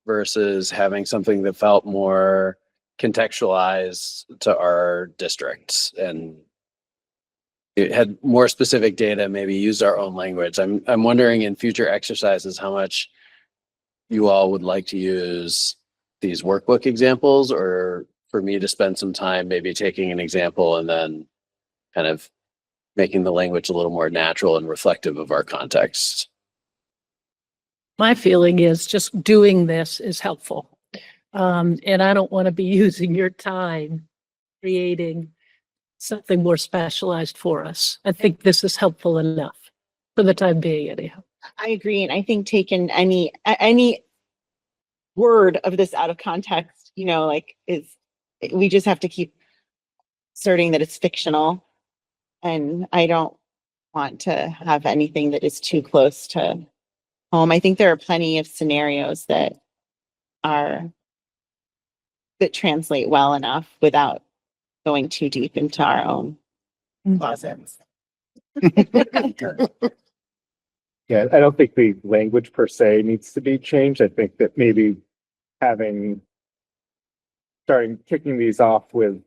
versus having something that felt more contextualized to our districts and it had more specific data, maybe used our own language? I'm wondering in future exercises how much you all would like to use these workbook examples, or for me to spend some time maybe taking an example and then kind of making the language a little more natural and reflective of our context. My feeling is just doing this is helpful. And I don't want to be using your time creating something more specialized for us. I think this is helpful enough for the time being anyhow. I agree. And I think taking any word of this out of context, you know, like we just have to keep asserting that it's fictional. And I don't want to have anything that is too close to home. I think there are plenty of scenarios that translate well enough without going too deep into our own closets. Yeah, I don't think the language per se needs to be changed. I think that maybe kicking these off with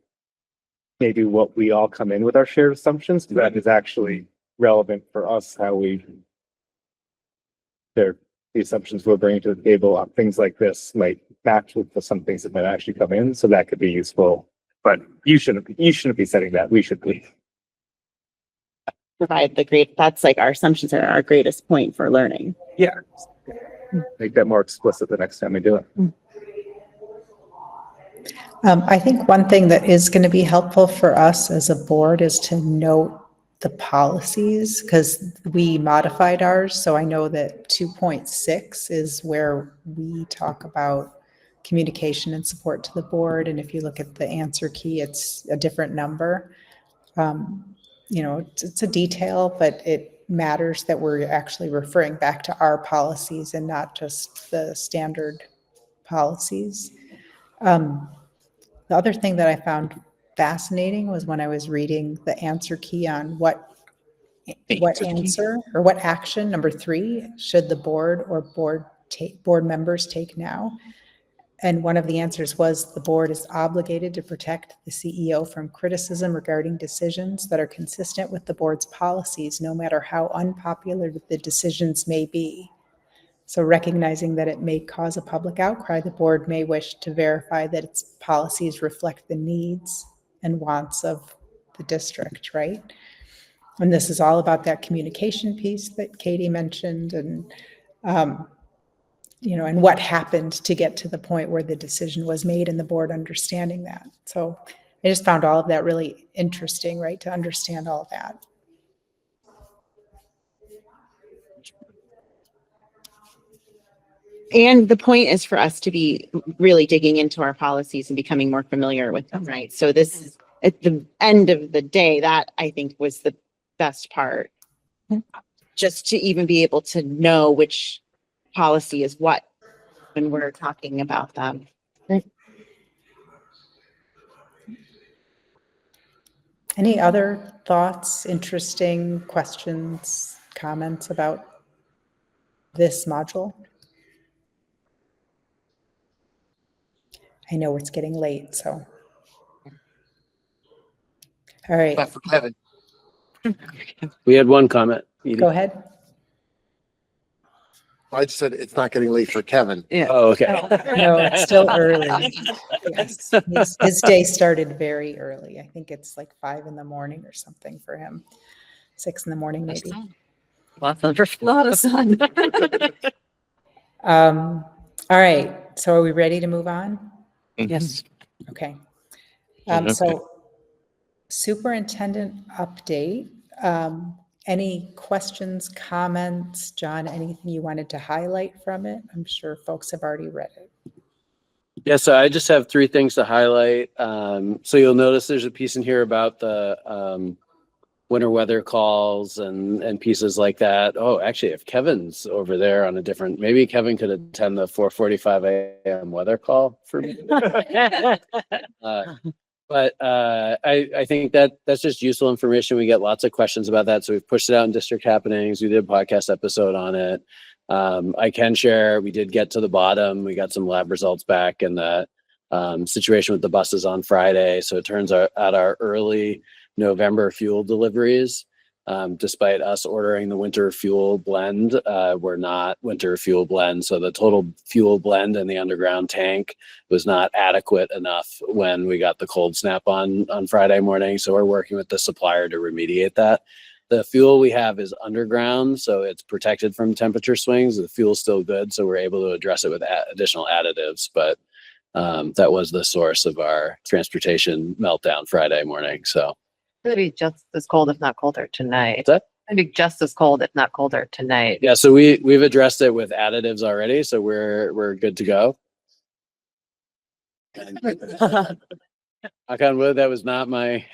maybe what we all come in with our shared assumptions, that is actually relevant for us, the assumptions we're bringing to the table on things like this might match with some things that might actually come in. So that could be useful, but you shouldn't be setting that. We should be. Provide that's like our assumptions are our greatest point for learning. Yeah. Make that more explicit the next time we do it. I think one thing that is going to be helpful for us as a board is to note the policies, because we modified ours. So I know that 2.6 is where we talk about communication and support to the board. And if you look at the answer key, it's a different number. You know, it's a detail, but it matters that we're actually referring back to our policies and not just the standard policies. The other thing that I found fascinating was when I was reading the answer key on what answer or what action, number 3, should the board or board members take now? And one of the answers was the board is obligated to protect the CEO from criticism regarding decisions that are consistent with the board's policies, no matter how unpopular the decisions may be. So recognizing that it may cause a public outcry, the board may wish to verify that its policies reflect the needs and wants of the district, right? And this is all about that communication piece that Katie mentioned, and you know, and what happened to get to the point where the decision was made and the board understanding that. So I just found all of that really interesting, right? To understand all of that. And the point is for us to be really digging into our policies and becoming more familiar with them, right? So this is at the end of the day, that I think was the best part. Just to even be able to know which policy is what when we're talking about them. Any other thoughts, interesting questions, comments about this module? I know it's getting late, so. All right. But for Kevin. We had one comment. Edie. Go ahead. I just said it's not getting late for Kevin. Yeah. Oh, okay. No, it's still early. Yes. His day started very early. I think it's like 5 in the morning or something for him. 6 in the morning, maybe. Lots of sun. All right. So are we ready to move on? Yes. Okay. So superintendent update. Any questions, comments? John, anything you wanted to highlight from it? I'm sure folks have already read it. Yeah, so I just have 3 things to highlight. So you'll notice there's a piece in here about the winter weather calls and pieces like that. Oh, actually, if Kevin's over there on a different, maybe Kevin could attend the 4:45 a.m. weather call for me. But I think that's just useful information. We get lots of questions about that. So we've pushed it out in district happenings. We did a podcast episode on it. I can share, we did get to the bottom. We got some lab results back in the situation with the buses on Friday. So it turns out our early November fuel deliveries, despite us ordering the winter fuel blend, were not winter fuel blend. So the total fuel blend in the underground tank was not adequate enough when we got the cold snap on Friday morning. So we're working with the supplier to remediate that. The fuel we have is underground, so it's protected from temperature swings. The fuel's still good, so we're able to address it with additional additives. But that was the source of our transportation meltdown Friday morning. So It'll be just as cold, if not colder tonight. what's that? It'll be just as cold, if not colder tonight. Yeah, so we've addressed it with additives already, so we're good to go. Knock on wood, that was not my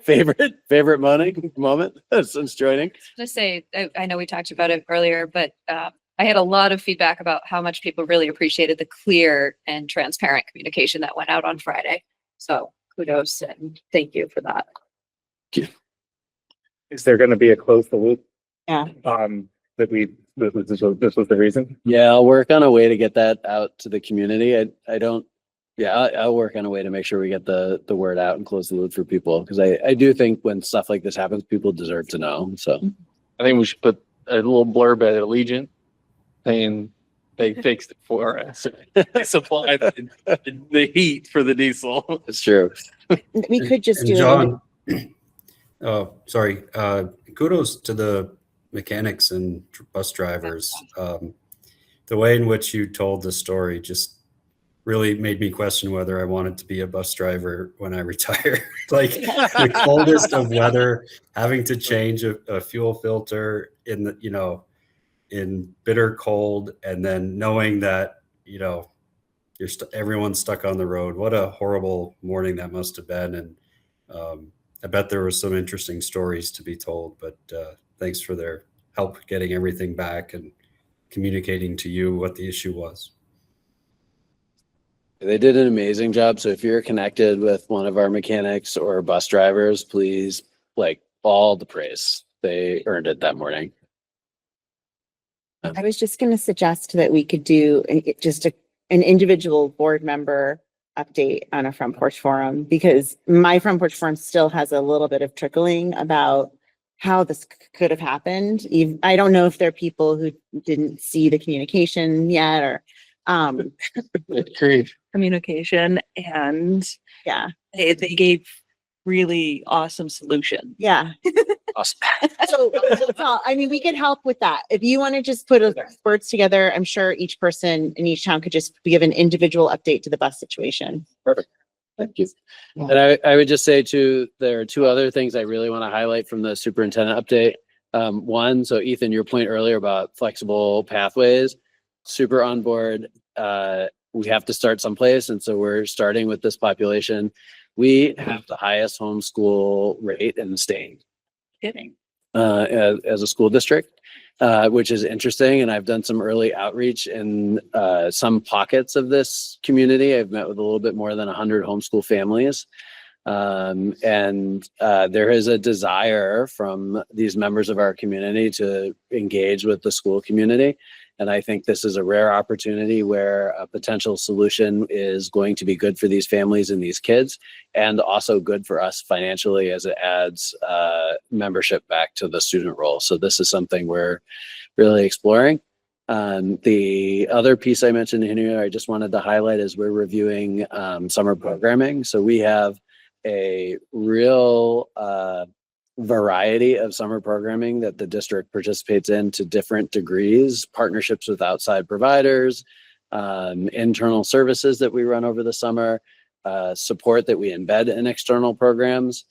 favorite moment since joining. Just say, I know we talked about it earlier, but I had a lot of feedback about how much people really appreciated the clear and transparent communication that went out on Friday. So kudos and thank you for that. Is there going to be a close the loop? Yeah. That this was the reason? Yeah, I'll work on a way to get that out to the community. I'll work on a way to make sure we get the word out and close the loop for people, because I do think when stuff like this happens, people deserve to know. So I think we should put a little blurb at Allegiant saying they fixed it for us. They supplied the heat for the diesel. it's true. We could just And do it. John, oh, sorry. Kudos to the mechanics and bus drivers. The way in which you told the story just really made me question whether I wanted to be a bus driver when I retire. Like the coldest of weather, having to change a fuel filter in the, in bitter cold, and then knowing that, everyone's stuck on the road. What a horrible morning that must have been. And I bet there were some interesting stories to be told, but thanks for their help getting everything back and communicating to you what the issue was. They did an amazing job. So if you're connected with one of our mechanics or bus drivers, please, all the praise. They earned it that morning. I was just going to suggest that we could do just an individual board member update on a front porch forum, because my front porch forum still has a little bit of trickling about how this could have happened. I don't know if there are people who didn't see the communication yet, or Communication, and yeah, they gave really awesome solution. yeah. Awesome. So, I mean, we could help with that. If you want to just put words together, I'm sure each person in each town could just give an individual update to the bus situation. Perfect. Thank you. And I would just say too, there are two other things I really want to highlight from the superintendent update. One, so Ethan, your point earlier about flexible pathways, super on board. We have to start someplace. And so we're starting with this population. We have the highest homeschool rate in the state. Kidding. As a school district, which is interesting. And I've done some early outreach in some pockets of this community. I've met with a little bit more than 100 homeschool families. And there is a desire from these members of our community to engage with the school community. And I think this is a rare opportunity where a potential solution is going to be good for these families and these kids, and also good for us financially as it adds membership back to the student role. So this is something we're really exploring. The other piece I mentioned in here, I just wanted to highlight, is we're reviewing summer programming. So we have a real variety of summer programming that the district participates in to different degrees, partnerships with outside providers, internal services that we run over the summer, support that we embed in external programs.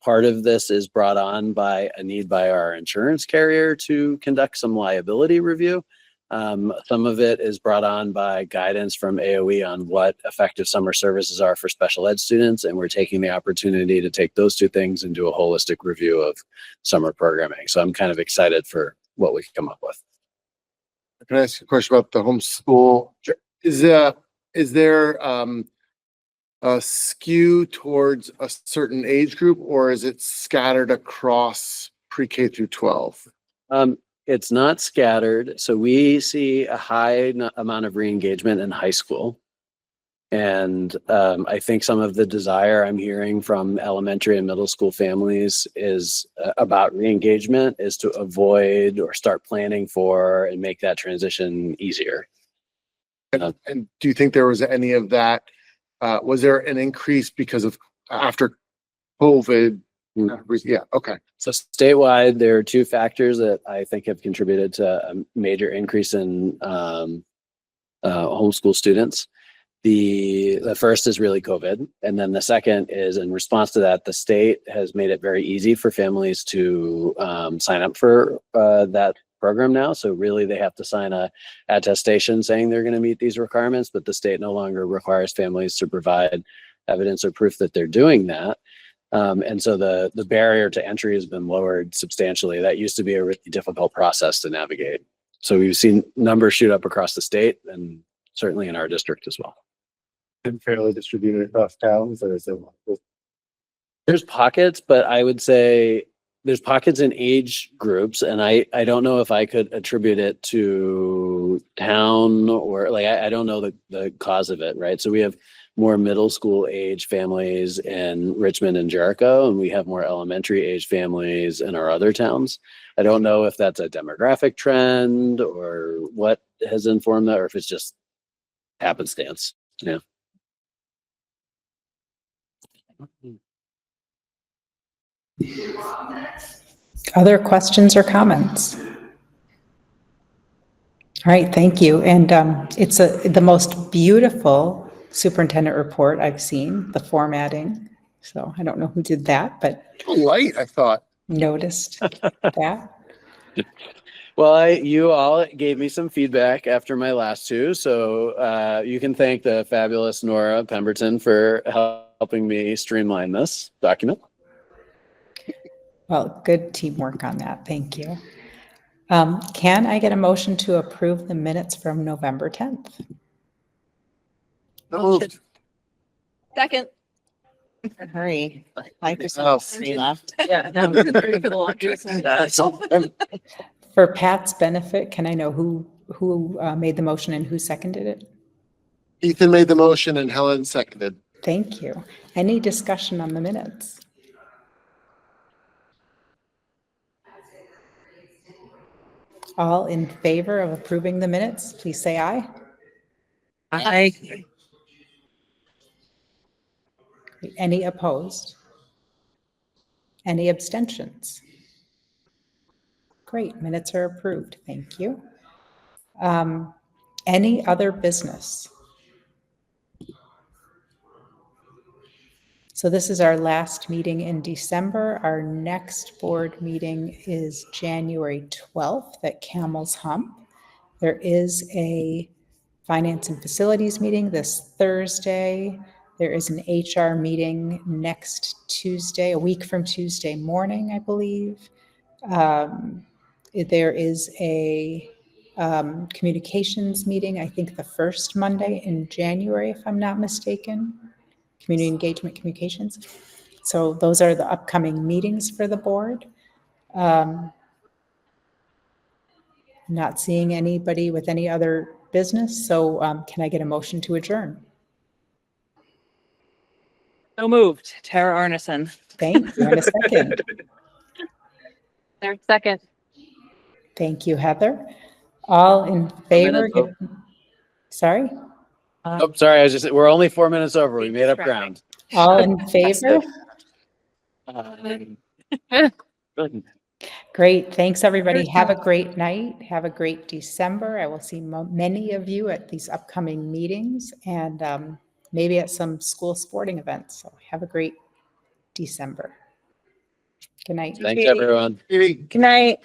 Part of this is brought on by a need by our insurance carrier to conduct some liability review. Some of it is brought on by guidance from AOE on what effective summer services are for special ed students. And we're taking the opportunity to take those two things and do a holistic review of summer programming. So I'm kind of excited for what we can come up with. Can I ask a question about the homeschool? Is there a skew towards a certain age group, or is it scattered across pre-K through 12? It's not scattered. So we see a high amount of re-engagement in high school. And I think some of the desire I'm hearing from elementary and middle school families is about re-engagement, is to avoid or start planning for and make that transition easier. And do you think there was any of that? Was there an increase because of after COVID? Yeah, okay. So statewide, there are two factors that I think have contributed to a major increase in homeschool students. The first is really COVID. And then the second is in response to that, the state has made it very easy for families to sign up for that program now. So really they have to sign a attestation saying they're going to meet these requirements, but the state no longer requires families to provide evidence or proof that they're doing that. And so the barrier to entry has been lowered substantially. That used to be a really difficult process to navigate. So we've seen numbers shoot up across the state and certainly in our district as well. And fairly distributed across towns, or is it? There's pockets, but I would say there's pockets in age groups, and I don't know if I could attribute it to town or like I don't know the cause of it, right? So we have more middle school age families in Richmond and Jericho, and we have more elementary age families in our other towns. I don't know if that's a demographic trend or what has informed that, or if it's just happenstance. Yeah. Other questions or comments? All right, thank you. And it's the most beautiful superintendent report I've seen, the formatting. So I don't know who did that, but Light, I thought. noticed that. Well, you all gave me some feedback after my last two, so you can thank the fabulous Nora Pemberton for helping me streamline this document. Well, good teamwork on that. Thank you. Can I get a motion to approve the minutes from November 10th? Second. Hurry. 5% Oh. three left. Yeah, no, for the laundry. For Pat's benefit, can I know who made the motion and who seconded it? Ethan made the motion and Helen seconded. Thank you. Any discussion on the minutes? All in favor of approving the minutes, please say aye. Aye. Any opposed? Any abstentions? Great, minutes are approved. Thank you. Any other business? So this is our last meeting in December. Our next board meeting is January 12th at Camel's Hump. There is a Finance and Facilities meeting this Thursday. There is an HR meeting next Tuesday, a week from Tuesday morning, I believe. There is a communications meeting, I think the first Monday in January, if I'm not mistaken. Community engagement communications. So those are the upcoming meetings for the board. Not seeing anybody with any other business, so can I get a motion to adjourn? So moved. Tara Arneson. Thank you. And a second. There, second. Thank you, Heather. All in favor? Sorry? Oh, sorry, we're only 4 minutes over. We made up ground. All in favor? Great. Thanks, everybody. Have a great night. Have a great December. I will see many of you at these upcoming meetings and maybe at some school sporting events. So have a great December. Good night. Thanks, everyone. Good night.